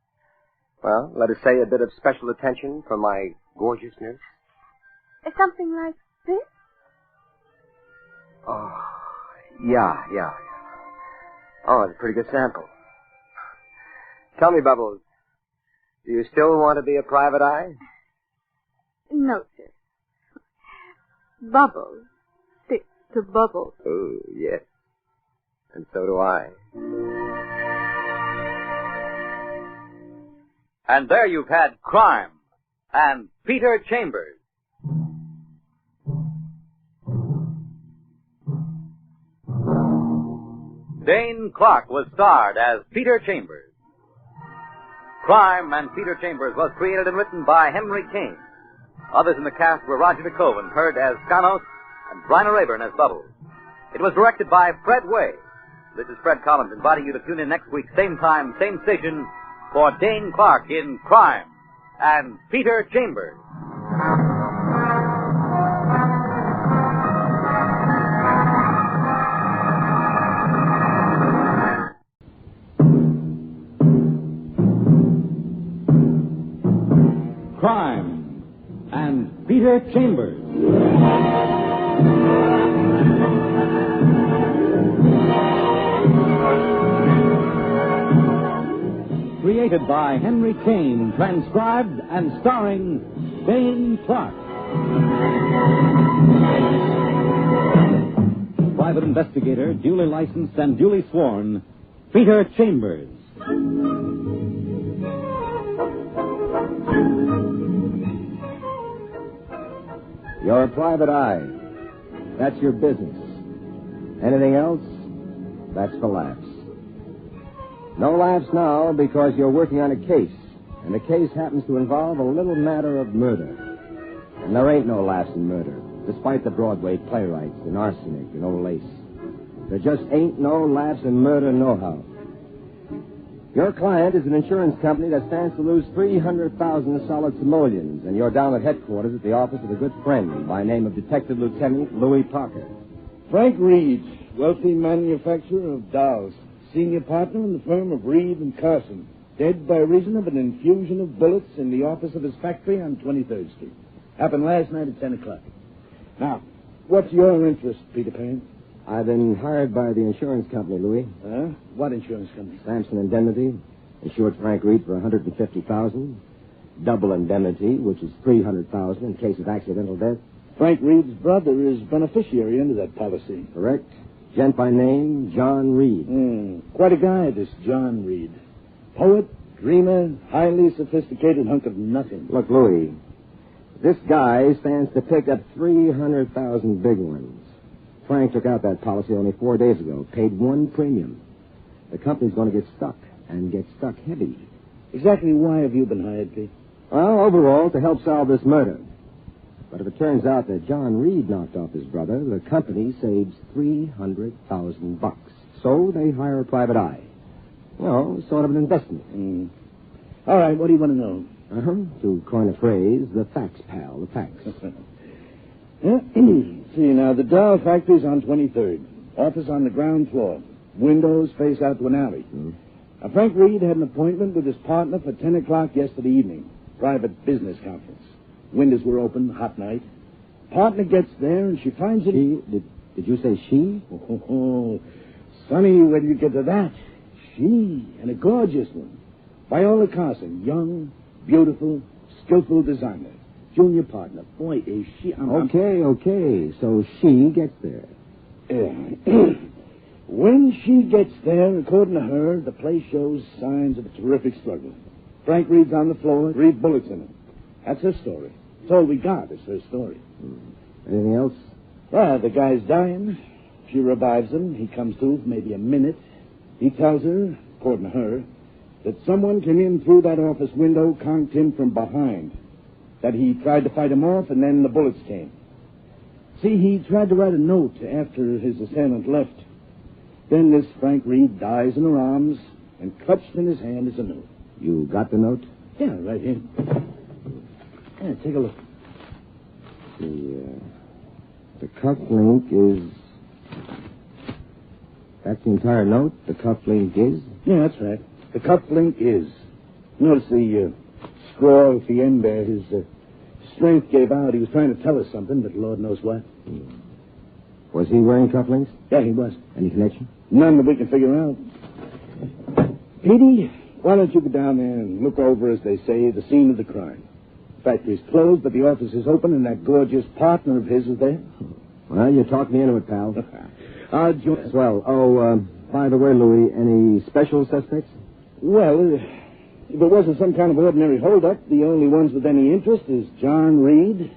well, let us say a bit of special attention from my gorgeous nurse. Something like this? Oh, yeah. Oh, it's a pretty good sample. Tell me, Bubbles, do you still want to be a private eye? No, sir. Bubbles stick to Bubbles. Oh, yes. And so do I. And there you've had Crime and Peter Chambers. Dane Clark was starred as Peter Chambers. Crime and Peter Chambers was created and written by Henry Kane. Others in the cast were Roger DeCoven, heard as Skanos, and Bryna Rayburn as Bubbles. It was directed by Fred Way. This is Fred Collins inviting you to tune in next week, same time, same station, for Dane Clark in Crime and Peter Chambers. Crime and Peter Chambers. Created by Henry Kane, transcribed and starring Dane Clark. Private investigator, duly licensed and duly sworn, Peter Chambers. You're a private eye. That's your business. Anything else? That's for laughs. No laughs now because you're working on a case, and the case happens to involve a little matter of murder. And there ain't no laughs in murder, despite the Broadway playwrights and arsenic and old lace. There just ain't no laughs in murder nohow. Your client is an insurance company that stands to lose $300,000 solid simoleons, and you're down at headquarters at the office of a good friend by name of Detective Lieutenant Louis Parker. Frank Reed, wealthy manufacturer of dolls, senior partner in the firm of Reed and Carson, dead by reason of an infusion of bullets in the office of his factory on 23rd Street. Happened last night at 10 o'clock. Now, what's your interest, Peter Pan? I've been hired by the insurance company, Louis. Huh? What insurance company? Sampson Indemnity. Insured Frank Reed for $150,000. Double indemnity, which is $300,000 in case of accidental death. Frank Reed's brother is beneficiary under that policy. Correct. Gent by name, John Reed. Quite a guy, this John Reed. Poet, dreamer, highly sophisticated hunk of nothing. Look, Louis, this guy stands to pick up 300,000 big ones. Frank took out that policy only 4 days ago, paid one premium. The company's going to get stuck, and get stuck heavy. Exactly why have you been hired, Pete? Well, overall, to help solve this murder. But if it turns out that John Reed knocked off his brother, the company saves $300,000. So they hire a private eye. You know, sort of an investment. All right, what do you want to know? To coin a phrase, the facts, pal, the facts. See, now, the doll factory's on 23rd. Office on the ground floor. Windows face out to an alley. Now, Frank Reed had an appointment with his partner for 10 o'clock yesterday evening. Private business conference. Windows were open, hot night. Partner gets there, and she finds it... Did you say she? Oh, Sonny, when you get to that. She, and a gorgeous one. Viola Carson, young, beautiful, skillful designer. Junior partner. Boy, is she... Okay. So she gets there. When she gets there, according to her, the place shows signs of a terrific struggle. Frank Reed's on the floor, 3 bullets in him. That's her story. That's all we got is her story. Anything else? Well, the guy's dying. She revives him. He comes to for maybe a minute. He tells her, according to her, that someone came in through that office window, conked him from behind. That he tried to fight him off, and then the bullets came. See, he tried to write a note after his assailant left. Then this Frank Reed dies in her arms, and clutched in his hand is a note. You got the note? Yeah, right here. Yeah, take a look. The cufflink is... That's the entire note? The cufflink is? Yeah, that's right. The cufflink is. Notice the scrawl at the end there. His strength gave out. He was trying to tell us something, but Lord knows what. Was he wearing cufflinks? Yeah, he was. Any connection? None that we can figure out. Petey, why don't you go down there and look over, as they say, the scene of the crime? The factory's closed, but the office is open, and that gorgeous partner of his is there. Well, you talked me into it, pal. I'll join... Swell. Oh, by the way, Louis, any special suspects? Well, if it wasn't some kind of ordinary holdup, the only ones with any interest is John Reed,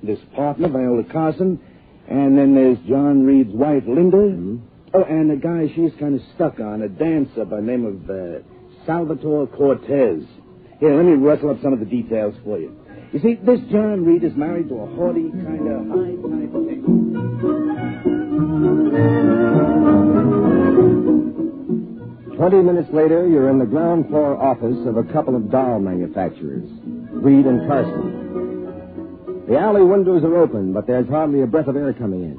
this partner, Viola Carson, and then there's John Reed's wife, Linda. Oh, and a guy she's kind of stuck on, a dancer by the name of Salvatore Cortez. Here, let me rustle up some of the details for you. You see, this John Reed is married to a haughty, kind of high-type thing. 20 minutes later, you're in the ground floor office of a couple of doll manufacturers, Reed and Carson. The alley windows are open, but there's hardly a breath of air coming in.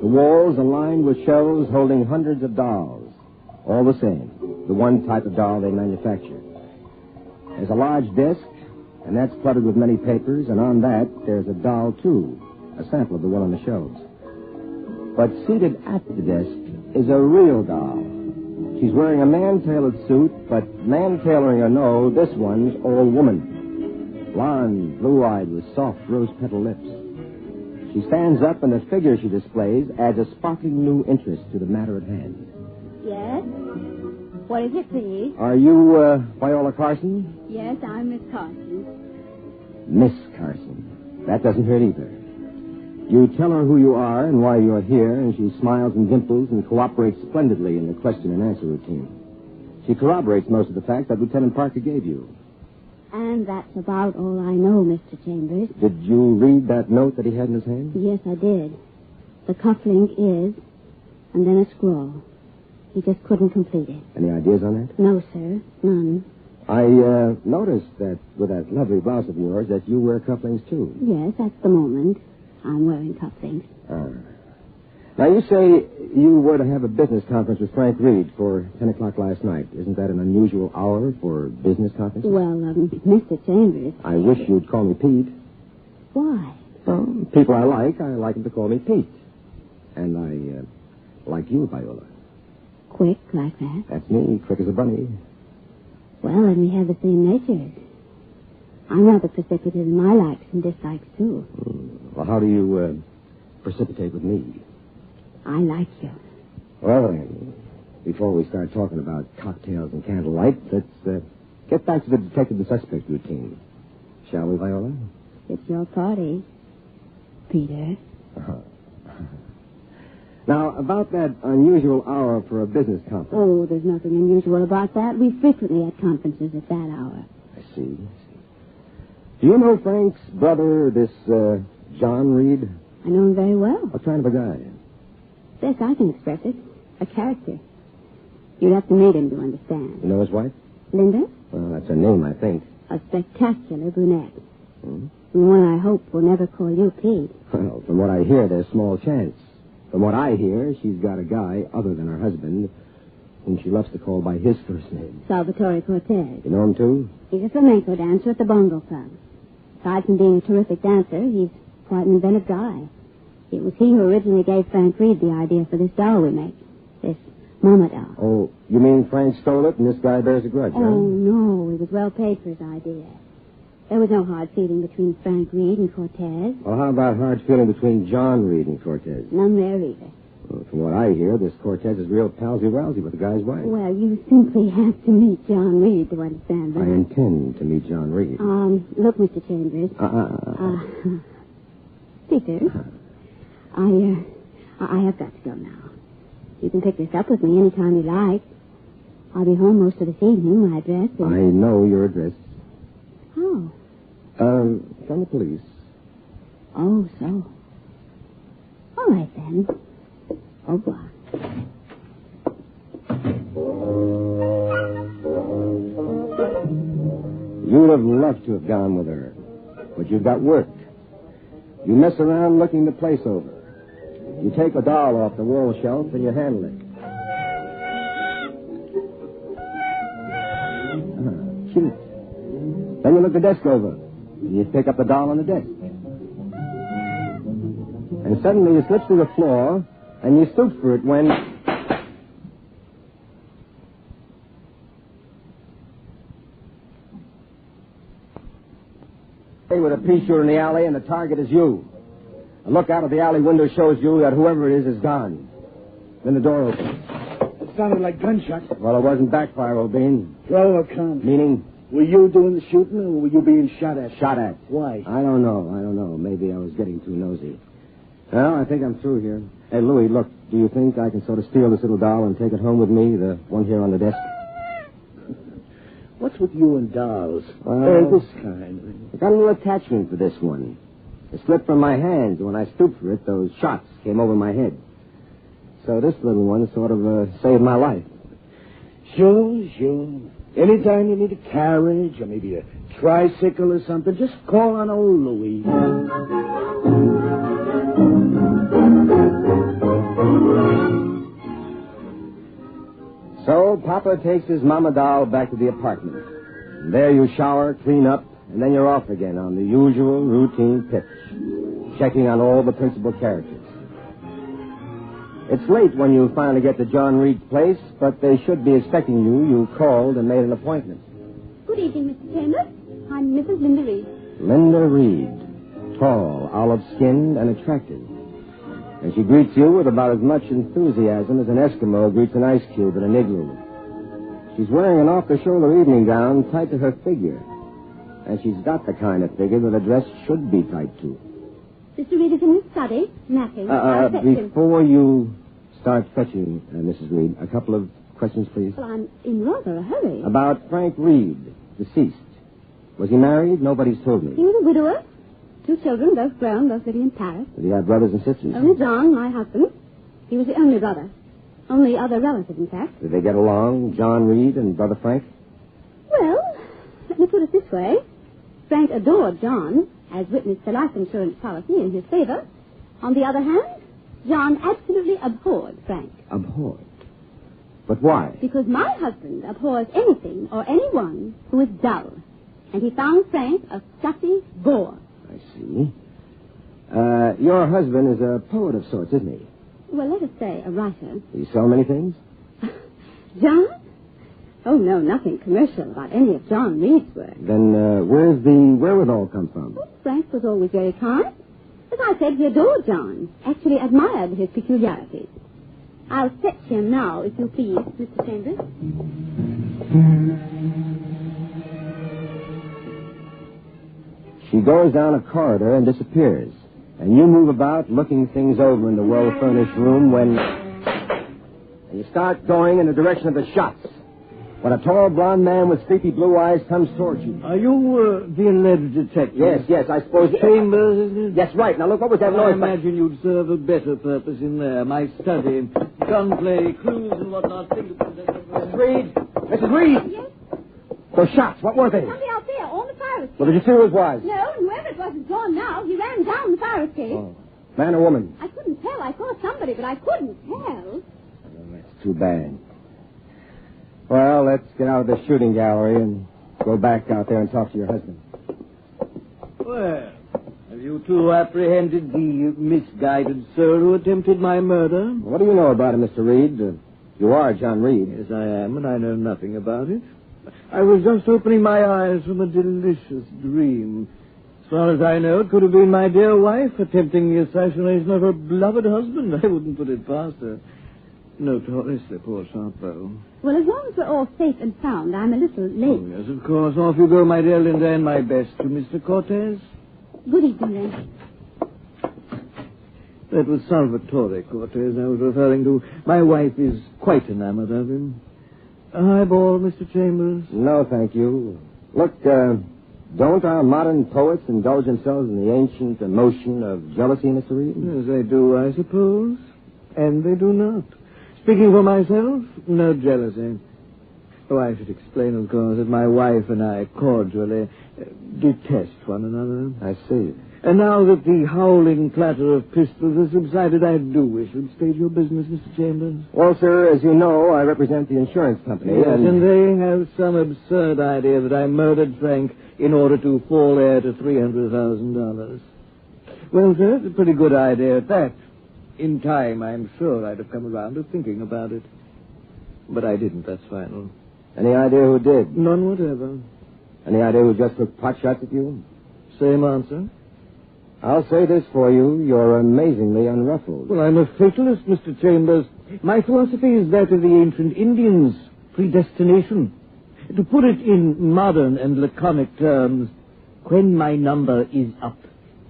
The walls are lined with shelves holding hundreds of dolls, all the same, the one type of doll they manufacture. There's a large desk, and that's cluttered with many papers, and on that there's a doll, too, a sample of the one on the shelves. But seated at the desk is a real doll. She's wearing a man-tailored suit, but man-tailoring or no, this one's all woman. blonde, blue-eyed, with soft rose-petal lips. She stands up, and the figure she displays adds a sparkling new interest to the matter at hand. Yes? What is it, please? Are you, Viola Carson? Yes, I'm Miss Carson. Miss Carson. That doesn't hurt either. You tell her who you are and why you're here, and she smiles and dimples and cooperates splendidly in the question and answer routine. She corroborates most of the facts that Lieutenant Parker gave you. And that's about all I know, Mr. Chambers. Did you read that note that he had in his hand? Yes, I did. The cufflink is, and then a scrawl. He just couldn't complete it. Any ideas on that? No, sir. None. I noticed that with that lovely blouse of yours that you wear cufflinks, too. Yes, at the moment. I'm wearing cufflinks. Now, you say you were to have a business conference with Frank Reed for 10 o'clock last night. Isn't that an unusual hour for business conferences? Well, Mr. Chambers... I wish you'd call me Pete. Why? Well, people I like them to call me Pete. And I like you, Viola. Quick like that? That's me, quick as a bunny. Well, then we have the same natures. I'm rather precipitate in my likes and dislikes, too. Well, how do you precipitate with me? I like you. Well, then, before we start talking about cocktails and candlelight, let's get back to the detective and suspect routine. Shall we, Viola? It's your party, Peter. Now, about that unusual hour for a business conference. Oh, there's nothing unusual about that. We frequently had conferences at that hour. I see. Do you know Frank's brother, this John Reed? I know him very well. What kind of a guy? Yes, I can express it. A character. You'd have to meet him to understand. You know his wife? Linda? Well, that's her name, I think. A spectacular brunette. And one I hope will never call you Pete. Well, from what I hear, there's small chance. From what I hear, she's got a guy other than her husband whom she loves to call by his first name. Salvatore Cortez. You know him, too? He's a flamenco dancer at the Bongo Club. Aside from being a terrific dancer, he's quite an inventive guy. It was he who originally gave Frank Reed the idea for this doll we make. This Mama doll. Oh, you mean Frank stole it and this guy bears a grudge, Oh, huh? no. He was well paid for his idea. There was no hard feeling between Frank Reed and Cortez. Well, how about hard feeling between John Reed and Cortez? None there either. Well, from what I hear, this Cortez is real palsy-walsy with the guy's wife. Well, you simply have to meet John Reed to understand that. I intend to meet John Reed. Look, Mr. Chambers. Peter, I have got to go now. You can pick this up with me any time you like. I'll be home most of this evening. My address is... I know your address. Oh. From the police. Oh, so. All right, then. Au revoir. You would have loved to have gone with her, but you've got work. You mess around looking the place over. You take a doll off the wall shelf and you handle it. Cute. Then you look the desk over. And you pick up the doll on the desk. And suddenly you slip to the floor and you stoop for it when... with a pea shooter in the alley, and the target is you. A look out of the alley window shows you that whoever it is gone. Then the door opens. It sounded like gunshots. Well, it wasn't backfire, old bean. Pro or con? Meaning? Were you doing the shooting, or were you being shot at? Shot at. Why? I don't know. Maybe I was getting too nosy. Well, I think I'm through here. Hey, Louie, look, do you think I can sort of steal this little doll and take it home with me, the one here on the desk? What's with you and dolls? This kind. I got a little attachment for this one. It slipped from my hands, and when I stooped for it, those shots came over my head. So this little one sort of saved my life. Sure. Anytime you need a carriage or maybe a tricycle or something, just call on old Louie. So Papa takes his mama doll back to the apartment. And there you shower, clean up, and then you're off again on the usual routine pitch, checking on all the principal characters. It's late when you finally get to John Reed's place, but they should be expecting you. You called and made an appointment. Good evening, Mr. Chambers. I'm Mrs. Linda Reed. Linda Reed, tall, olive-skinned, and attractive. And she greets you with about as much enthusiasm as an Eskimo greets an ice cube in an igloo. She's wearing an off-the-shoulder evening gown tied to her figure. And she's got the kind of figure that a dress should be tied to. Mr. Reed is in his study, napping. I'll fetch him. Before you start fetching, Mrs. Reed, a couple of questions, please. Well, I'm in rather a hurry. About Frank Reed, deceased. Was he married? Nobody's told me. He was a widower. 2 children, both grown, both living in Paris. Did he have brothers and sisters? Only John, my husband. He was the only brother. Only other relative, in fact. Did they get along, John Reed and Brother Frank? Well, let me put it this way. Frank adored John, as witnessed the life insurance policy in his favor. On the other hand, John absolutely abhorred Frank. Abhorred? But why? Because my husband abhors anything or anyone who is dull. And he found Frank a stuffy bore. I see. Your husband is a poet of sorts, isn't he? Well, let us say a writer. Do you sell many things? John? Oh, no, nothing commercial about any of John Reed's work. Then where's the wherewithal come from? Well, Frank was always very kind. As I said, he adored John, actually admired his peculiarities. I'll fetch him now, if you please, Mr. Chambers. She goes down a corridor and disappears. And you move about, looking things over in the well-furnished room when you start going in the direction of the shots. When a tall blonde man with sleepy blue eyes comes towards you. Are you the alleged detective? Yes, I suppose... Chambers, isn't it? Yes, right. Now, look, what was that noise? I imagine you'd serve a better purpose in there. My study, gunplay, clues and whatnot. Mrs. Reed? Mrs. Reed? Yes? Those shots, what were they? Somebody out there, on the fire escape. Well, did you see who it was? No, and whoever it was is gone now. He ran down the fire escape. Oh. Man or woman? I couldn't tell. I saw somebody, but I couldn't tell. Oh, that's too bad. Well, let's get out of the shooting gallery and go back out there and talk to your husband. Well, have you two apprehended the misguided soul who attempted my murder? What do you know about him, Mr. Reed? You are John Reed. Yes, I am, and I know nothing about it. I was just opening my eyes from a delicious dream. As far as I know, it could have been my dear wife attempting the assassination of her beloved husband. I wouldn't put it past her. Notoriously poor Sharpo. Well, as long as we're all safe and sound, I'm a little late. Oh, yes, of course. Off you go, my dear Linda, and my best to Mr. Cortez. Good evening, then. That was Salvatore Cortez I was referring to. My wife is quite enamored of him. A highball, Mr. Chambers? No, thank you. Look, don't our modern poets indulge themselves in the ancient emotion of jealousy, Mr. Reed? Yes, they do, I suppose. And they do not. Speaking for myself, no jealousy. Oh, I should explain, of course, that my wife and I cordially detest one another. I see. And now that the howling clatter of pistols has subsided, I do wish you'd state your business, Mr. Chambers. Well, sir, as you know, I represent the insurance company. Yes, and they have some absurd idea that I murdered Frank in order to fall heir to $300,000. Well, sir, it's a pretty good idea at that. In time, I'm sure I'd have come around to thinking about it. But I didn't, that's final. Any idea who did? None whatever. Any idea who just took pot shots at you? Same answer. I'll say this for you. You're amazingly unruffled. Well, I'm a fatalist, Mr. Chambers. My philosophy is that of the ancient Indians. Predestination. To put it in modern and laconic terms, when my number is up,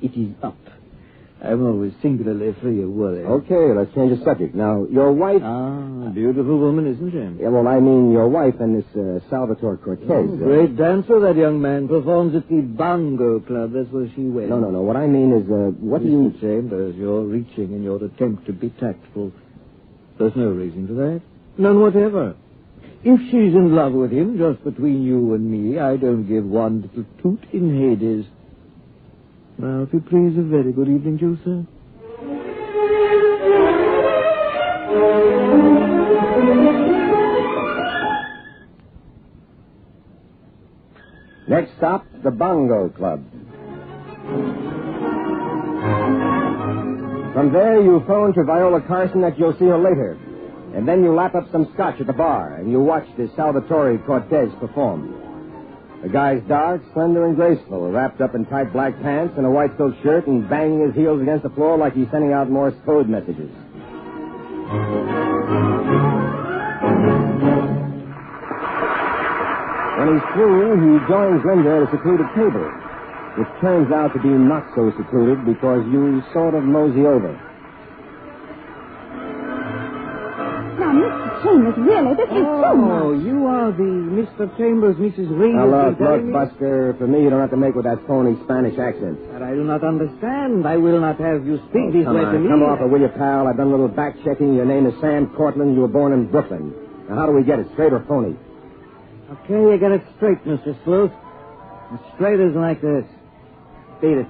it is up. I'm always singularly free of worry. Okay, let's change the subject. Now, your wife... Ah, beautiful woman, isn't she? Yeah, well, I mean your wife and this Salvatore Cortez. Great dancer, that young man. Performs at the Bongo Club. That's where she went. No. What I mean is, what do you... Mr. Chambers, you're reaching in your attempt to be tactful. There's no reason for that. None whatever. If she's in love with him, just between you and me, I don't give one little toot in Hades. Now, if you please, a very good evening to you, sir. Next stop, the Bongo Club. From there, you phone to Viola Carson that you'll see her later. And then you lap up some scotch at the bar, and you watch the Salvatore Cortez perform. The guy's dark, slender, and graceful, wrapped up in tight black pants and a white silk shirt and banging his heels against the floor like he's sending out Morse code messages. When he's through, he joins Linda at a secluded table, which turns out to be not so secluded because you sort of mosey over. Now, Mr. Chambers, really, this is too much. Oh, you are the Mr. Chambers, Mrs. Reed. Now, look, Buster, for me, you don't have to make with that phony Spanish accent. But I do not understand. I will not have you speak this way to me. Come off it, will you, pal? I've done a little back-checking. Your name is Sam Cortland. You were born in Brooklyn. Now, how do we get it, straight or phony? Okay, you get it straight, Mr. Sleuth. As straight as like this. Beat it.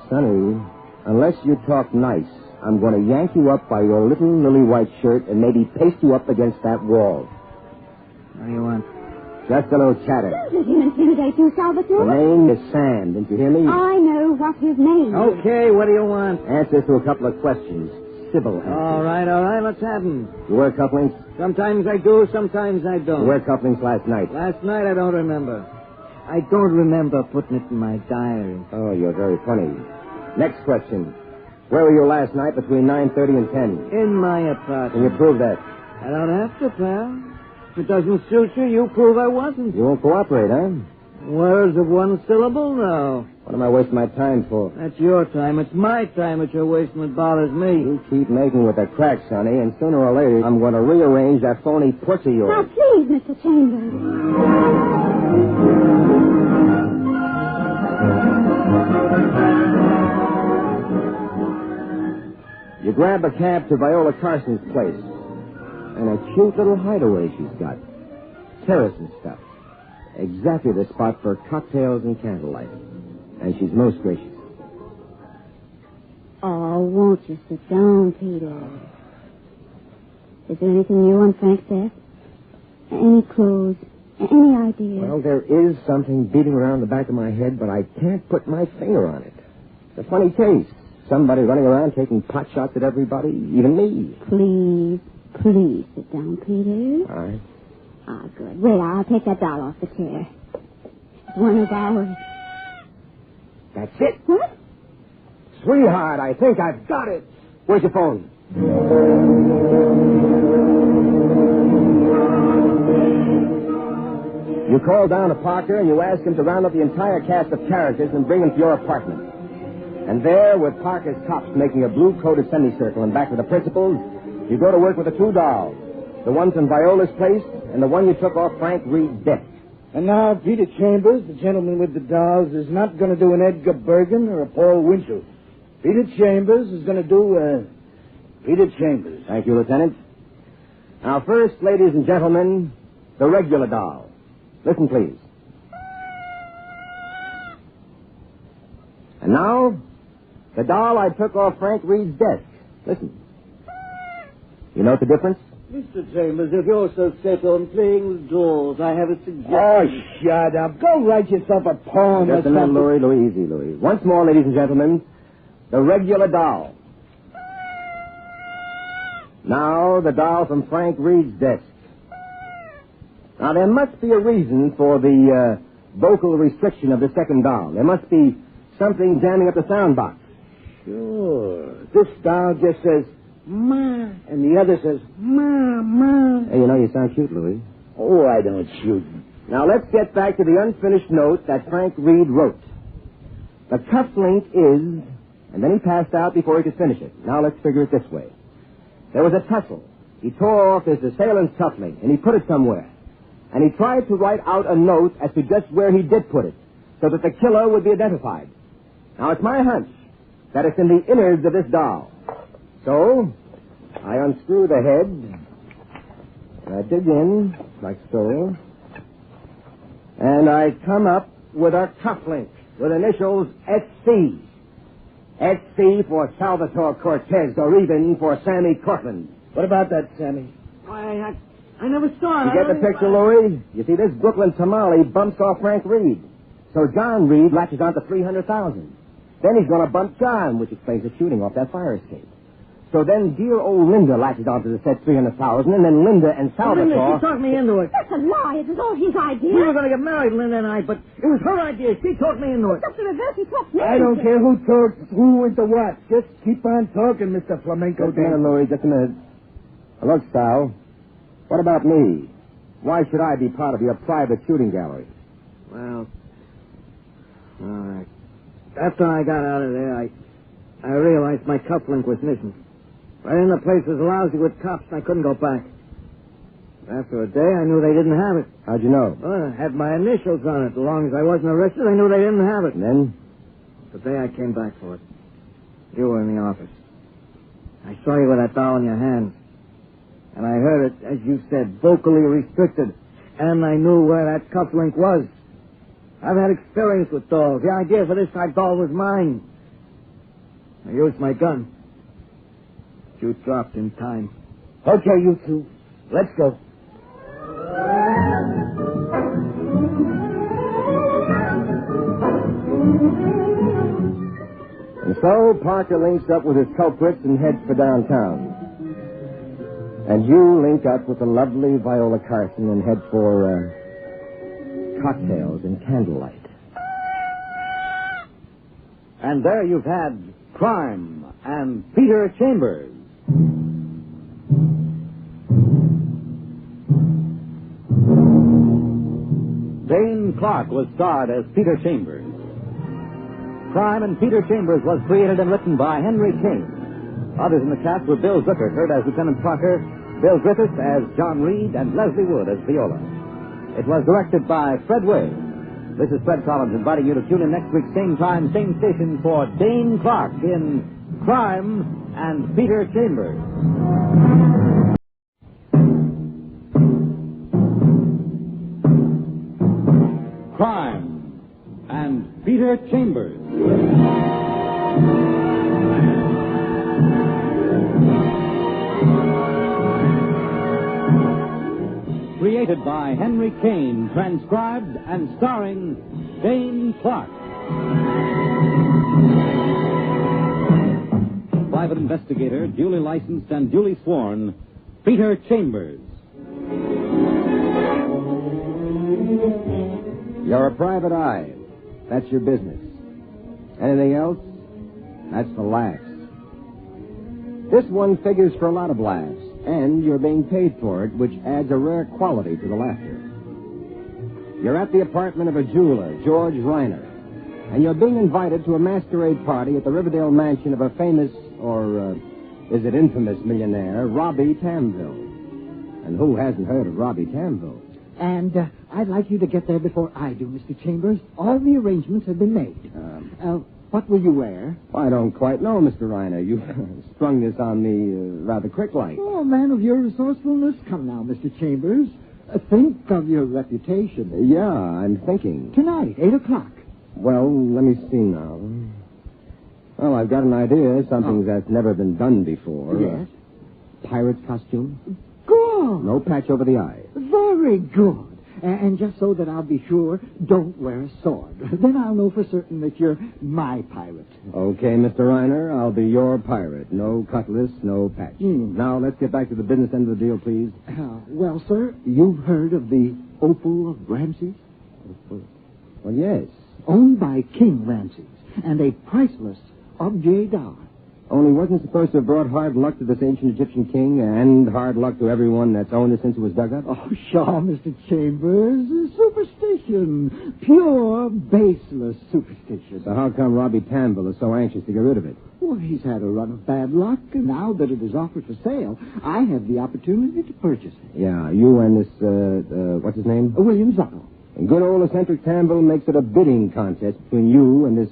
Sonny, unless you talk nice, I'm going to yank you up by your little lily white shirt and maybe paste you up against that wall. What do you want? Just a little chatter. Don't let him intimidate you, Salvatore. The name is Sam. Didn't you hear me? I know what his name is. Okay, what do you want? Answers to a couple of questions. Civil answers. All right, let's have them. You wear cufflinks? Sometimes I do, sometimes I don't. You wear cufflinks last night? Last night I don't remember. I don't remember putting it in my diary. Oh, you're very funny. Next question. Where were you last night between 9:30 and 10? In my apartment. Can you prove that? I don't have to, pal. If it doesn't suit you, you prove I wasn't. You won't cooperate, huh? Words of one syllable? No. What am I wasting my time for? That's your time. It's my time that you're wasting that bothers me. You keep making with the cracks, honey, and sooner or later I'm going to rearrange that phony puss of yours. Now, please, Mr. Chambers. You grab a cab to Viola Carson's place. And a cute little hideaway she's got. Terrace and stuff. Exactly the spot for cocktails and candlelight. And she's most gracious. Oh, won't you sit down, Peter? Is there anything new on Frank's desk? Any clues? Any ideas? Well, there is something beating around the back of my head, but I can't put my finger on it. It's a funny case. Somebody running around taking pot shots at everybody, even me. Please sit down, Peter. All right. Ah, good. Wait, I'll take that doll off the chair. It's one of ours. That's it. What? Sweetheart, I think I've got it. Where's your phone? You call down to Parker and you ask him to round up the entire cast of characters and bring them to your apartment. And there, with Parker's cops making a blue-coated semicircle and back with the principals, you go to work with the two dolls. The one from Viola's place and the one you took off Frank Reed's desk. And now, Peter Chambers, the gentleman with the dolls, is not going to do an Edgar Bergen or a Paul Winchell. Peter Chambers is going to do, Peter Chambers. Thank you, Lieutenant. Now, first, ladies and gentlemen, the regular doll. Listen, please. And now, the doll I took off Frank Reed's desk. Listen. You know the difference? Mr. Chambers, if you're so set on playing with dolls, I have a suggestion. Oh, shut up. Go write yourself a poem Just a minute, Louis, easy, Louis. Once more, ladies and gentlemen, the regular doll. Now, the doll from Frank Reed's desk. Now, there must be a reason for the vocal restriction of the second doll. There must be something jamming up the sound box. Sure. This doll just says, Ma, and the other says, Ma, Ma. Hey, you know, you sound cute, Louis. Oh, I don't shoot. Now, let's get back to the unfinished note that Frank Reed wrote. The cufflink is... And then he passed out before he could finish it. Now, let's figure it this way. There was a tussle. He tore off his assailant's cufflink, and he put it somewhere. And he tried to write out a note as to just where he did put it, so that the killer would be identified. Now, it's my hunch that it's in the innards of this doll. So, I unscrew the head, and I dig in, like so, and I come up with a cufflink with initials SC. SC for Salvatore Cortez, or even for Sammy Cortland. What about that, Sammy? I never saw it. You get the picture, Louis? You see, this Brooklyn tamale bumps off Frank Reed. So John Reed latches on to $300,000. Then he's going to bump John, which explains the shooting off that fire escape. So then dear old Linda latches onto the set 300,000, and then Linda and Salvatore... Linda, she talked me into it. That's a lie. It was all his idea. We were going to get married, Linda and I, but it was her idea. She talked me into it. Just the reverse. He talks me I don't care who talks who into what. Just keep on talking, Mr. Flamenco. Just a minute, Louis, just a minute. Now, look, Sal, what about me? Why should I be part of your private shooting gallery? Well, all right. After I got out of there, I realized my cufflink was missing. Right in the place was lousy with cops, and I couldn't go back. After a day, I knew they didn't have it. How'd you know? Well, I had my initials on it. As long as I wasn't arrested, I knew they didn't have it. And then? The day I came back for it, you were in the office. I saw you with that doll in your hand. And I heard it, as you said, vocally restricted. And I knew where that cufflink was. I've had experience with dolls. The idea for this type doll was mine. I used my gun. You dropped in time. Okay, you two. Let's go. And so Parker links up with his culprits and heads for downtown. And you link up with the lovely Viola Carson and head for, cocktails and candlelight. And there you've had Crime and Peter Chambers. Dane Clark was starred as Peter Chambers. Crime and Peter Chambers was created and written by Henry Kane. Others in the cast were Bill Zuckert, heard as Lieutenant Parker, Bill Griffiths as John Reed, and Leslie Wood as Viola. It was directed by Fred Way. This is Fred Collins inviting you to tune in next week, same time, same station, for Dane Clark in Crime and Peter Chambers. Crime and Peter Chambers. Created by Henry Kane, transcribed and starring Dane Clark. Private investigator, duly licensed and duly sworn, Peter Chambers. You're a private eye. That's your business. Anything else? That's for laughs. This one figures for a lot of laughs, and you're being paid for it, which adds a rare quality to the laughter. You're at the apartment of a jeweler, George Reiner, and you're being invited to a masquerade party at the Riverdale mansion of a famous, or is it infamous millionaire, Robbie Tamville. And who hasn't heard of Robbie Tamville? And I'd like you to get there before I do, Mr. Chambers. All the arrangements have been made. What will you wear? I don't quite know, Mr. Reiner. You sprung this on me rather quick-like. Oh, man of your resourcefulness. Come now, Mr. Chambers. Think of your reputation. Yeah, I'm thinking. Tonight, 8 o'clock. Well, let me see now. Well, I've got an idea. Something that's never been done before. Yes? Pirate's costume. Good. No patch over the eye. Very good. And just so that I'll be sure, don't wear a sword. Then I'll know for certain that you're my pirate. Okay, Mr. Reiner, I'll be your pirate. No cutlass, no patch. Now, let's get back to the business end of the deal, please. Well, sir, you've heard of the Opal of Ramses? Well, yes. Owned by King Ramses, and a priceless objet d'art. Only wasn't supposed to have brought hard luck to this ancient Egyptian king and hard luck to everyone that's owned it since it was dug up? Oh, sure, Mr. Chambers. Superstition. Pure, baseless superstition. So how come Robbie Tamville is so anxious to get rid of it? Well, he's had a run of bad luck, and now that it is offered for sale, I have the opportunity to purchase it. Yeah, you and this, what's his name? William Zuckel. And good old eccentric Tamville makes it a bidding contest between you and this,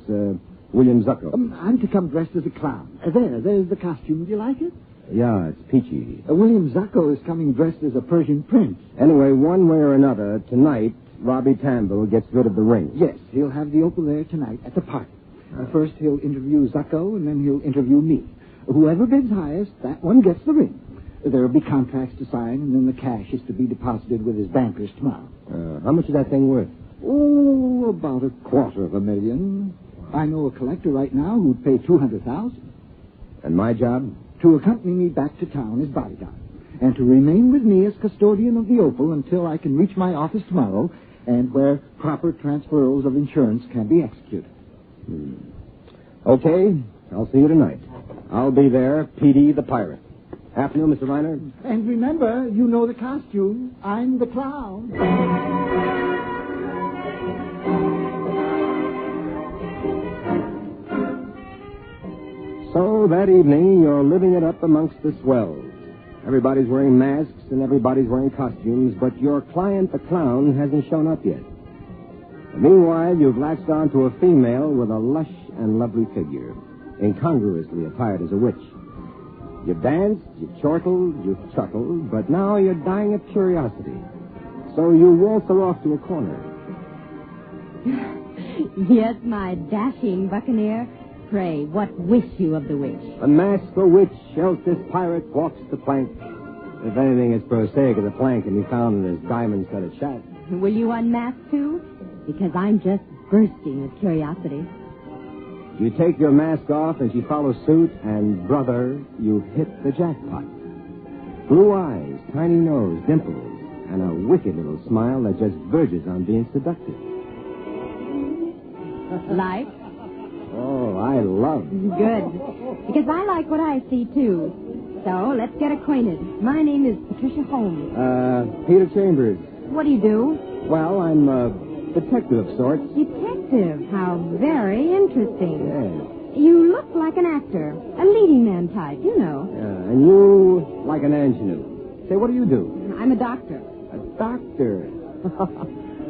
William Zuckel. I'm to come dressed as a clown. There's the costume. Do you like it? Yeah, it's peachy. William Zuckel is coming dressed as a Persian prince. Anyway, one way or another, tonight, Robbie Tamville gets rid of the ring. Yes, he'll have the opal there tonight at the party. First, he'll interview Zucco, and then he'll interview me. Whoever bids highest, that one gets the ring. There'll be contracts to sign, and then the cash is to be deposited with his bankers tomorrow. How much is that thing worth? Oh, about $250,000. I know a collector right now who'd pay $200,000. And my job? to accompany me back to town as bodyguard, and to remain with me as custodian of the opal until I can reach my office tomorrow, and where proper transfers of insurance can be executed. Okay, I'll see you tonight. I'll be there, Petey the pirate. Afternoon, Mr. Reiner. And remember, you know the costume. I'm the clown. So that evening, you're living it up amongst the swells. Everybody's wearing masks and everybody's wearing costumes, but your client, the clown, hasn't shown up yet. Meanwhile, you've latched on to a female with a lush and lovely figure, incongruously attired as a witch. You've danced, you've chortled, you've chuckled, but now you're dying of curiosity. So you waltz her off to a corner. Yes, my dashing buccaneer. Pray, what wish you of the witch? A mask for which, else this pirate walks the plank. If anything as prosaic as a plank can be found in his diamond-studded shack. Will you unmask too? Because I'm just bursting with curiosity. You take your mask off and she follows suit, and, brother, you've hit the jackpot. Blue eyes, tiny nose, dimples, and a wicked little smile that just verges on being seductive. Like? Oh, I love. Good. Because I like what I see, too. So, let's get acquainted. My name is Patricia Holmes. Peter Chambers. What do you do? Well, I'm a detective of sorts. Detective? How very interesting. Yes. You look like an actor. A leading man type, you know. And you like an ingenue. Say, what do you do? I'm a doctor. A doctor?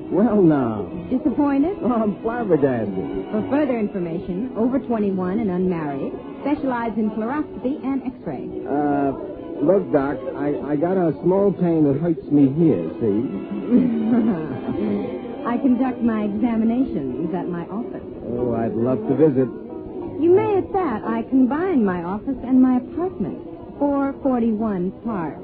Well, now. Disappointed? Oh, I'm flabbergasted. For further information, over 21 and unmarried, specialize in fluoroscopy and x-ray. Look, Doc, I got a small pain that hurts me here, see? I conduct my examinations at my office. Oh, I'd love to visit. You may at that. I combine my office and my apartment. 441 Park.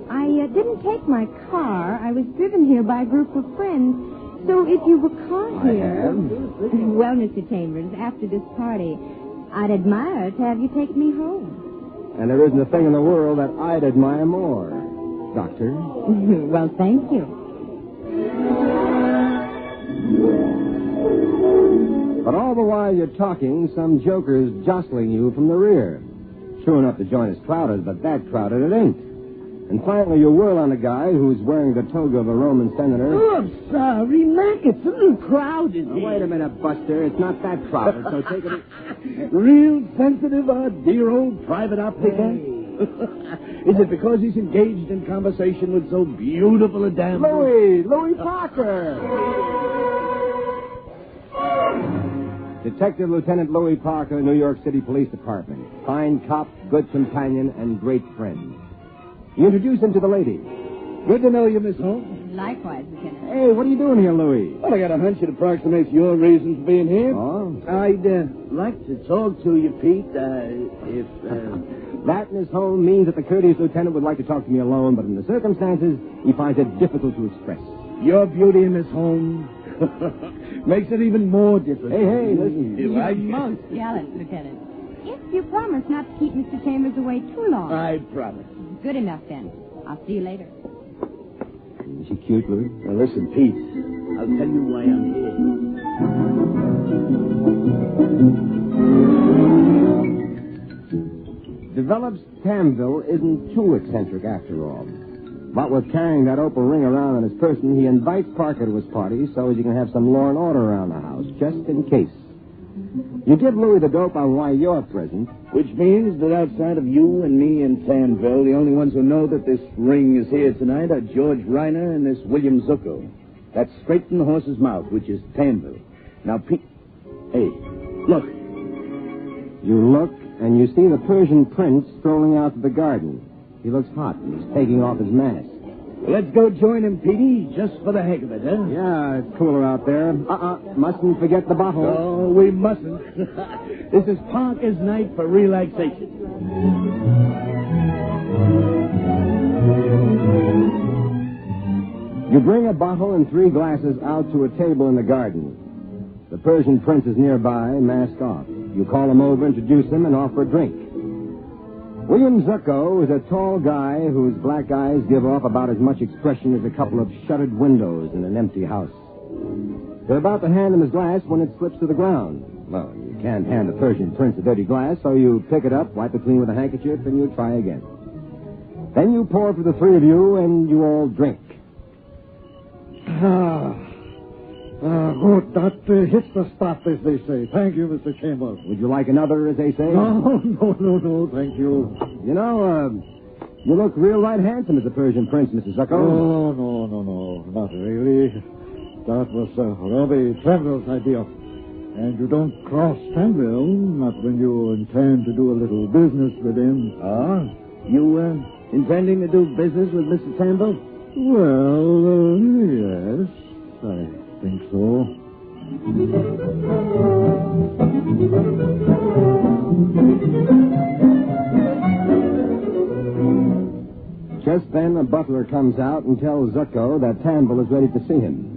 I didn't take my car. I was driven here by a group of friends. So if you were caught here... Well, Mr. Chambers, after this party, I'd admire to have you take me home. And there isn't a thing in the world that I'd admire more, Doctor. Well, thank you. But all the while you're talking, some joker's jostling you from the rear. True enough, the joint is crowded, but that crowded it ain't. And finally, you whirl on a guy who's wearing the toga of a Roman senator. Oh, I'm sorry, Mac. It's a little crowded. Oh, wait a minute, Buster. It's not that crowded, so take it... Real sensitive, our dear old private applicant? Is it because he's engaged in conversation with so beautiful a damsel? Louis Parker! Detective Lieutenant Louis Parker, New York City Police Department. Fine cop, good companion, and great friend. You introduce him to the lady. Good to know you, Miss Holmes. Likewise, Lieutenant. Hey, what are you doing here, Louis? Well, I got a hunch it approximates your reason for being here. Oh? I'd like to talk to you, Pete, if... That, Miss Holmes, means that the courteous lieutenant would like to talk to me alone, but in the circumstances, he finds it difficult to express. Your beauty, Miss Holmes, makes it even more difficult. Hey, listen. You like it? Most gallant, Lieutenant. If you promise not to keep Mr. Chambers away too long. I promise. Good enough, then. I'll see you later. Is she cute, Louis? Now, listen, Pete. I'll tell you why I'm here. Develops Tamville isn't too eccentric after all. What with carrying that opal ring around on his person, he invites Parker to his party so as he can have some law and order around the house, just in case. You give Louis the dope on why you're present. Which means that outside of you and me and Tanville, the only ones who know that this ring is here tonight are George Reiner and this William Zucco. That's straight from the horse's mouth, which is Tanville. Now, Pete... Hey, look. You look, and you see the Persian prince strolling out to the garden. He looks hot, and he's taking off his mask. Let's go join him, Petey, just for the heck of it, huh? Yeah, it's cooler out there. Mustn't forget the bottle. Oh, we mustn't. This is Parker's night for relaxation. You bring a bottle and 3 glasses out to a table in the garden. The Persian prince is nearby, masked off. You call him over, introduce him, and offer a drink. William Zucco is a tall guy whose black eyes give off about as much expression as a couple of shuttered windows in an empty house. They're about to hand him his glass when it slips to the ground. Well, you can't hand the Persian prince a dirty glass, so you pick it up, wipe it clean with a handkerchief, and you try again. Then you pour for the three of you, and you all drink. Good. That hits the spot, as they say. Thank you, Mr. Chambers. Would you like another, as they say? No, thank you. You know, you look real right handsome as a Persian prince, Mr. Zucco. Oh, no, not really. That was Robbie Trenville's idea. And you don't cross Trenville, not when you intend to do a little business with him. Ah? You, intending to do business with Mr. Trenville? Well, yes, I think so. Just then, a butler comes out and tells Zucco that Tamble is ready to see him.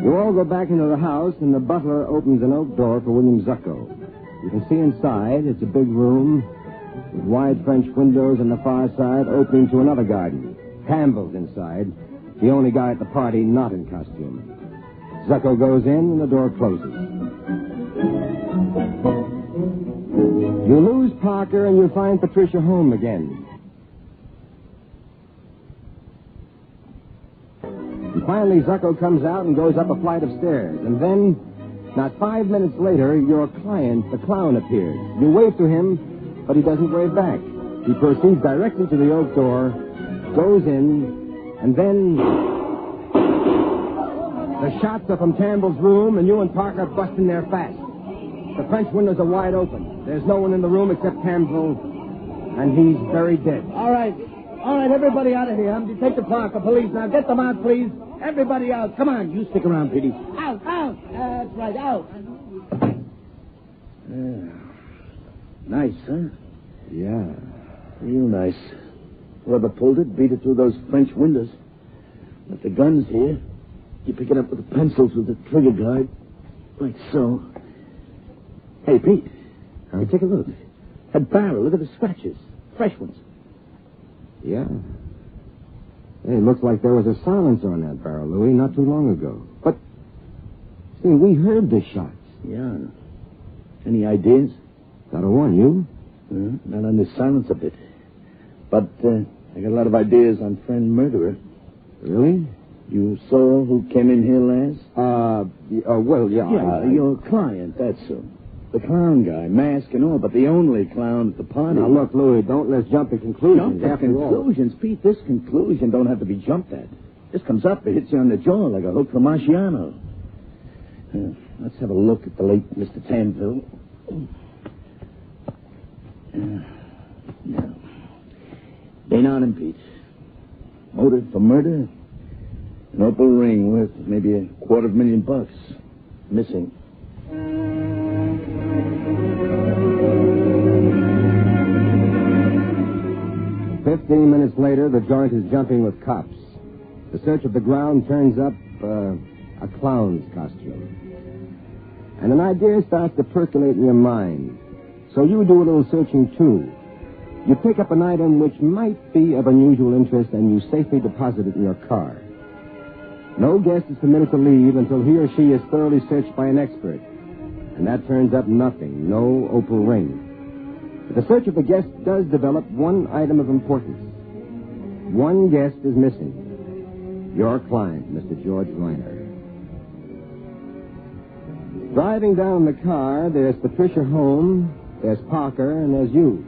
You all go back into the house, and the butler opens an oak door for William Zucco. You can see inside. It's a big room with wide French windows on the far side opening to another garden. Tamble's inside, the only guy at the party not in costume. Zucco goes in, and the door closes. You lose Parker, and you find Patricia home again. And finally, Zucco comes out and goes up a flight of stairs. And then, not 5 minutes later, your client, the clown, appears. You wave to him, but he doesn't wave back. He proceeds directly to the oak door, goes in, and then the shots are from Tamble's room, and you and Parker bust in there fast. The French windows are wide open. There's no one in the room except Tamble, and he's very dead. All right, everybody out of here. I'm Detective Parker, police. Now get them out, please. Everybody out. Come on, you stick around, Petey. Out. That's right, out. Nice, huh? Yeah, real nice. Whoever pulled it, beat it through those French windows. But the gun's here. You pick it up with the pencils with the trigger guard. Like so. Hey, Pete. Hey, take a look. That barrel, look at the scratches. Fresh ones. Yeah. Hey, it looks like there was a silencer on that barrel, Louis, not too long ago. But, see, we heard the shots. Yeah. Any ideas? Not a one, you? Not on the silencer bit. But I got a lot of ideas on friend murderer. Really? You saw who came in here last? Well, yeah. Yeah, your client, that's so. The clown guy, mask and all, but the only clown at the party. Now, look, Louis, don't let's jump to conclusions. Conclusions? Pete, this conclusion don't have to be jumped at. This comes up, it hits you on the jaw like a hook from Marciano. Let's have a look at the late Mr. Tanville. Now, ain't on him, Pete. Motive for murder? An opal ring worth maybe $250,000. Missing. 15 minutes later, the joint is jumping with cops. The search of the ground turns up a clown's costume. And an idea starts to percolate in your mind. So you do a little searching, too. You pick up an item which might be of unusual interest, and you safely deposit it in your car. No guest is permitted to leave until he or she is thoroughly searched by an expert. And that turns up nothing, no opal ring. But the search of the guest does develop one item of importance. One guest is missing. Your client, Mr. George Reiner. Driving down the car, there's Patricia home, there's Parker, and there's you.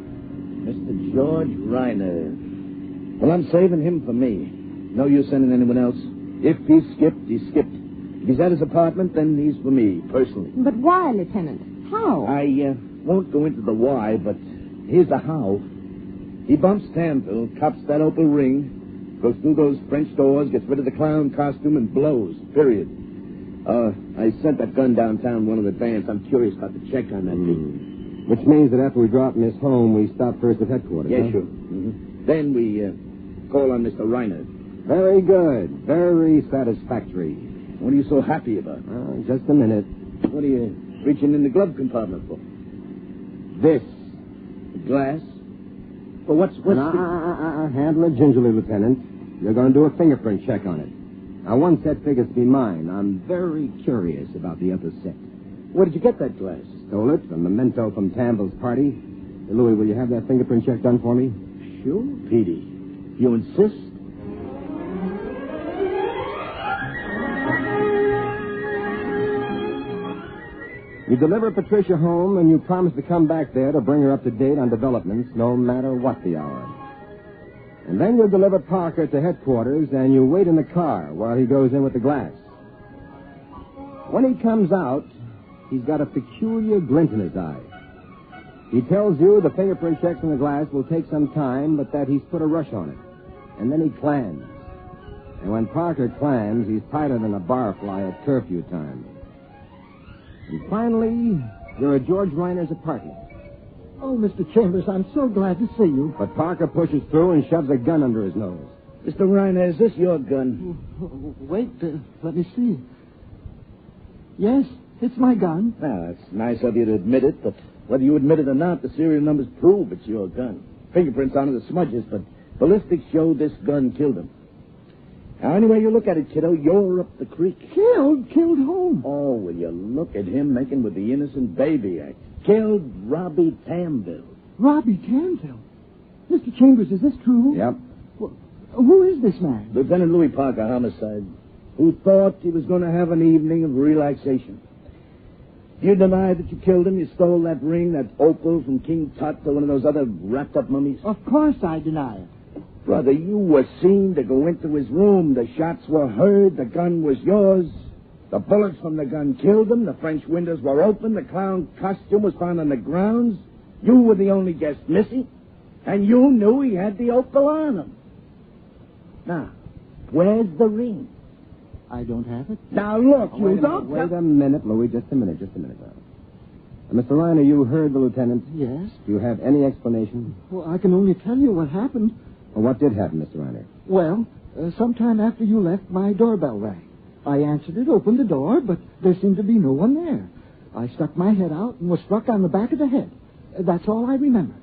Mr. George Reiner. Well, I'm saving him for me. No use sending anyone else. If he's skipped, he's skipped. If he's at his apartment, then he's for me, personally. But why, Lieutenant? How? I won't go into the why, but here's the how. He bumps Tanville, cops that opal ring, goes through those French doors, gets rid of the clown costume, and blows. Period. I sent that gun downtown one in advance. I'm curious about the check on that thing. Which means that after we drop Miss home, we stop first at headquarters, Yeah, huh? sure. Mm-hmm. Then we call on Mr. Reiner. Very good. Very satisfactory. What are you so happy about? Just a minute. What are you reaching in the glove compartment for? This. Glass? Well, what's Handle it gingerly, Lieutenant. You're going to do a fingerprint check on it. Now, one set figures to be mine. I'm very curious about the other set. Where did you get that glass? Stole it, a memento from Tambell's party. Hey, Louis, will you have that fingerprint check done for me? Sure, Petey. You insist? You deliver Patricia home, and you promise to come back there to bring her up to date on developments, no matter what the hour. And then you deliver Parker to headquarters, and you wait in the car while he goes in with the glass. When he comes out, he's got a peculiar glint in his eye. He tells you the fingerprint checks in the glass will take some time, but that he's put a rush on it. And then he clams. And when Parker clams, he's tighter than a barfly at curfew time. And finally, you're at George Reiner's apartment. Oh, Mr. Chambers, I'm so glad to see you. But Parker pushes through and shoves a gun under his nose. Mr. Reiner, is this your gun? Wait, let me see. Yes, it's my gun. Well, it's nice of you to admit it, but whether you admit it or not, the serial numbers prove it's your gun. Fingerprints on the smudges, but ballistics show this gun killed him. Now, anyway you look at it, kiddo, you're up the creek. Killed whom? Oh, will you look at him making with the innocent baby act. Killed Robbie Tamville. Robbie Tamville? Mr. Chambers, is this true? Yep. Well, who is this man? Lieutenant Louis Parker, homicide, who thought he was going to have an evening of relaxation. You deny that you killed him? You stole that ring, that opal from King Tut or one of those other wrapped-up mummies? Of course I deny it. Brother, you were seen to go into his room. The shots were heard. The gun was yours. The bullets from the gun killed him. The French windows were open. The clown costume was found on the grounds. You were the only guest missing. And you knew he had the opal on him. Now, where's the ring? I don't have it. Now, look, Wait a minute, Louis. Just a minute now. Mr. Reiner, you heard the lieutenant. Yes? Do you have any explanation? Well, I can only tell you what happened. Well, what did happen, Mr. Reiner? Well, sometime after you left, my doorbell rang. I answered it, opened the door, but there seemed to be no one there. I stuck my head out and was struck on the back of the head. That's all I remember.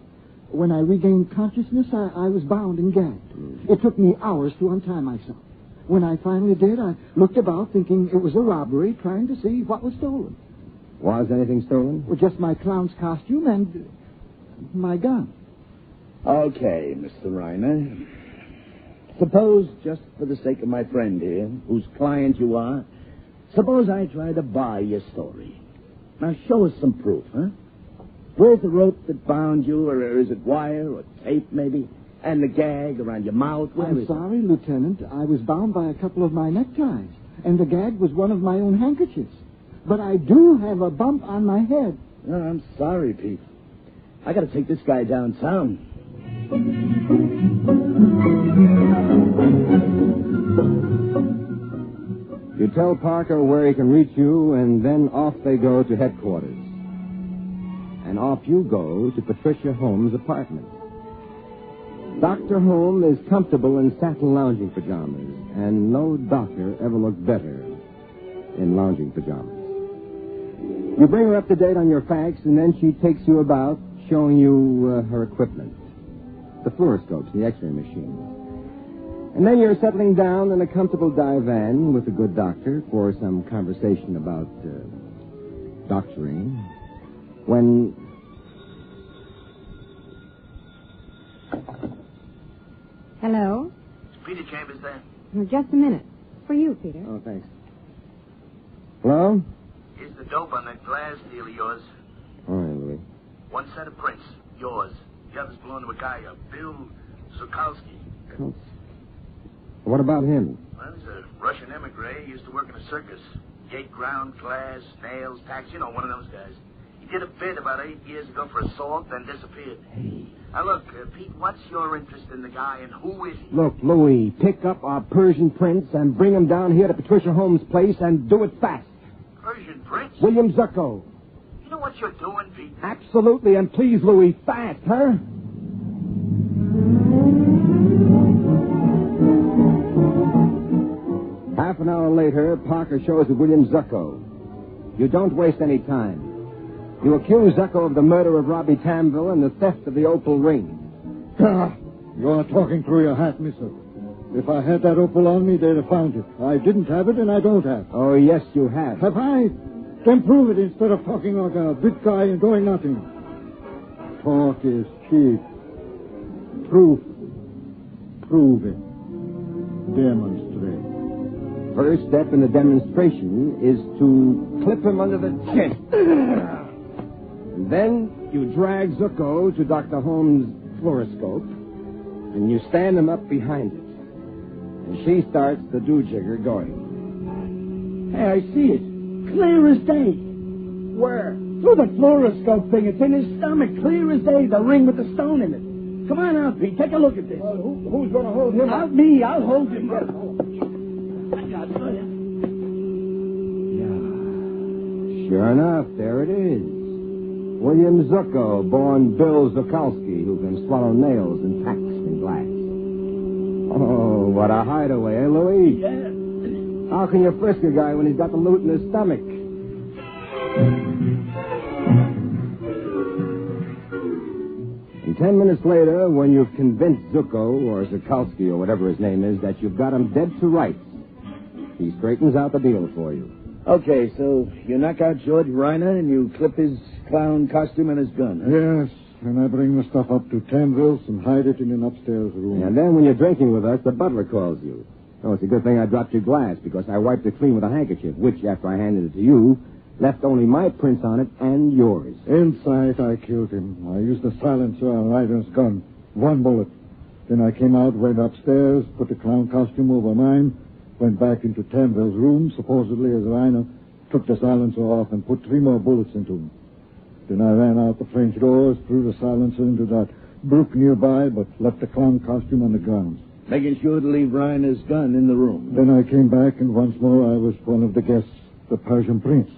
When I regained consciousness, I was bound and gagged. It took me hours to untie myself. When I finally did, I looked about thinking it was a robbery, trying to see what was stolen. Was anything stolen? Well, just my clown's costume and my gun. Okay, Mr. Reiner. Suppose, just for the sake of my friend here, whose client you are, suppose I try to buy your story. Now, show us some proof, huh? Where's the rope that bound you, or is it wire or tape, maybe? And the gag around your mouth? I'm sorry, Lieutenant. I was bound by a couple of my neckties, and the gag was one of my own handkerchiefs. But I do have a bump on my head. Oh, I'm sorry, Pete. I got to take this guy downtown. You tell Parker where he can reach you, and then off they go to headquarters. And off you go to Patricia Holmes' apartment. Dr. Holmes is comfortable in satin lounging pajamas, and no doctor ever looked better in lounging pajamas. You bring her up to date on your facts, and then she takes you about, showing you her equipment. The fluoroscopes, the x-ray machines. And then you're settling down in a comfortable divan with a good doctor for some conversation about doctoring. When... Hello? Is Peter Chambers there? Just a minute. For you, Peter. Oh, thanks. Hello? Here's the dope on that glass deal of yours. All right, Louis. One set of prints. Yours. The others belong to a guy, Bill Sokolsky. What about him? Well, he's a Russian emigre. He used to work in a circus. Gate ground, glass, nails, tacks, one of those guys. He did a bid about 8 years ago for assault, then disappeared. Hey. Now, look, Pete, what's your interest in the guy, and who is he? Look, Louis, pick up our Persian prince and bring him down here to Patricia Holmes' place and do it fast. Persian prince? William Zucco. You know what you're doing, Pete? Absolutely, and please, Louis, fast, huh? Half an hour later, Parker shows at William Zucco. You don't waste any time. You accuse Zucco of the murder of Robbie Tamville and the theft of the opal ring. You are talking through your hat, mister. If I had that opal on me, they'd have found it. I didn't have it, and I don't have it. Oh, yes, you have. Have I? Then prove it instead of talking like a big guy and doing nothing. Talk is cheap. Proof. Prove it. Demonstrate. First step in the demonstration is to clip him under the chin. And then you drag Zucco to Dr. Holmes' fluoroscope, and you stand him up behind it. And she starts the do-jigger going. Hey, I see it. Clear as day. Where? Through the fluoroscope thing. It's in his stomach. Clear as day. The ring with the stone in it. Come on out, Pete. Take a look at this. Well, who's going to hold him up? Not me. I'll hold him up. Sure enough, there it is. William Zucco, born Bill Zukalski, who can swallow nails and tacks and glass. Oh, what a hideaway, eh, Louis? Yeah. How can you frisk a guy when he's got the loot in his stomach? And 10 minutes later, when you've convinced Zucco, or Zukalski, or whatever his name is, that you've got him dead to rights, he straightens out the deal for you. Okay, so you knock out George Reiner and you clip his clown costume and his gun. Huh? Yes, and I bring the stuff up to Danville's and hide it in an upstairs room. And then when you're drinking with us, the butler calls you. Oh, it's a good thing I dropped your glass, because I wiped it clean with a handkerchief, which, after I handed it to you, left only my prints on it and yours. Inside, I killed him. I used a silencer on Ryder's gun. 1 bullet. Then I came out, went upstairs, put the clown costume over mine, went back into Danville's room, supposedly as Reiner, took the silencer off and put 3 more bullets into him. Then I ran out the French doors, threw the silencer into that brook nearby, but left the clown costume on the grounds. Making sure to leave Reiner's gun in the room. Then I came back, and once more I was one of the guests, the Persian prince.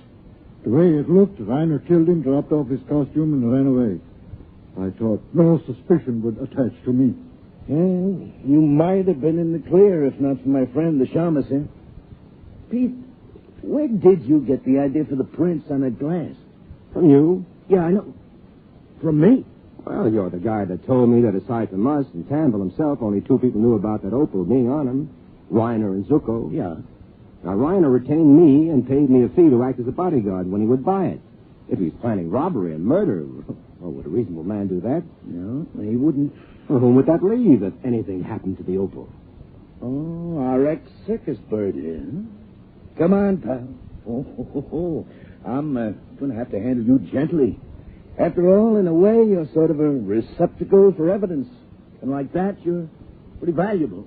The way it looked, Reiner killed him, dropped off his costume, and ran away. I thought no suspicion would attach to me. Well, you might have been in the clear if not for my friend, the shamus, eh? Pete, where did you get the idea for the prints on that glass? From you? Yeah, I know. From me? Well, you're the guy that told me that aside from us and Campbell himself, only 2 people knew about that opal being on him. Reiner and Zucco. Yeah. Now, Reiner retained me and paid me a fee to act as a bodyguard when he would buy it. If he's planning robbery and murder, well, would a reasonable man do that? No, he wouldn't. Well, whom would that leave if anything happened to the opal? Oh, our ex-circus bird here. Come on, pal. Oh. I'm going to have to handle you gently. After all, in a way, you're sort of a receptacle for evidence. And like that, you're pretty valuable.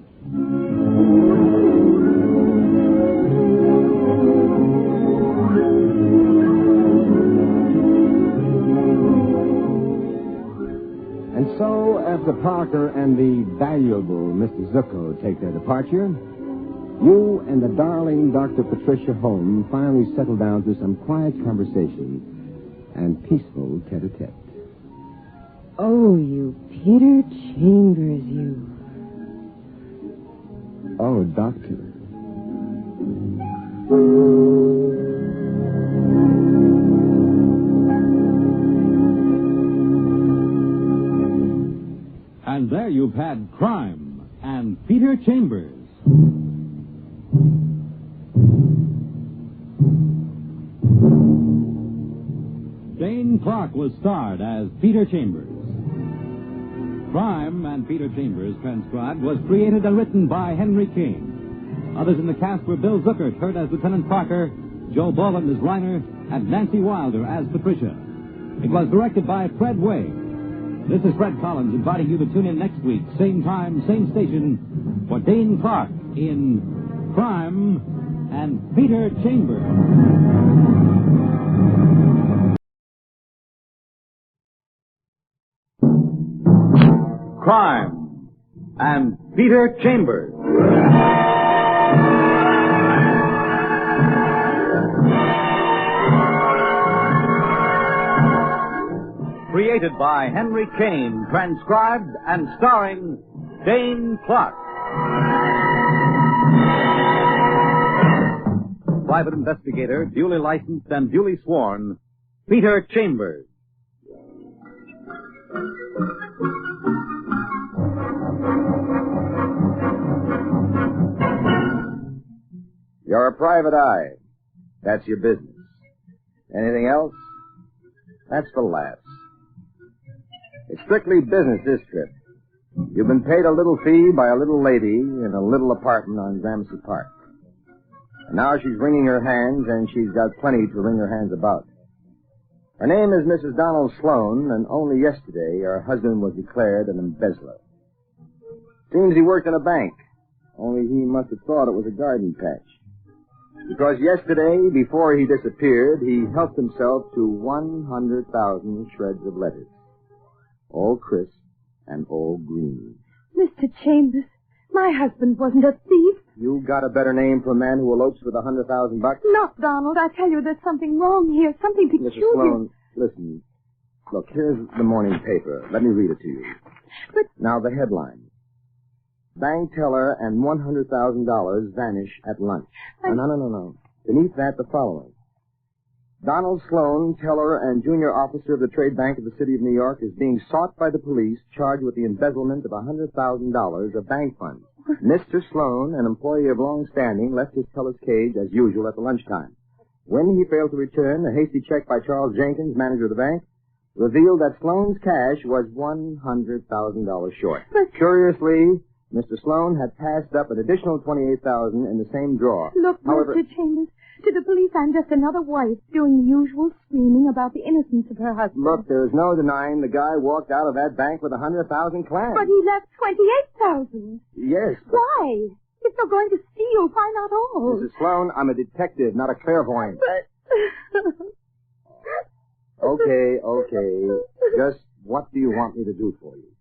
And so, after Parker and the valuable Mr. Zucco take their departure, you and the darling Dr. Patricia Holmes finally settle down to some quiet conversation and peaceful tete-a-tete. Oh, you Peter Chambers, you. Oh, Doctor. And there you've had Crime and Peter Chambers. Dane Clark was starred as Peter Chambers. Crime and Peter Chambers, transcribed, was created and written by Henry King. Others in the cast were Bill Zuckert, heard as Lieutenant Parker, Joe Boland as Reiner, and Nancy Wilder as Patricia. It was directed by Fred Way. This is Fred Collins inviting you to tune in next week, same time, same station, for Dane Clark in Crime and Peter Chambers. Crime and Peter Chambers. Created by Henry Kane, transcribed and starring Dane Clark. Private investigator, duly licensed and duly sworn, Peter Chambers. You're a private eye. That's your business. Anything else? That's for laughs. It's strictly business this trip. You've been paid a little fee by a little lady in a little apartment on Gramercy Park. And now she's wringing her hands, and she's got plenty to wring her hands about. Her name is Mrs. Donald Sloane, and only yesterday her husband was declared an embezzler. Seems he worked in a bank, only he must have thought it was a garden patch. Because yesterday, before he disappeared, he helped himself to 100,000 shreds of letters. All crisp and all green. Mr. Chambers, my husband wasn't a thief. You got a better name for a man who elopes with $100,000? Look, Donald, I tell you there's something wrong here, something peculiar. Mrs. Sloane, listen. Look, here's the morning paper. Let me read it to you. But... Now, the headline. Bank teller and $100,000 vanish at lunch. No. Beneath that, the following. Donald Sloane, teller and junior officer of the Trade Bank of the City of New York, is being sought by the police, charged with the embezzlement of $100,000 of bank funds. Mr. Sloane, an employee of long standing, left his teller's cage as usual at the lunchtime. When he failed to return, a hasty check by Charles Jenkins, manager of the bank, revealed that Sloane's cash was $100,000 short. Curiously, Mr. Sloane had passed up an additional $28,000 in the same drawer. Look, However, Mr. Chambers, to the police I'm just another wife doing the usual screaming about the innocence of her husband. Look, there's no denying the guy walked out of that bank with 100,000 clams. But he left 28,000. Yes. Why? If they're going to steal, why not all? Mrs. Sloane, I'm a detective, not a clairvoyant. Okay. Just what do you want me to do for you?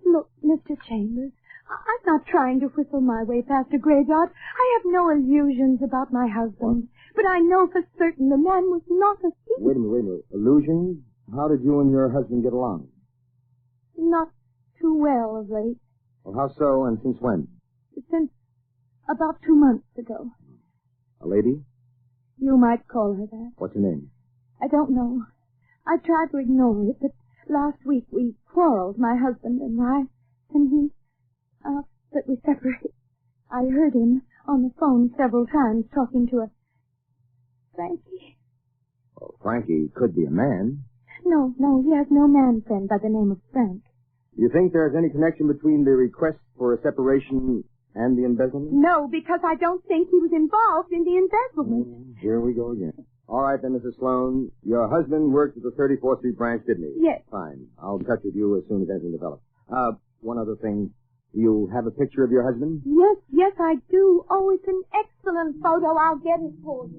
Look, Mr. Chambers, I'm not trying to whistle my way past a graveyard. I have no illusions about my husband. But I know for certain the man was not a thief. Wait a minute. Illusions? How did you and your husband get along? Not too well of late. Well, how so, and since when? Since about 2 months ago. A lady? You might call her that. What's her name? I don't know. I tried to ignore it, but last week we quarreled, my husband and I, and he asked that we separate. I heard him on the phone several times talking to a Frankie. Oh, Frankie could be a man. No, he has no man friend by the name of Frank. Do you think there's any connection between the request for a separation and the embezzlement? No, because I don't think he was involved in the embezzlement. Here we go again. All right, then, Mrs. Sloane. Your husband worked at the 34th Street branch, didn't he? Yes. Fine. I'll touch with you as soon as anything develops. One other thing. Do you have a picture of your husband? Yes, I do. Oh, it's an excellent photo. I'll get it for you.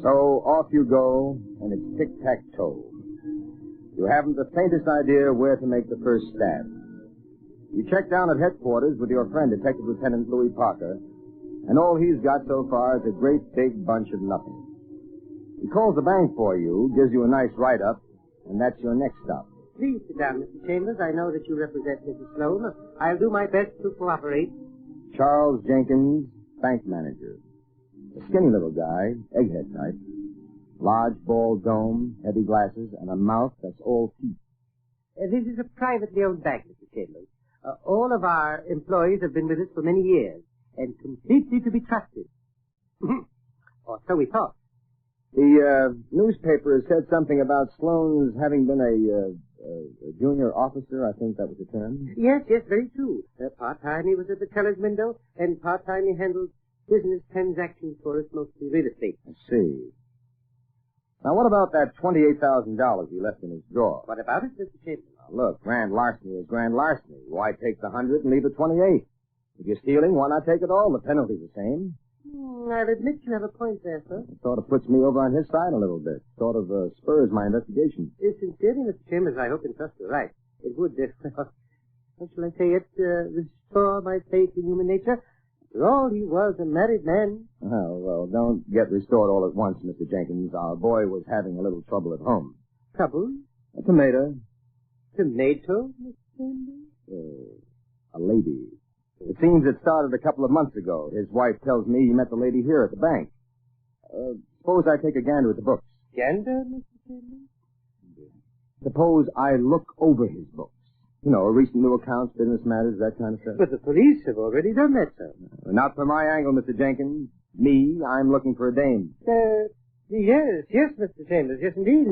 So off you go, and it's tic-tac-toe. You haven't the faintest idea where to make the first stab. You check down at headquarters with your friend, Detective Lieutenant Louis Parker, and all he's got so far is a great big bunch of nothing. He calls the bank for you, gives you a nice write-up, and that's your next stop. Please sit down, Mr. Chambers. I know that you represent Mrs. Sloane. I'll do my best to cooperate. Charles Jenkins, bank manager. A skinny little guy, egghead type. Large, bald dome, heavy glasses, and a mouth that's all teeth. This is a privately owned bank, Mr. Chambers. All of our employees have been with us for many years, and completely to be trusted. Or so we thought. The newspaper said something about Sloane's having been a junior officer. I think that was the term. Yes, very true. Part-time he was at the teller's window, and part-time he handled business transactions for us, mostly real estate. I see. Now, what about that $28,000 he left in his drawer? What about it, Mr. Chambers? Now, look, grand larceny is grand larceny. Why take the 100 and leave the 28? If you're stealing, why not take it all? The penalty's the same. I'll admit you have a point there, sir. It sort of puts me over on his side a little bit. Sort of spurs my investigation. Sincerely, Mr. Chambers, I hope and trust you're right. It would, how shall I say it, restore my faith in human nature. After all, he was a married man. Oh, well, don't get restored all at once, Mr. Jenkins. Our boy was having a little trouble at home. Trouble? A tomato. Tomato, Mr. Chambers? A lady. It seems it started a couple of months ago. His wife tells me he met the lady here at the bank. Suppose I take a gander at the books. Gander, Mr. Chambers? Suppose I look over his books. You know, recent new accounts, business matters, that kind of stuff. But the police have already done that, sir. Not from my angle, Mr. Jenkins. Me, I'm looking for a dame. Yes, Mr. Chambers. Yes, indeed.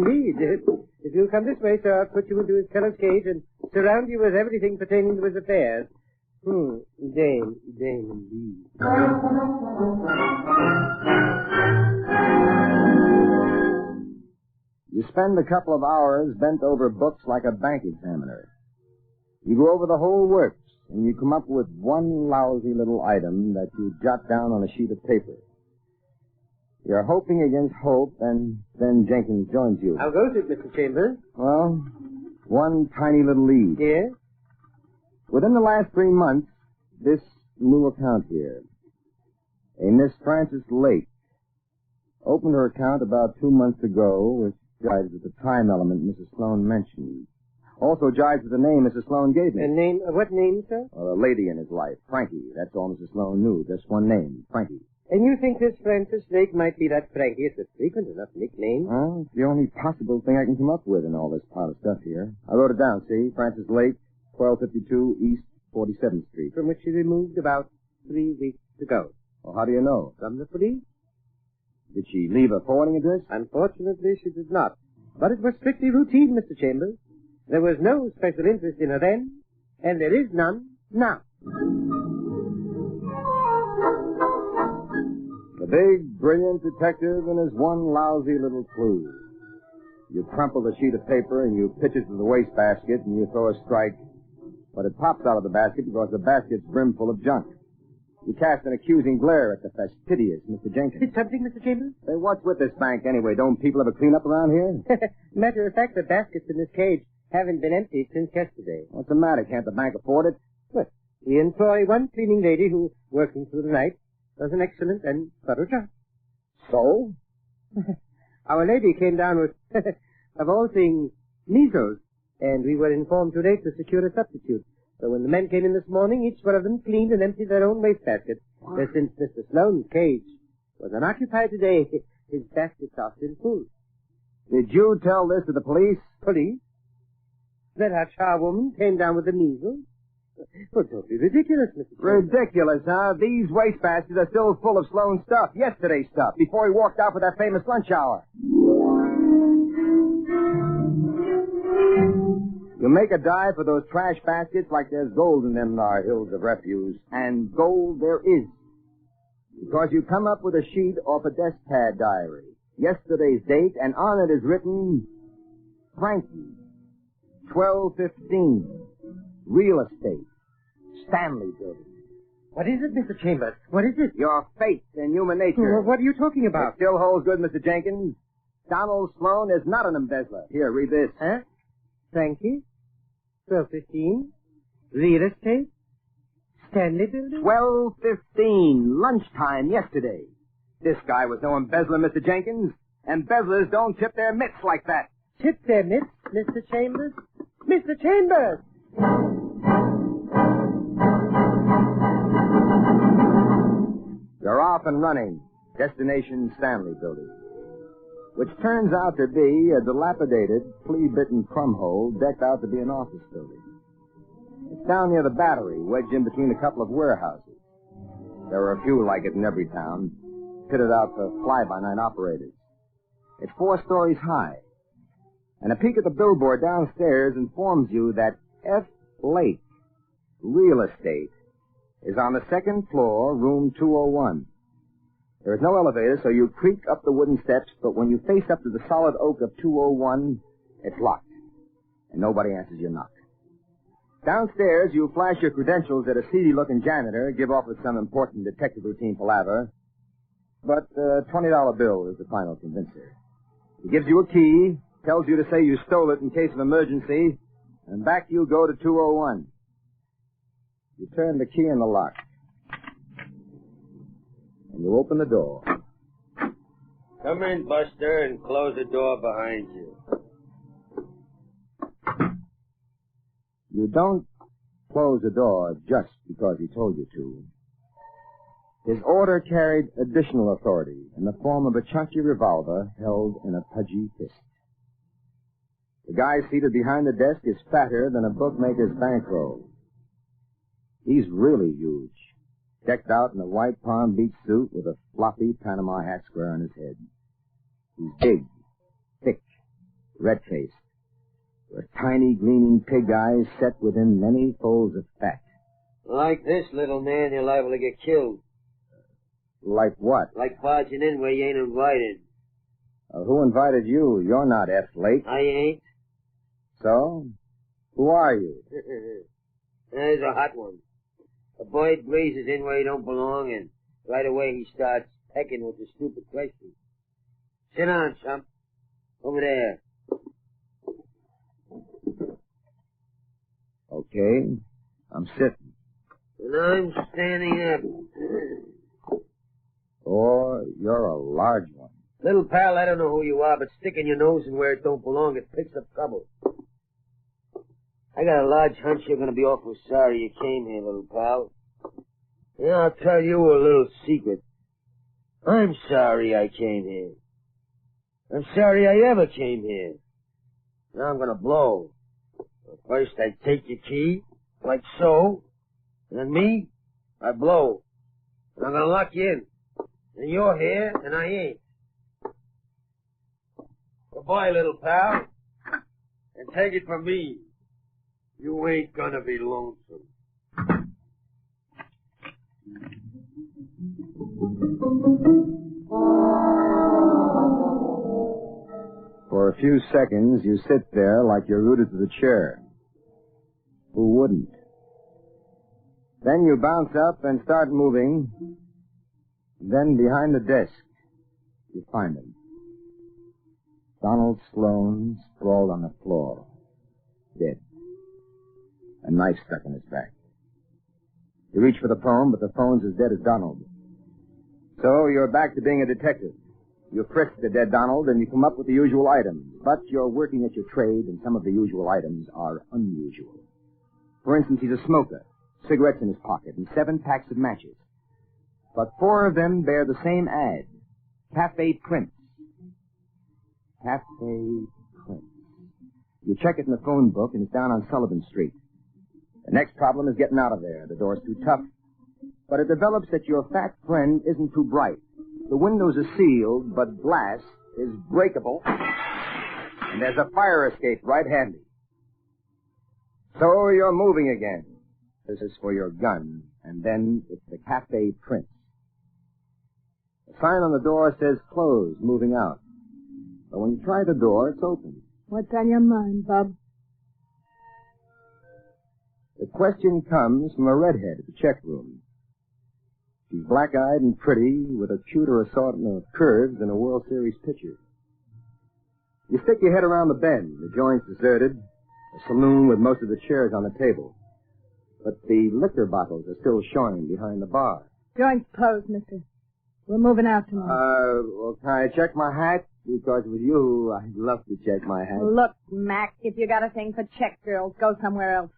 If you'll come this way, sir, I'll put you into his fellows' cage and surround you with everything pertaining to his affairs. Dame indeed. You spend a couple of hours bent over books like a bank examiner. You go over the whole works, and you come up with one lousy little item that you jot down on a sheet of paper. You're hoping against hope, and then Jenkins joins you. How goes it, Mr. Chambers? Well, one tiny little lead. Yes? Within the last 3 months, this new account here. A Miss Frances Lake opened her account about 2 months ago, which jives with the time element Mrs. Sloane mentioned. Also jives with the name Mrs. Sloane gave me. What name, sir? Well, a lady in his life, Frankie. That's all Mrs. Sloane knew. Just one name, Frankie. And you think this Frances Lake might be that Frankie? It's a frequent enough nickname. Well, it's the only possible thing I can come up with in all this pile of stuff here. I wrote it down, see? Frances Lake, 1252 East 47th Street. From which she removed about 3 weeks ago. Well, how do you know? From the police. Did she leave a forwarding address? Unfortunately, she did not. But it was strictly routine, Mr. Chambers. There was no special interest in her then, and there is none now. The big, brilliant detective and his one lousy little clue. You crumple the sheet of paper and you pitch it to the wastebasket and you throw a strike, but it pops out of the basket because the basket's brimful of junk. You cast an accusing glare at the fastidious Mr. Jenkins. Did something, Mr. Chambers? Say, what's with this bank anyway? Don't people ever clean up around here? Matter of fact, the baskets in this cage haven't been emptied since yesterday. What's the matter? Can't the bank afford it? Well, we employ one cleaning lady who, working through the night, does an excellent and thorough job. So? Our lady came down with, of all things, measles, and we were informed today to secure a substitute. So when the men came in this morning, each one of them cleaned and emptied their own wastebasket. Since Mr. Sloane's cage was unoccupied today, his baskets are still full. Did you tell this to the police? Police? That our charwoman came down with the measles? Well, don't be ridiculous, Mr. Chambers. Ridiculous, huh? These wastebaskets are still full of Sloane's stuff, yesterday's stuff, before he walked out for that famous lunch hour. You make a dive for those trash baskets like there's gold in them hills of refuse. And gold there is. Because you come up with a sheet off a desk pad diary, yesterday's date, and on it is written, Frankie, 1215, Real Estate, Stanley Building. What is it, Mr. Chambers? What is it? Your faith in human nature. Well, what are you talking about? It still holds good, Mr. Jenkins. Donald Sloane is not an embezzler. Here, read this. Huh? Frankie, 1215, Real Estate, Stanley Building? 12:15, lunchtime yesterday. This guy was no embezzler, Mr. Jenkins. Embezzlers don't tip their mitts like that. Tip their mitts, Mr. Chambers? Mr. Chambers! You're off and running. Destination Stanley Building. Which turns out to be a dilapidated, flea-bitten crumb-hole decked out to be an office building. It's down near the Battery, wedged in between a couple of warehouses. There are a few like it in every town, fitted out for fly-by-night operators. It's 4 stories high. And a peek at the billboard downstairs informs you that F. Lake Real Estate is on the 2nd floor, room 201. There is no elevator, so you creak up the wooden steps, but when you face up to the solid oak of 201, it's locked, and nobody answers your knock. Downstairs, you flash your credentials at a seedy-looking janitor, give off with some important detective routine palaver, but a $20 bill is the final convincer. He gives you a key, tells you to say you stole it in case of emergency, and back you go to 201. You turn the key in the lock. And you open the door. Come in, Buster, and close the door behind you. You don't close the door just because he told you to. His order carried additional authority in the form of a chunky revolver held in a pudgy fist. The guy seated behind the desk is fatter than a bookmaker's bankroll. He's really huge, decked out in a white Palm Beach suit with a floppy Panama hat square on his head. He's big, thick, red-faced, with tiny gleaming pig eyes set within many folds of fat. Like this, little man, you're liable to get killed. Like what? Like barging in where you ain't invited. Who invited you? You're not F. Lake. I ain't. So? Who are you? There's a hot one. A boy breezes in where he don't belong, and right away he starts pecking with the stupid question. Sit down, chump. Over there. Okay. I'm sitting. And I'm standing up. Oh, you're a large one. Little pal, I don't know who you are, but sticking your nose in where it don't belong, it picks up trouble. I got a large hunch you're going to be awful sorry you came here, little pal. Yeah, I'll tell you a little secret. I'm sorry I came here. I'm sorry I ever came here. Now I'm going to blow. First I take your key, like so, and then me, I blow. And I'm going to lock you in. And you're here, and I ain't. Goodbye, little pal. And take it from me. You ain't gonna be lonesome. For a few seconds, you sit there like you're rooted to the chair. Who wouldn't? Then you bounce up and start moving. Then behind the desk, you find him. Donald Sloane sprawled on the floor, dead. A knife stuck in his back. You reach for the phone, but the phone's as dead as Donald. So you're back to being a detective. You frisk the dead Donald, and you come up with the usual items. But you're working at your trade, and some of the usual items are unusual. For instance, he's a smoker, cigarettes in his pocket, and 7 packs of matches. But 4 of them bear the same ad. Cafe Prince. Cafe Prince. You check it in the phone book, and it's down on Sullivan Street. The next problem is getting out of there. The door's too tough. But it develops that your fat friend isn't too bright. The windows are sealed, but glass is breakable, and there's a fire escape right handy. So you're moving again. This is for your gun, and then it's the Cafe Prince. The sign on the door says closed, moving out. But when you try the door, it's open. What's on your mind, Bob? The question comes from a redhead at the check room. She's black-eyed and pretty, with a cuter assortment of curves than a World Series pitcher. You stick your head around the bend. The joint's deserted, a saloon with most of the chairs on the table. But the liquor bottles are still showing behind the bar. Joint's closed, mister. We're moving out tomorrow. Well, can I check my hat? Because with you, I'd love to check my hat. Look, Mac, if you got a thing for check girls, go somewhere else.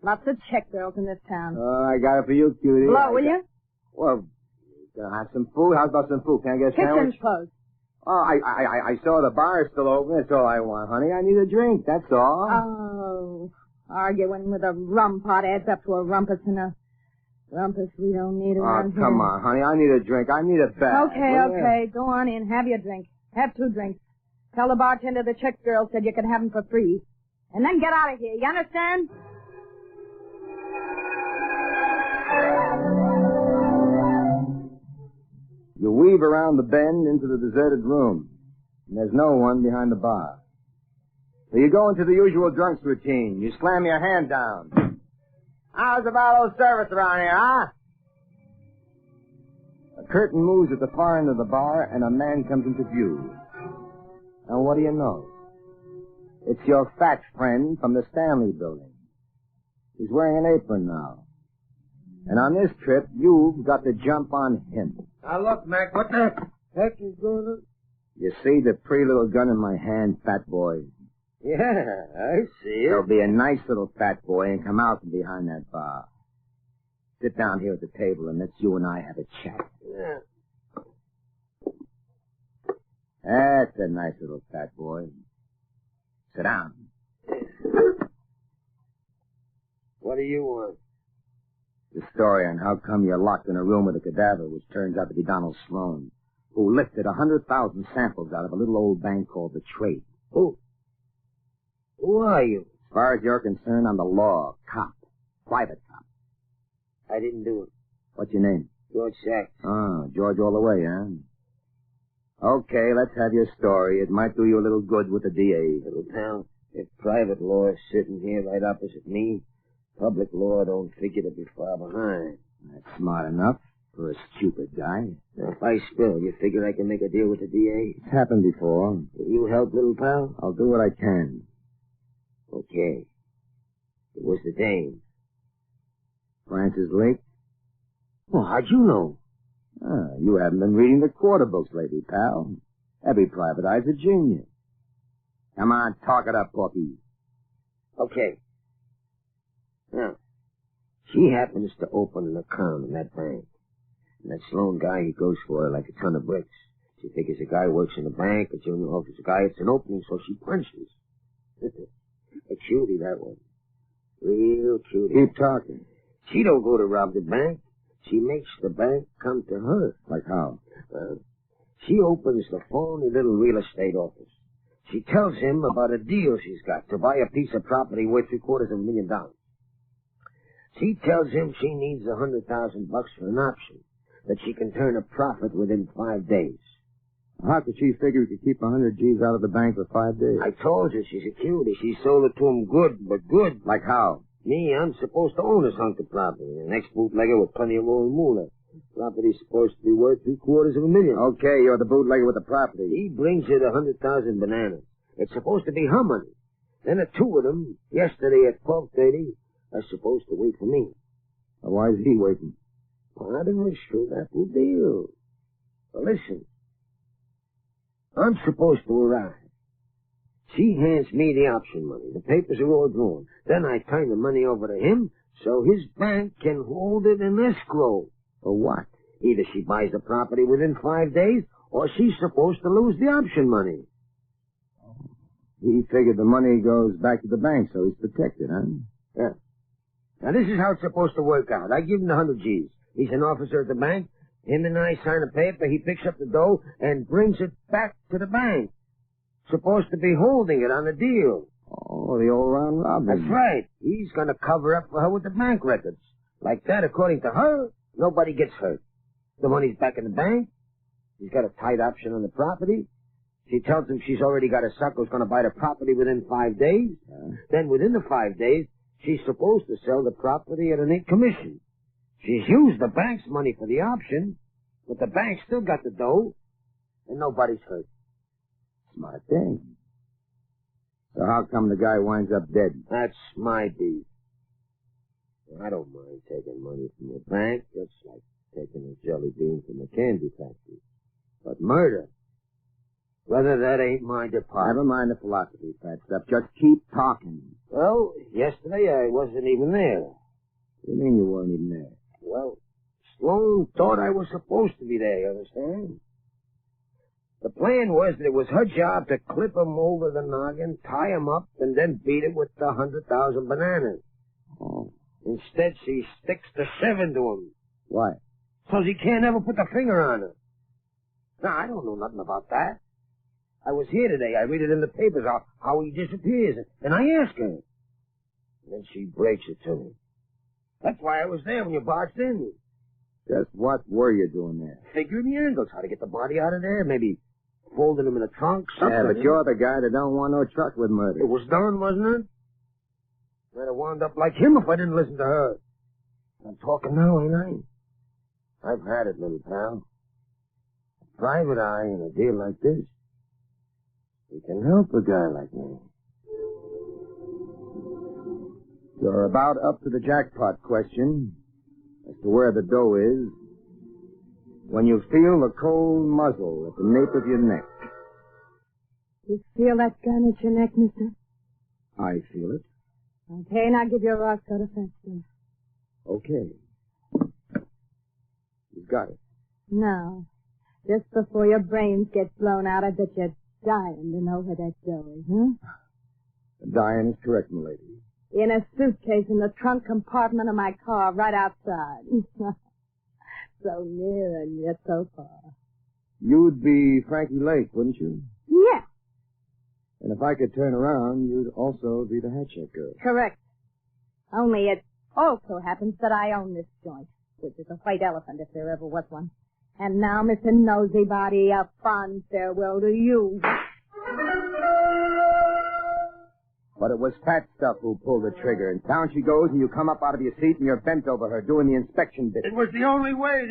Lots of check girls in this town. I got it for you, cutie. Blow, will you? Well, gonna have some food? How about some food? Can I get a sandwich? Kitchen's closed. Oh, I saw the bar is still open. That's all I want, honey. I need a drink, that's all. Oh, arguing with a rum pot adds up to a rumpus, and a rumpus we don't need around here. Oh, come on, honey. I need a drink. I need a bath. Okay. Go on in. Have your drink. Have 2 drinks. Tell the bartender the check girl said you could have them for free. And then get out of here. You understand? You weave around the bend into the deserted room, and there's no one behind the bar. So you go into the usual drunk's routine. You slam your hand down. How's about old service around here, huh? A curtain moves at the far end of the bar, and a man comes into view. And what do you know? It's your fat friend from the Stanley building. He's wearing an apron now. And on this trip, you've got to jump on him. Now look, Mac, what the heck is going on? You see the pretty little gun in my hand, fat boy? Yeah, I see it. There'll be a nice little fat boy and come out from behind that bar. Sit down here at the table and let's you and I have a chat. Yeah. That's a nice little fat boy. Sit down. What do you want? The story on how come you're locked in a room with a cadaver, which turns out to be Donald Sloane, who lifted 100,000 samples out of a little old bank called the Trade. Who are you? As far as you're concerned, I'm the law cop. Private cop. I didn't do it. What's your name? George Sachs. Oh, George all the way, huh? Okay, let's have your story. It might do you a little good with the DA. Little pal, if private law is sitting here right opposite me, public law don't figure to be far behind. That's smart enough for a stupid guy. Now, if I spill, you figure I can make a deal with the DA? It's happened before. Will you help, little pal? I'll do what I can. Okay. It was the dame. Francis Lake? Well, how'd you know? You haven't been reading the quarter books lately, pal. Every private eye's a genius. Come on, talk it up, Porky. Okay. Now, she happens to open an account in that bank. And that Sloane guy, he goes for her like a ton of bricks. She figures a guy works in the bank, a junior officer guy, it's an opening, so she punches. A cutie, that one. Real cutie. Keep talking. She don't go to rob the bank. She makes the bank come to her. Like how? Well, she opens the phony little real estate office. She tells him about a deal she's got to buy a piece of property worth $750,000. She tells him she needs $100,000 for an option, that she can turn a profit within 5 days. How could she figure he could keep 100 G's out of the bank for 5 days? I told you she's a cutie. She sold it to him good, but good. Like how? Me, I'm supposed to own this hunk of property. An ex-bootlegger with plenty of oil moolah. Property's supposed to be worth $750,000. Okay, you're the bootlegger with the property. He brings her the 100,000 bananas. It's supposed to be her money. Then the two of them, yesterday at 12:30, are supposed to wait for me. Why is he waiting? Part of a sure-apple deal. Well, listen. I'm supposed to arrive. She hands me the option money. The papers are all drawn. Then I turn the money over to him so his bank can hold it in escrow. For what? Either she buys the property within 5 days, or she's supposed to lose the option money. He figured the money goes back to the bank, so he's protected, huh? Yeah. Now, this is how it's supposed to work out. I give him the 100 G's. He's an officer at the bank. Him and I sign a paper. He picks up the dough and brings it back to the bank. Supposed to be holding it on the deal. Oh, the old round robin. That's right. He's going to cover up for her with the bank records. Like that, according to her, nobody gets hurt. The money's back in the bank. He's got a tight option on the property. She tells him she's already got a sucker who's going to buy the property within 5 days. Then within the 5 days, she's supposed to sell the property at an 8 commission. She's used the bank's money for the option, but the bank still got the dough, and nobody's hurt. Smart thing. So how come the guy winds up dead? That's my beef. I don't mind taking money from the bank. That's like taking a jelly bean from a candy factory. But murder, whether that ain't my department. Never mind the philosophy, fat stuff. Just keep talking. Well, yesterday I wasn't even there. What do you mean you weren't even there? Well, Sloane thought I was supposed to be there, you understand? The plan was that it was her job to clip him over the noggin, tie him up, and then beat it with the 100,000 bananas. Oh. Instead, she sticks the 7 to him. Why? So he can't ever put the finger on her. Now, I don't know nothing about that. I was here today. I read it in the papers how he disappears, and I ask her. And then she breaks it to me. That's why I was there when you barged in. Just what were you doing there? Figuring the angles, how to get the body out of there, maybe folding him in a trunk, something. Yeah, but you're the guy that don't want no truck with murder. It was done, wasn't it? I'd have wound up like him if I didn't listen to her. I'm talking now, ain't I? I've had it, little pal. A private eye in a deal like this. We can help a guy like me. You're about up to the jackpot question as to where the dough is when you feel the cold muzzle at the nape of your neck. You feel that gun at your neck, mister? I feel it. Okay, now give your Roscoe to fence. Okay. You've got it. Now, just before your brains get blown out, I bet you're dying to know where that dough is, huh? Diane is correct, milady. In a suitcase in the trunk compartment of my car right outside. So near and yet so far. You'd be Frankie Lake, wouldn't you? Yeah. And if I could turn around, you'd also be the hat check girl. Correct. Only it also happens that I own this joint, which is a white elephant if there ever was one. And now, Mr. Nosybody, a fond farewell to you. But it was Fat Stuff who pulled the trigger, and down she goes, and you come up out of your seat, and you're bent over her doing the inspection bit. It was the only way.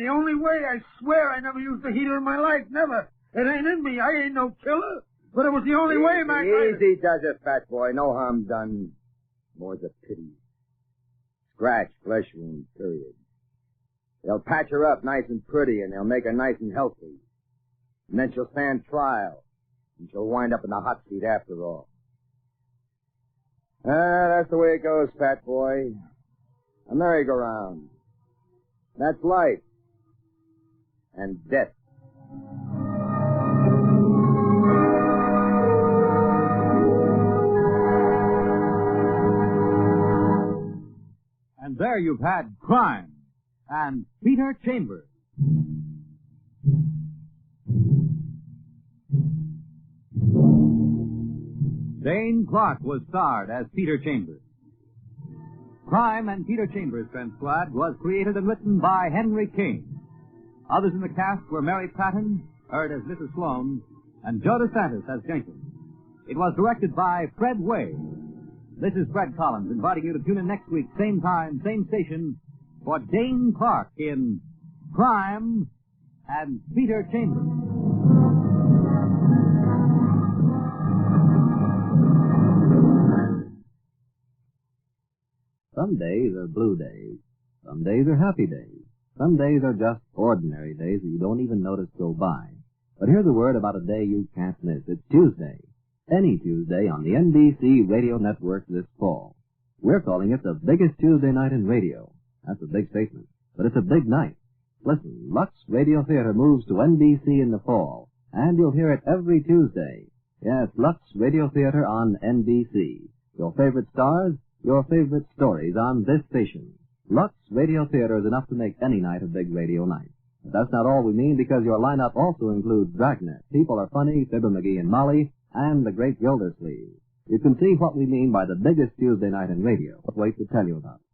I swear I never used a heater in my life, never. It ain't in me. I ain't no killer. But it was the only way, Mac. Easy does it, fat boy. No harm done. More's a pity. Scratch, flesh wound, period. They'll patch her up nice and pretty, and they'll make her nice and healthy. And then she'll stand trial, and she'll wind up in the hot seat after all. That's the way it goes, fat boy. A merry-go-round. That's life. And death. And there you've had Crime and Peter Chambers. Dane Clark was starred as Peter Chambers. Crime and Peter Chambers transcribed was created and written by Henry King. Others in the cast were Mary Patton, heard as Mrs. Sloane, and Joe DeSantis as Jenkins. It was directed by Fred Way. This is Fred Collins inviting you to tune in next week, same time, same station, for Dane Clark in Crime and Peter Chambers. Some days are blue days. Some days are happy days. Some days are just ordinary days that you don't even notice go by. But here's a word about a day you can't miss. It's Tuesday. Any Tuesday on the NBC radio network this fall. We're calling it the biggest Tuesday night in radio. That's a big statement, but it's a big night. Listen, Lux Radio Theater moves to NBC in the fall, and you'll hear it every Tuesday. Yes, Lux Radio Theater on NBC. Your favorite stars, your favorite stories on this station. Lux Radio Theater is enough to make any night a big radio night. But that's not all we mean, because your lineup also includes Dragnet, People Are Funny, Fibber McGee and Molly, and The Great Gildersleeve. You can see what we mean by the biggest Tuesday night in radio. But wait to tell you about it.